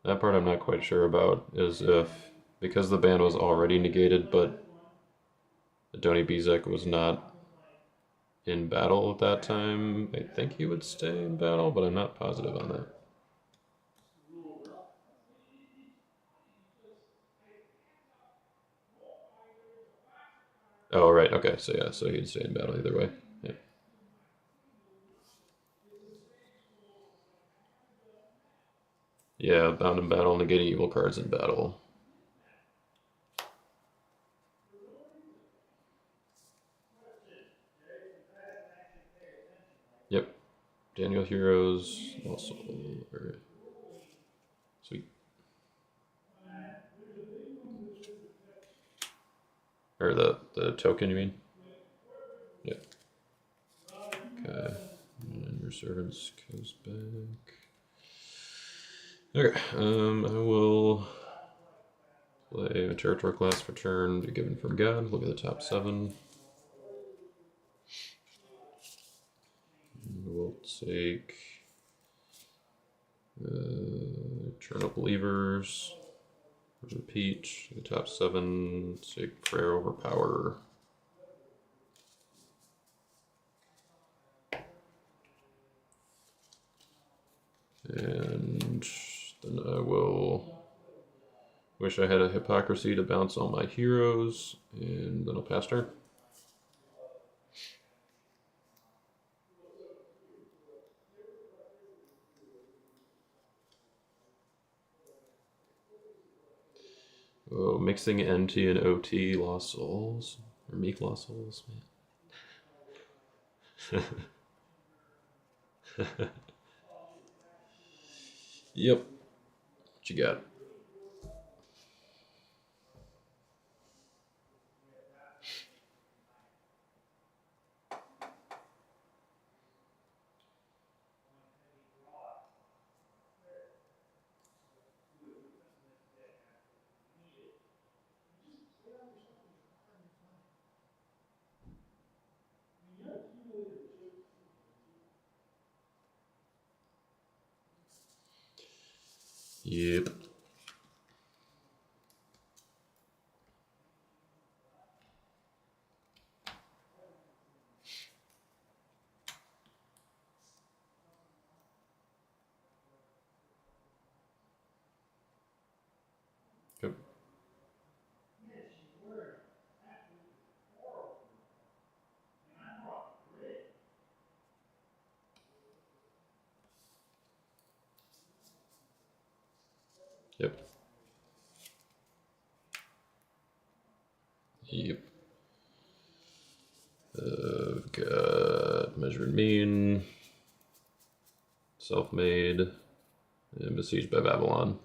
That part I'm not quite sure about, is if, because the ban was already negated, but Adoni Bezek was not in battle at that time, I think he would stay in battle, but I'm not positive on that. Oh, right, okay, so yeah, so he'd stay in battle either way. Yeah. Yeah, bound in battle, negating evil cards in battle. Yep. Daniel Heroes, also. Sweet. Or the token, you mean? Yeah. servants goes back. Okay, I will play a territory class for turn, be given from God. Look at the top 7. And we'll take Eternal Believers. Repeat the top 7. Take Prayer over Power. And then I will wish I had a Hypocrisy to bounce all my heroes, and then I'll pass turn. Oh, mixing NT and OT, Lost Souls. Or Meek Lost Souls, man. Yep. What you got? Yep. Yep. Yep. Yep. Got Measured Mean, Self-Made, and Besieged by Babylon.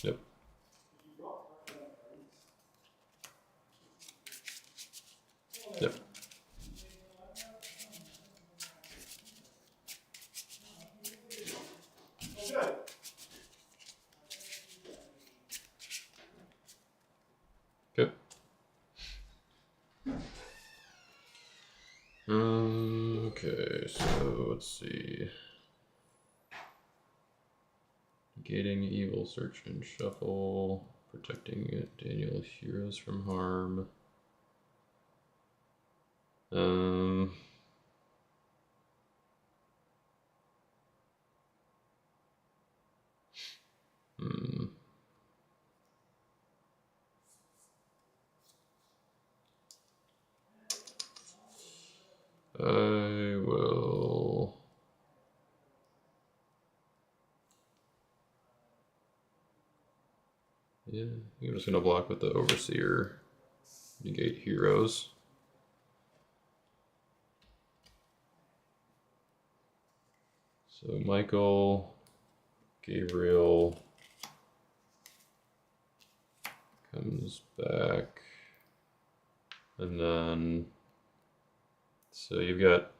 Yep. Yep. Okay. Okay, so let's see. Negating evil, search and shuffle. Protecting Daniel heroes from harm. I will. Yeah, I'm just gonna block with the Overseer. Negate heroes. So Michael, Gabriel comes back, and then so you've got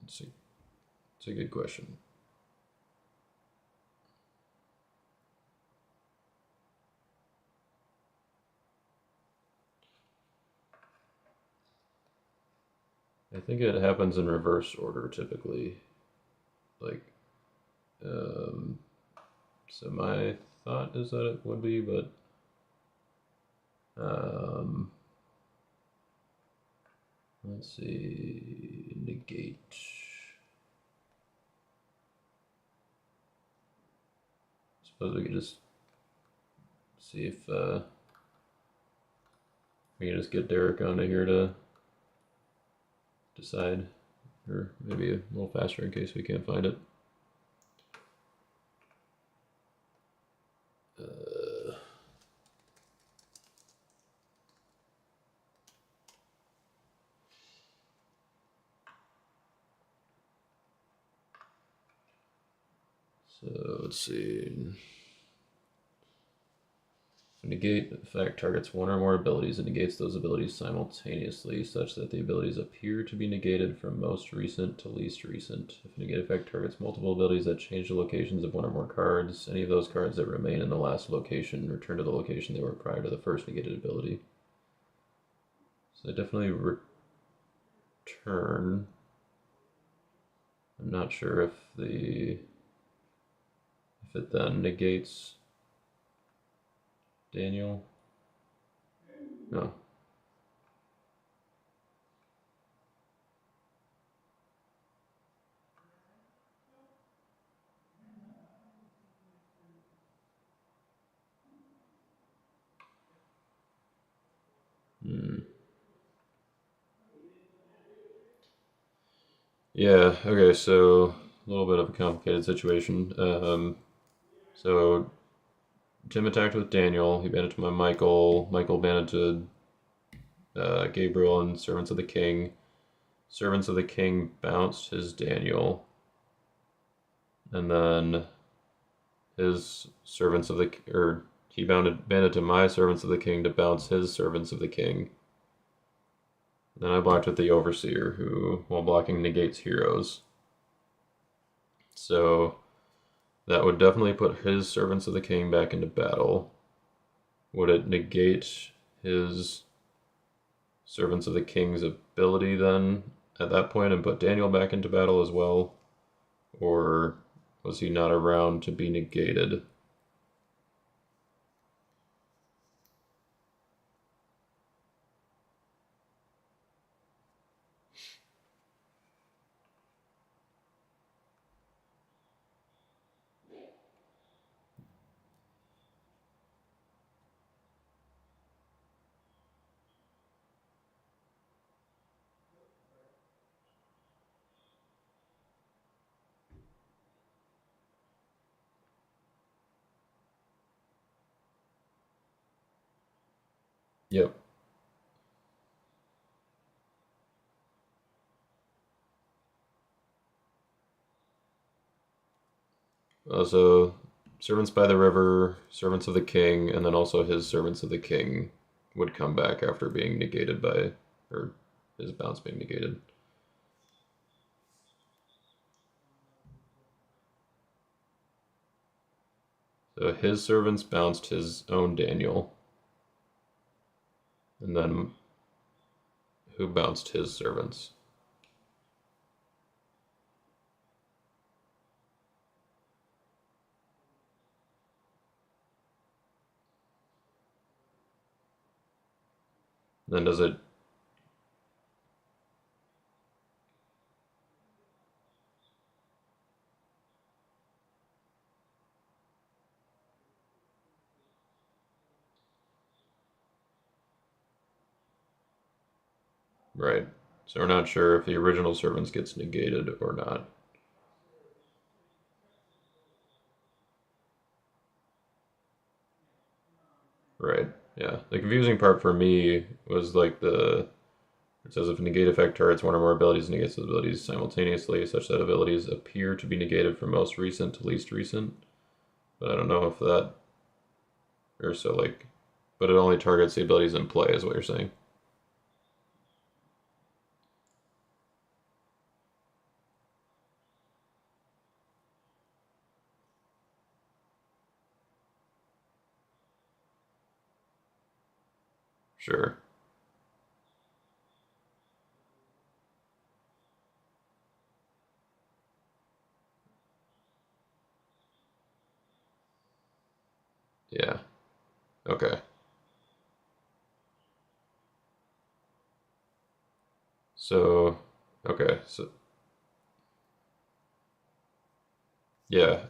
let's see, it's a good question. I think it happens in reverse order typically. Like, so my thought is that it would be, but let's see, negate. Suppose we could just see if we can just get Derek onto here to decide, or maybe a little faster in case we can't find it. So let's see. Negate effect targets one or more abilities and negates those abilities simultaneously, such that the abilities appear to be negated from most recent to least recent. If a negate effect targets multiple abilities that change the locations of one or more cards, any of those cards that remain in the last location return to the location they were prior to the first negated ability. So they definitely return. I'm not sure if it then negates Daniel. No. Yeah, okay, so a little bit of a complicated situation. So Tim attacked with Daniel, he banded to my Michael, Michael banded to Gabriel and Servants of the King. Servants of the King bounced his Daniel, and then his Servants of the, or he banded to my Servants of the King to bounce his Servants of the King. Then I blocked with the Overseer, who, while blocking, negates heroes. So that would definitely put his Servants of the King back into battle. Would it negate his Servants of the King's ability then at that point and put Daniel back into battle as well? Or was he not around to be negated? Yep. So, Servants by the River, Servants of the King, and then also his Servants of the King would come back after being negated by, or his bounce being negated. So his servants bounced his own Daniel. And then who bounced his servants? Then does it... Right. So we're not sure if the original servants gets negated or not. Right. Yeah. The confusing part for me was like it says if a negate effect targets one or more abilities, negates those abilities simultaneously, such that abilities appear to be negated from most recent to least recent. But I don't know if that, or so like, but it only targets the abilities in play, is what you're saying. Sure. Yeah. Okay. So, okay. So, yeah,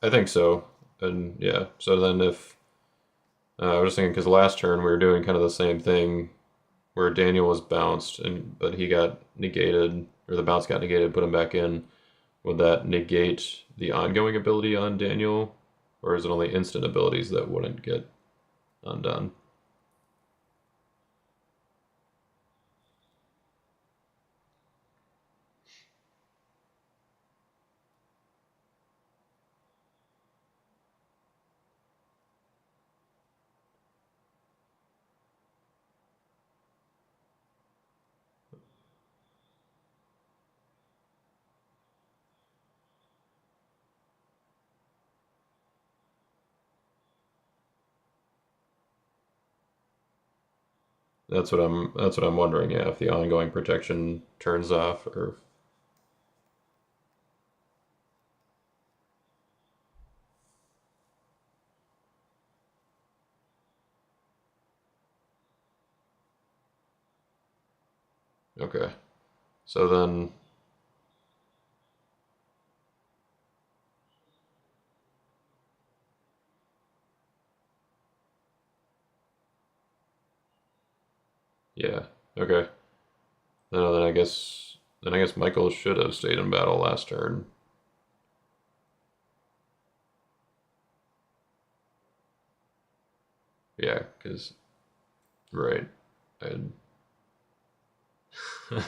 I think so. And yeah, so then if, I was just thinking, because last turn we were doing kind of the same thing where Daniel was bounced, but he got negated, or the bounce got negated, put him back in. Would that negate the ongoing ability on Daniel, or is it only instant abilities that wouldn't get undone? That's what I'm wondering. Yeah, if the ongoing protection turns off, or okay. So then, yeah, okay. Then I guess Michael should have stayed in battle last turn. Yeah, because right, I'd. All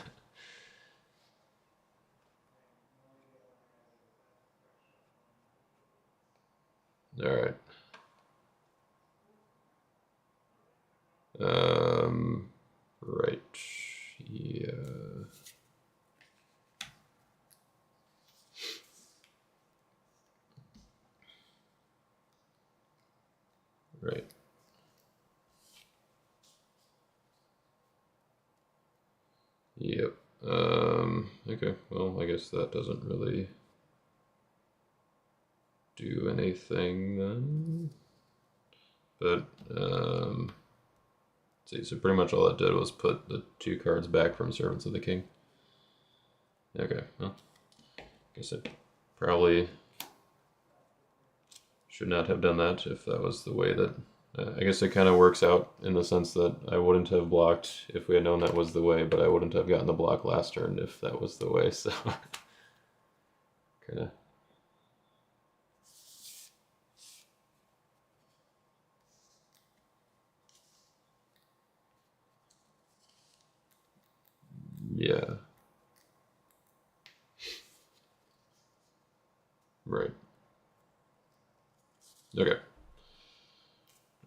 right. Right. Yeah. Right. Yep. Okay. Well, I guess that doesn't really do anything then. But see, so pretty much all that did was put the 2 cards back from Servants of the King. Okay. Well, guess I probably should not have done that if that was the way that. I guess it kind of works out in the sense that I wouldn't have blocked if we had known that was the way, but I wouldn't have gotten the block last turn if that was the way, so. Kind of. Yeah. Right. Okay.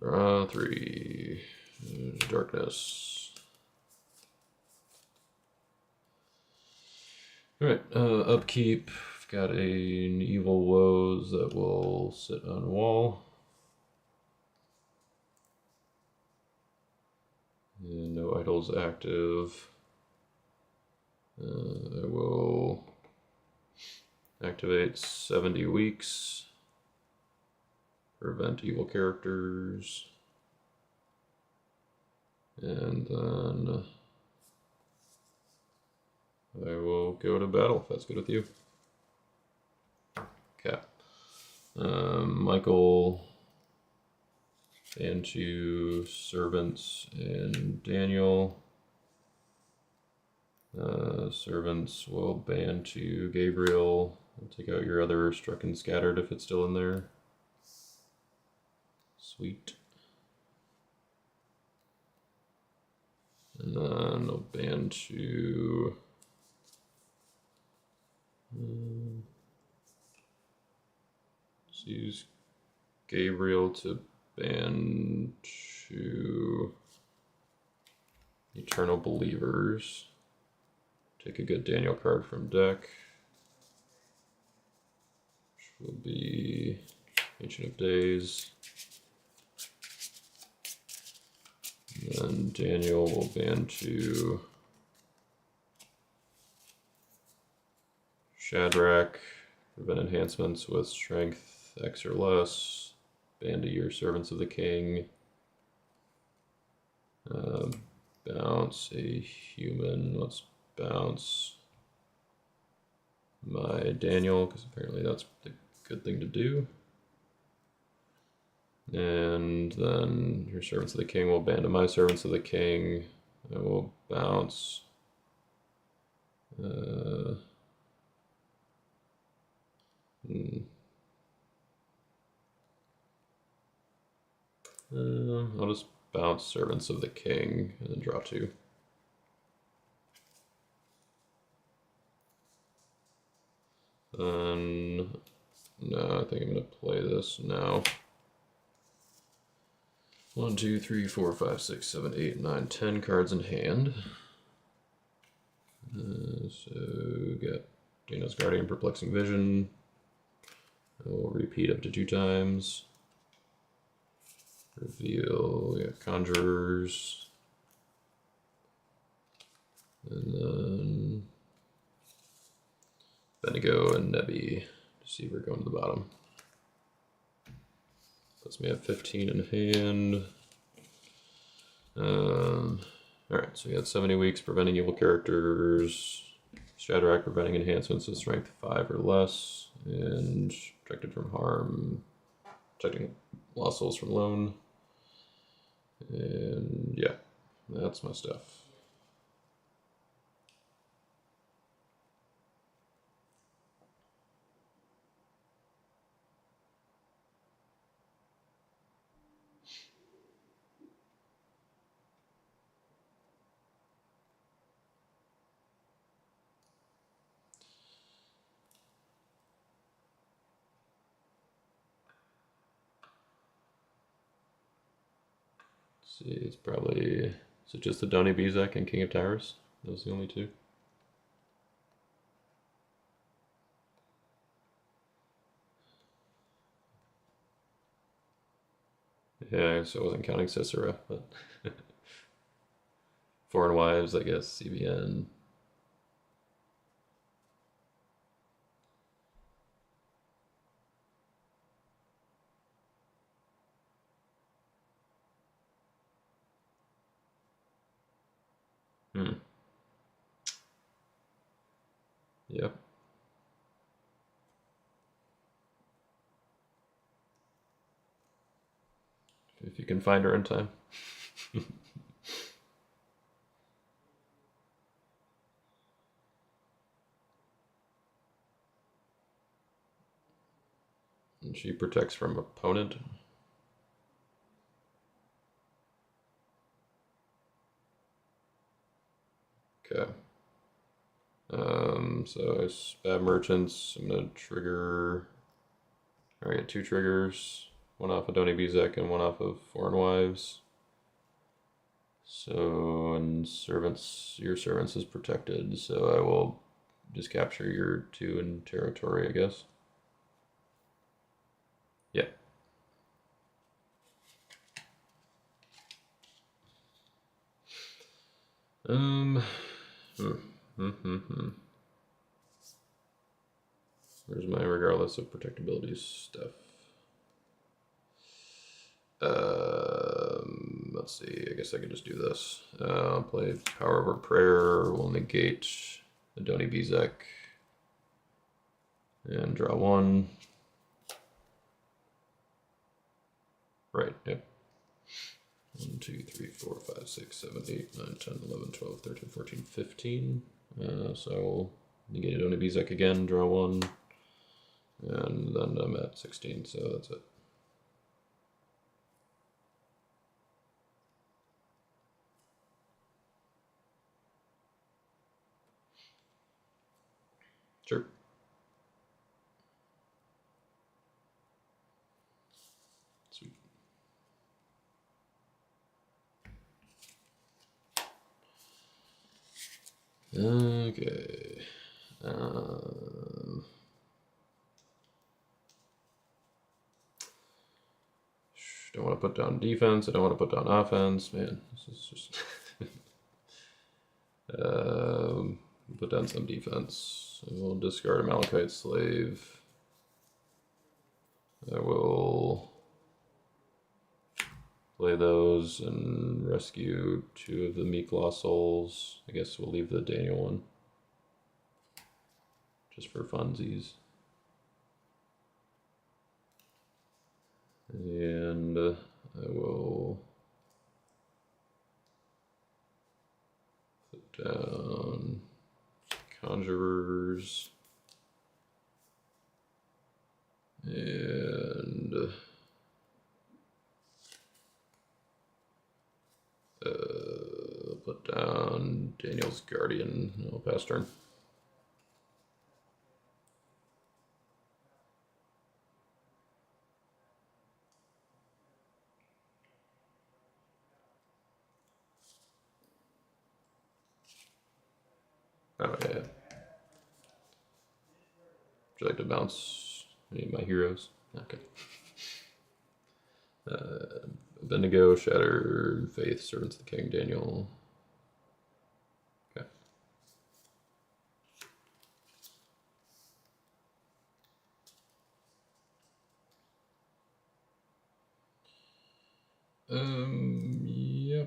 Draw 3. Darkness. Alright, upkeep. I've got an Evil Woes that will sit on a wall. And no idols active. I will activate 70 weeks. Prevent evil characters. And then I will go to battle if that's good with you. Okay. Michael and 2 servants and Daniel. Servants will ban to Gabriel. I'll take out your other struck and scattered if it's still in there. Sweet. And then I'll ban to. Let's use Gabriel to ban to Eternal Believers. Take a good Daniel card from deck, which will be Ancient of Days. And then Daniel will ban to Shadrach, prevent enhancements with strength X or less. Ban to your Servants of the King. Bounce a human. Let's bounce my Daniel, because apparently that's the good thing to do. And then your Servants of the King will ban to my Servants of the King. I will bounce. I'll just bounce Servants of the King and then draw 2. No, I think I'm gonna play this now. 1, 2, 3, 4, 5, 6, 7, 8, 9, 10 cards in hand. So got Daniel's Guardian, Perplexing Vision. I will repeat up to 2 times. Reveal, we have Conjurers. And then Bendigo and Nebby. See, we're going to the bottom. Puts me at 15 in hand. Alright, so we had 70 weeks preventing evil characters. Shadrach preventing enhancements to strength 5 or less. And protected from harm. Protecting lost souls from loan. And yeah, that's my stuff. See, it's probably, is it just the Donny Bezek and King of Towers? Those are the only two. Yeah, so I wasn't counting Cicera, but Foreign Wives, I guess, CBN. Yep. If you can find her in time. And she protects from opponent. Okay. So Bad Merchants, I'm gonna trigger. I get 2 triggers, one off of Donny Bezek and one off of Foreign Wives. So, and servants, your servants is protected, so I will just capture your 2 in territory, I guess. Yeah. Where's my regardless of protectability stuff? Let's see, I guess I could just do this. Play Power Over Prayer, we'll negate the Donny Bezek. And draw 1. Right, yep. 1, 2, 3, 4, 5, 6, 7, 8, 9, 10, 11, 12, 13, 14, 15. So I will negate Donny Bezek again, draw 1. And then I'm at 16, so that's it. Sure. Sweet. Okay. Don't want to put down defense. I don't want to put down offense. Man, this is just. Put down some defense. I will discard a Malachite Slave. I will play those and rescue 2 of the Meek Lost Souls. I guess we'll leave the Daniel one. Just for funsies. And I will put down Conjurers. And put down Daniel's Guardian. I'll pass turn. Oh yeah. Would you like to bounce any of my heroes? Okay. Bendigo, Shatter, Faith, Servants of the King, Daniel. Okay. Yeah.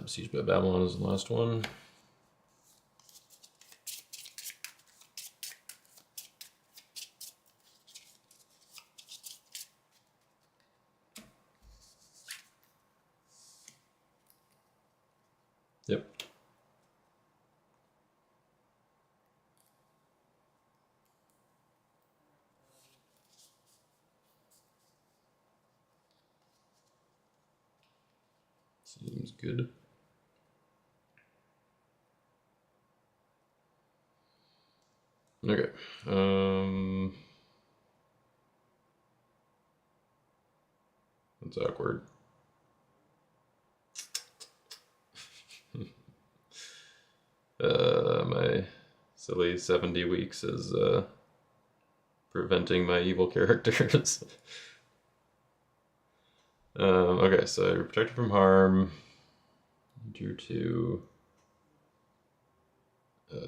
Siege by Babylon is the last one. Yep. Seems good. Okay. That's awkward. My silly 70 weeks is preventing my evil characters. Okay, so you're protected from harm. Due to yeah,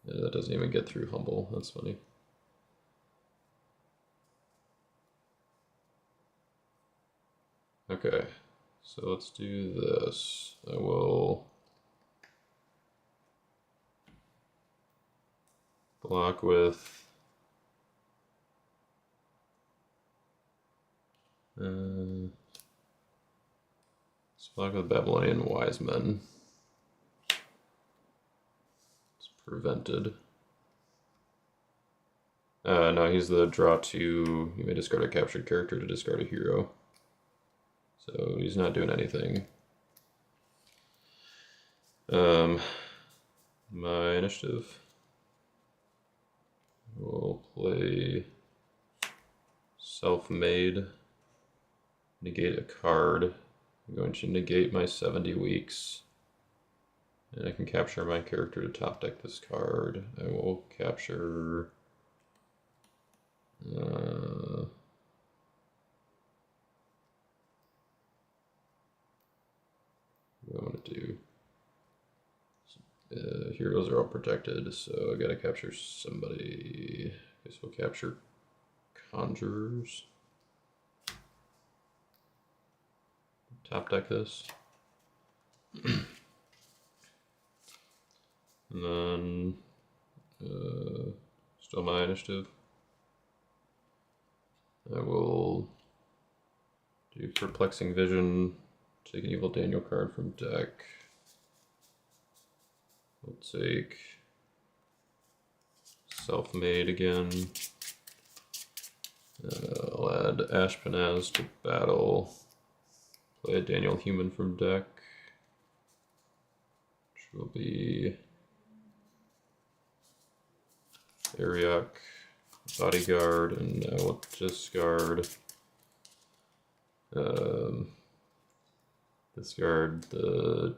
that doesn't even get through humble. That's funny. Okay, so let's do this. I will block with let's block with Babylonian wise men. It's prevented. No, he's the draw two. You may discard a captured character to discard a hero. So he's not doing anything. My initiative. We'll play self-made. Negate a card. I'm going to negate my 70 weeks. And I can capture my character to top deck this card. I will capture... what do I want to do? Heroes are all protected, so I gotta capture somebody. I guess we'll capture Conjurers. Top deck this. And then still my initiative. I will do Perplexing Vision, take an Evil Daniel card from deck. We'll take Self-Made again. I'll add Ashpenaz to battle. Play a Daniel Human from deck, which will be Ariok, Bodyguard, and I will discard discard the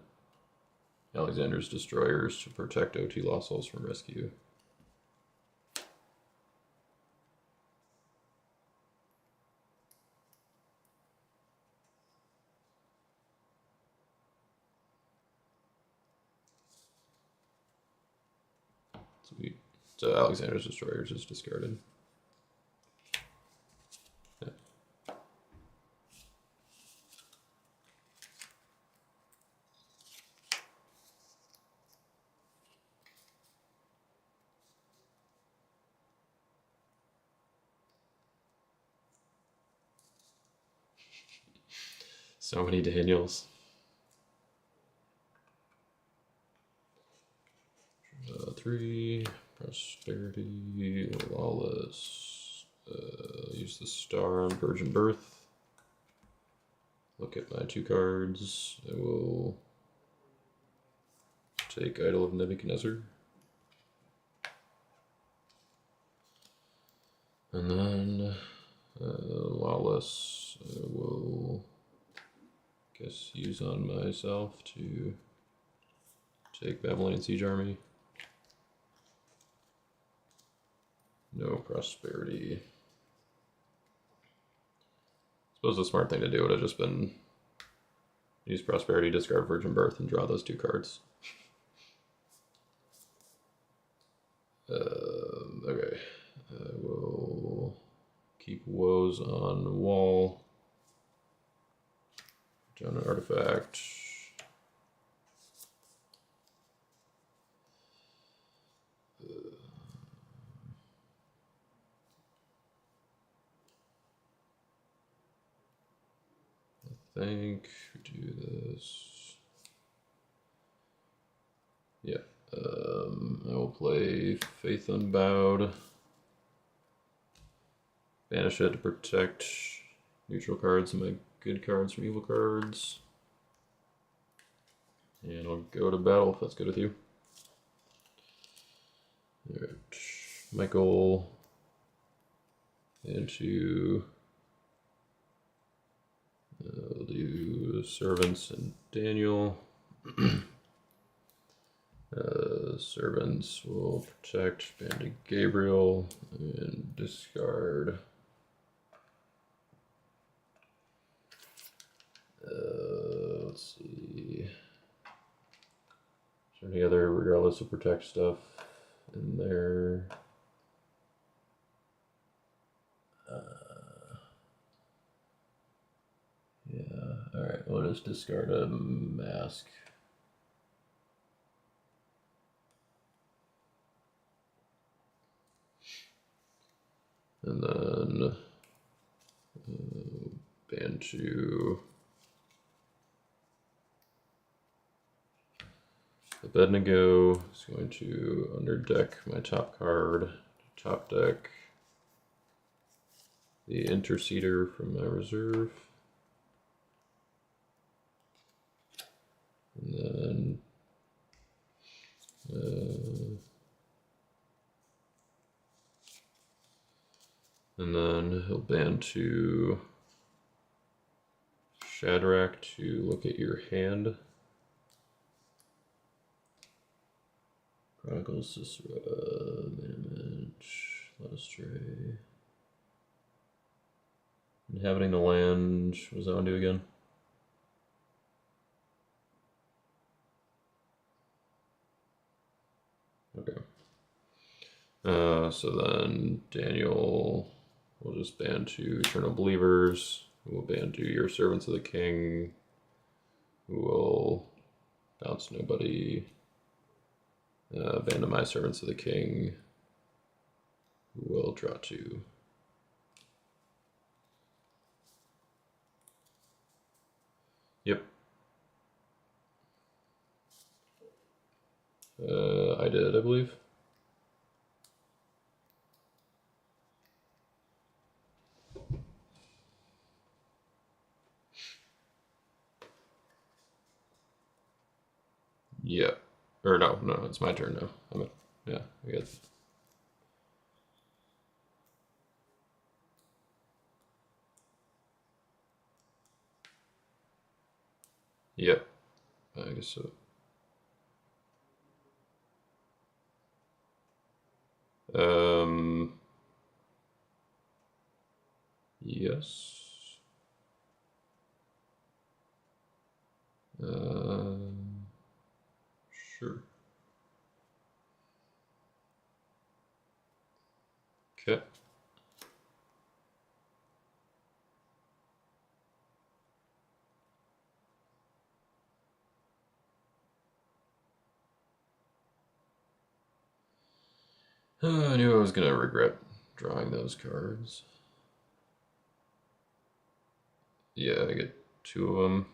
Alexander's Destroyers to protect OT Lost Souls from rescue. Sweet. So Alexander's Destroyers is discarded. Yeah. So many Daniels. 3, Prosperity, Lawless, use the star on Virgin Birth. Look at my 2 cards. I will take Idol of Nebuchadnezzar. And then Lawless I will guess use on myself to take Babylonian Siege Army. No prosperity. I suppose the smart thing to do would have just been use prosperity, discard Virgin Birth, and draw those 2 cards. Okay, I will keep Woes on the wall. Down an artifact. I think we do this. Yeah. I will play Faith Unbowed. Banish it to protect neutral cards and my good cards from evil cards. And I'll go to battle if that's good with you. Alright. Michael into we'll do Servants and Daniel. Servants will protect Bandit Gabriel and discard. Let's see. Is there any other regardless of protect stuff in there? Yeah, alright, we'll just discard a mask. And then Bantu. Abednego is going to underdeck my top card, top deck the Interceder from my reserve. And then he'll ban to Shadrach to look at your hand. Chronicles, Sisera, Manage, Lustre. Inhabiting the land, what does that one do again? Okay. So then Daniel will just ban to Eternal Believers, who will ban to Your Servants of the King, who will bounce nobody, ban to My Servants of the King, who will draw 2. Yep. I did, I believe. Yeah. Or no, it's my turn now. Yeah, I got. Yep. I guess so. Yes. Sure. Okay. I knew I was gonna regret drawing those cards. Yeah, I get 2 of them.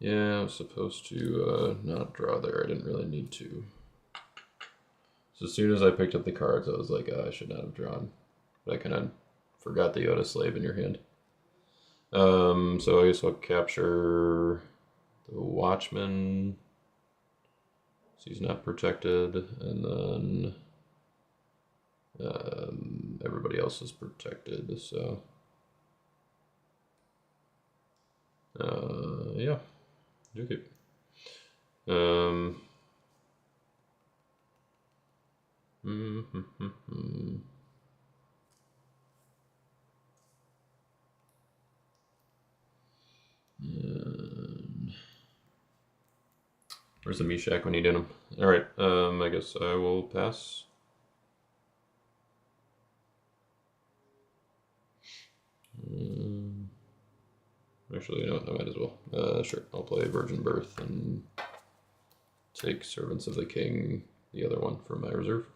Yeah, I was supposed to not draw there. I didn't really need to. So as soon as I picked up the cards, I was like, I should not have drawn. But I kind of forgot that you had a slave in your hand. So I guess I'll capture the Watchman. So he's not protected, and then everybody else is protected. So yeah, okay. Where's the Meshach when you need him? Alright, I guess I will pass. Actually, you know what, I might as well. Sure, I'll play Virgin Birth and take Servants of the King, the other one, from my reserve.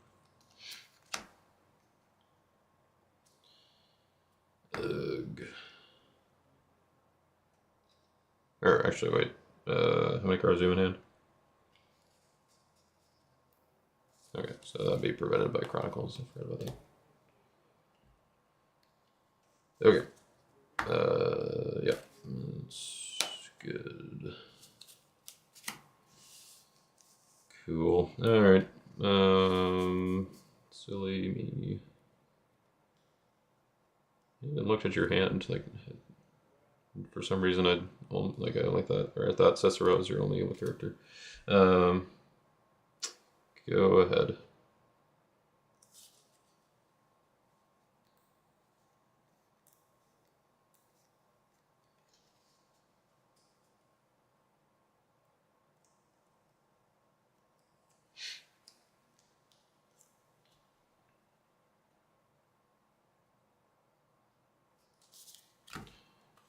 Ugh. Or actually, wait. How many cards do you have in hand? Okay, so that'd be prevented by Chronicles. I forgot about that. Okay. Yeah, that's good. Cool. All right. Silly me. I looked at your hand like. For some reason, I only thought, or I thought Cicero was your only evil character. Go ahead.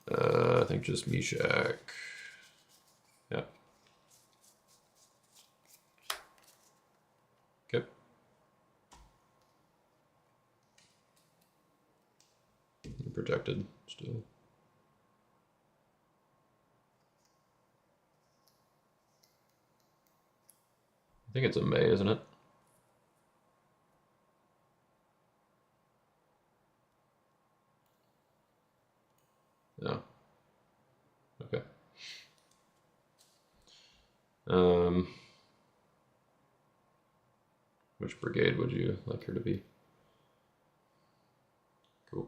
I think just Meshach. Yeah. Okay. You're protected still. I think it's a May, isn't it? No. Okay. Which brigade would you like her to be? Cool.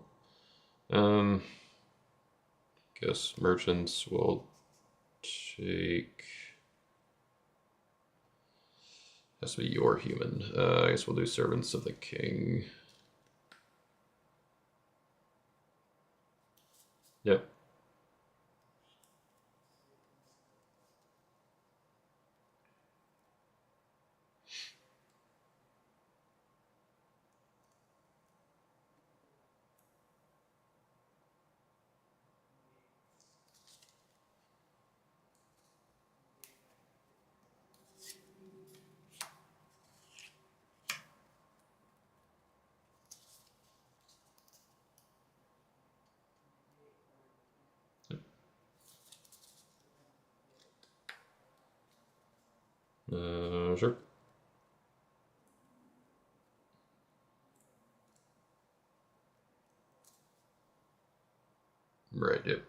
Guess merchants will take. Has to be your human. I guess we'll do Servants of the King. Yep. Sure. Right, yep.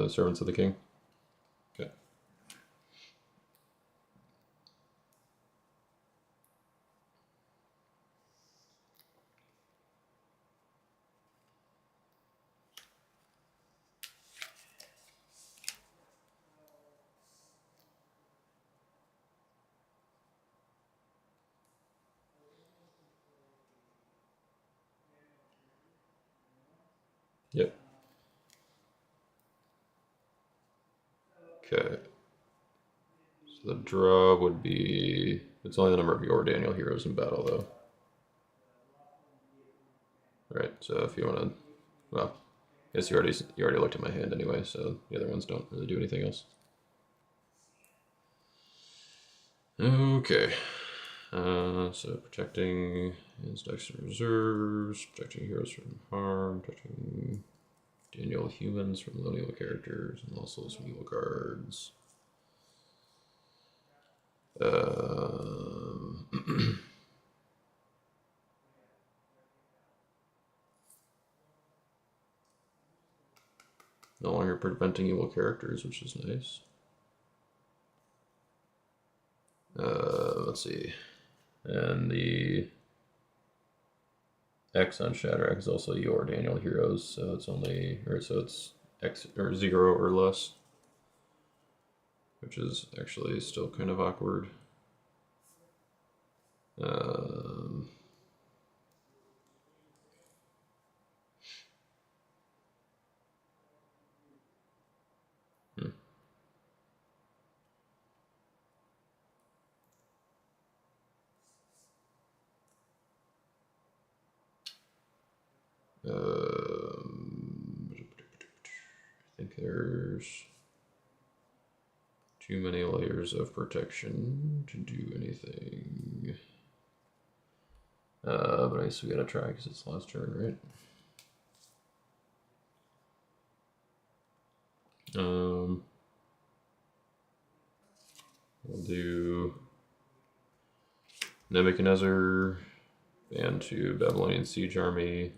Servants of the King. Okay. Yep. Okay. So the draw would be. It's only the number of your Daniel heroes in battle, though. Right. So if you want to, well, Guess you already looked at my hand anyway, so the other ones don't really do anything else. Okay. So protecting his decks and reserves, protecting heroes from harm, protecting Daniel humans from low evil characters, and also some evil cards. No longer preventing evil characters, which is nice. Let's see. And the X on Shadrach is also your Daniel heroes, so it's it's X or 0 or less, which is actually still kind of awkward. I think there's too many layers of protection to do anything. But I guess we gotta try because it's last turn, right? We'll do Nebuchadnezzar, ban to Babylonian siege army.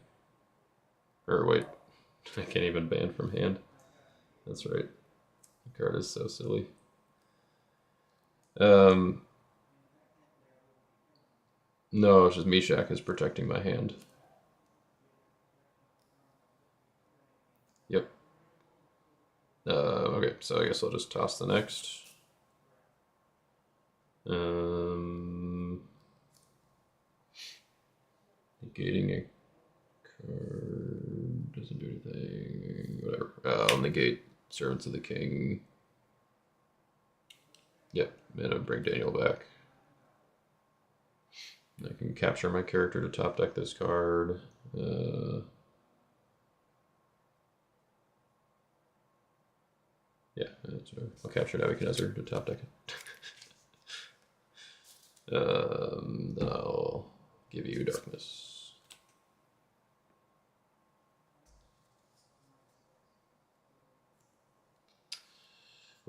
Or wait, I can't even ban from hand. That's right. The card is so silly. No, it's just Meshach is protecting my hand. Yep. Okay, so I guess I'll just toss the next. Negating a card doesn't do anything. Whatever. I'll negate Servants of the King. Yep, and I'll bring Daniel back. I can capture my character to top deck this card. Yeah, I'll capture Nebuchadnezzar to top deck it. Then I'll give you darkness.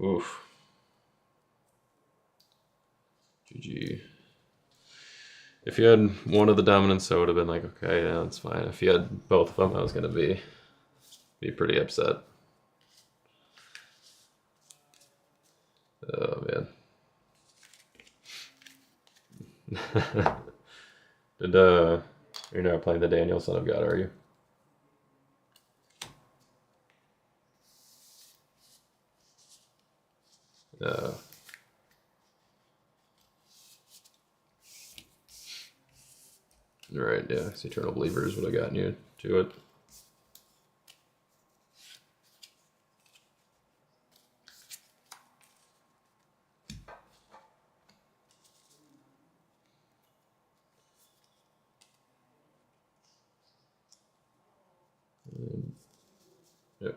Oof. GG. If you had one of the dominants, I would have been like, okay, yeah, that's fine. If you had both of them, I was gonna be pretty upset. Oh man. You're not playing the Daniel Son of God, are you? Right, yeah, Eternal Believers would have gotten you to it. Yep.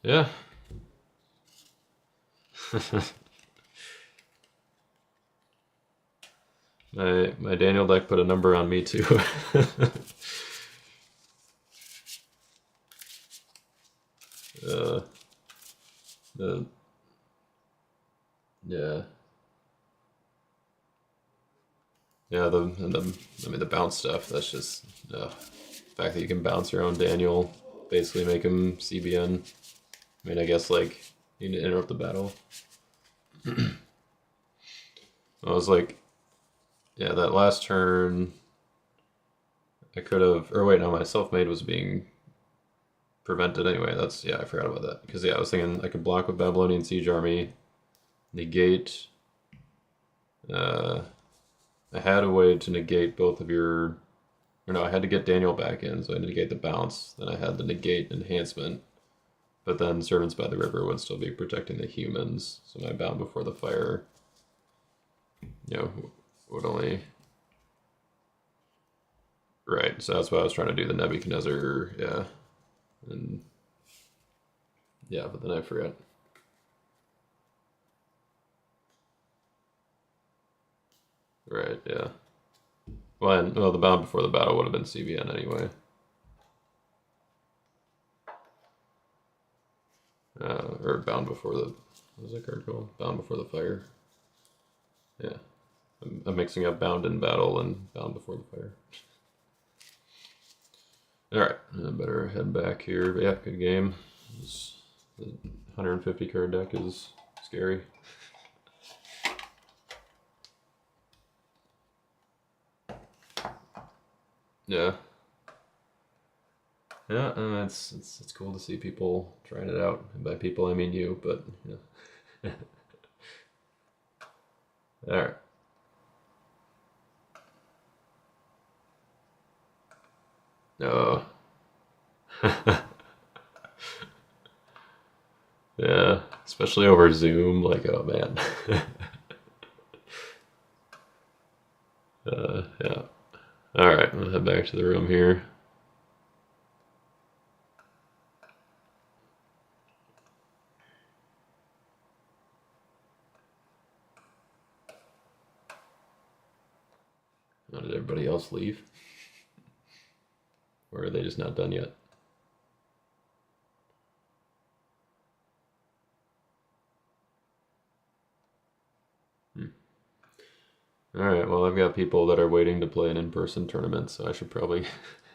Yeah. My Daniel deck put a number on me too. Yeah. Yeah, the bounce stuff, that's just the fact that you can bounce your own Daniel, basically make him CBN. I mean, I guess like you need to interrupt the battle. I was like, yeah, that last turn I could have, or wait, no, my self-made was being prevented anyway. That's, yeah, I forgot about that. Because, yeah, I was thinking I could block with Babylonian Siege Army, negate. I had a way to negate both of your, or no, I had to get Daniel back in, so I negate the bounce. Then I had the negate enhancement, but then Servants by the River would still be protecting the humans. So my Bound Before the Fire, would only. Right, so that's why I was trying to do the Nebuchadnezzar, yeah, and yeah, but then I forgot. Right, yeah. Well, the Bound Before the Battle would have been CBN anyway. Or Bound Before the... What was that card called? Bound Before the Fire. Yeah. I'm mixing up Bound in Battle and Bound Before the Fire. Alright, I better head back here. But yeah, good game. The 150 card deck is scary. Yeah. Yeah, it's cool to see people trying it out. And by people, I mean you, but yeah. All right. No. Yeah, especially over Zoom. Like, oh man. Yeah. All right, I'm gonna head back to the room here. Did everybody else leave? Or are they just not done yet? Alright, well, I've got people that are waiting to play an in-person tournament, so I should probably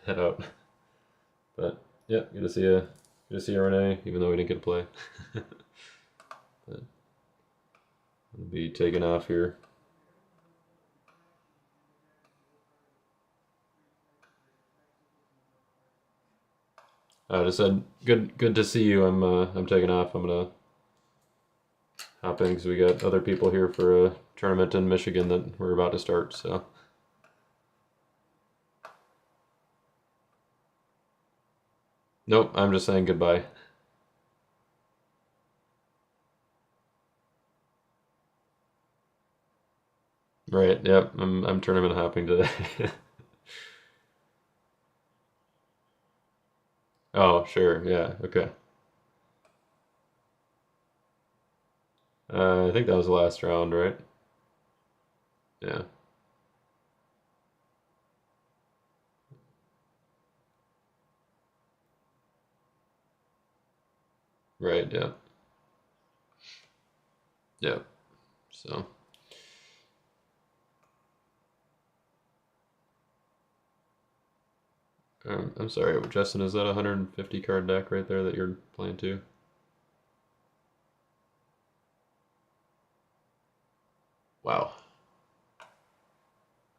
head out. But, yeah, good to see you. Good to see you, Renee, even though we didn't get to play. But I'll be taking off here. I just said, good to see you. I'm taking off. I'm gonna hop in because we got other people here for a tournament in Michigan that we're about to start. So, nope. I'm just saying goodbye. Right. Yep. I'm tournament hopping today. Oh, sure. Yeah. Okay. I think that was the last round, right? Yeah. Right. Yeah. Yeah. So, I'm sorry, Justin. Is that a 150 card deck right there that you're playing too? Wow.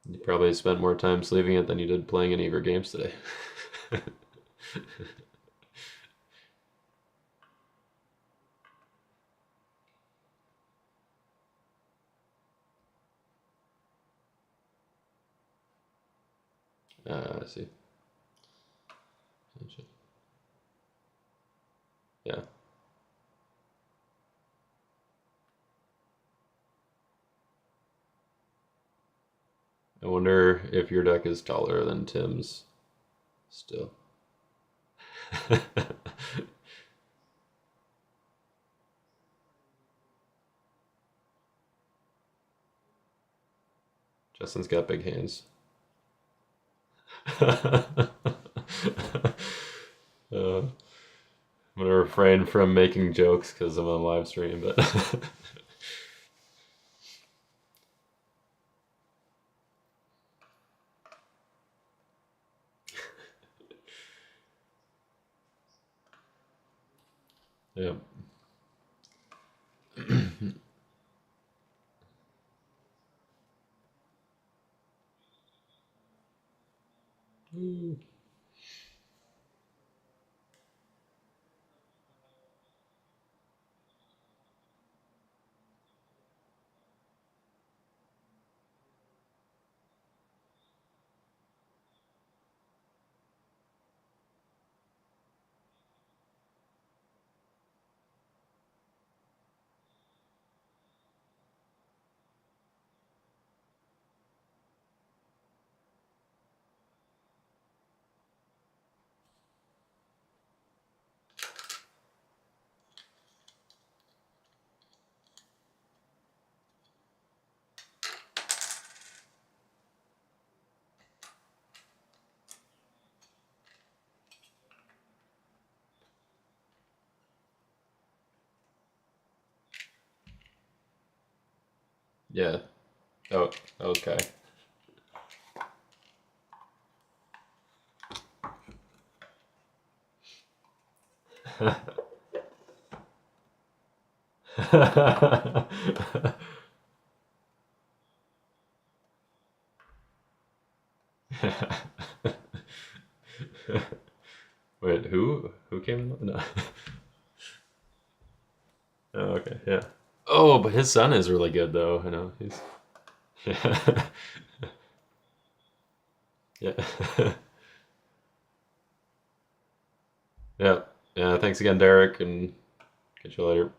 You probably spent more time sleeving it than you did playing any of your games today. I see. Gotcha. Yeah. I wonder if your deck is taller than Tim's still. Justin's got big hands. I'm gonna refrain from making jokes because I'm on live stream, but yeah. Yeah. Oh, okay. Wait, who? Who came in? No. Oh, okay, yeah. Oh, but his son is really good though. I know he's. Yeah. Yeah. Yeah. Yeah. Thanks again, Derek, and catch you later.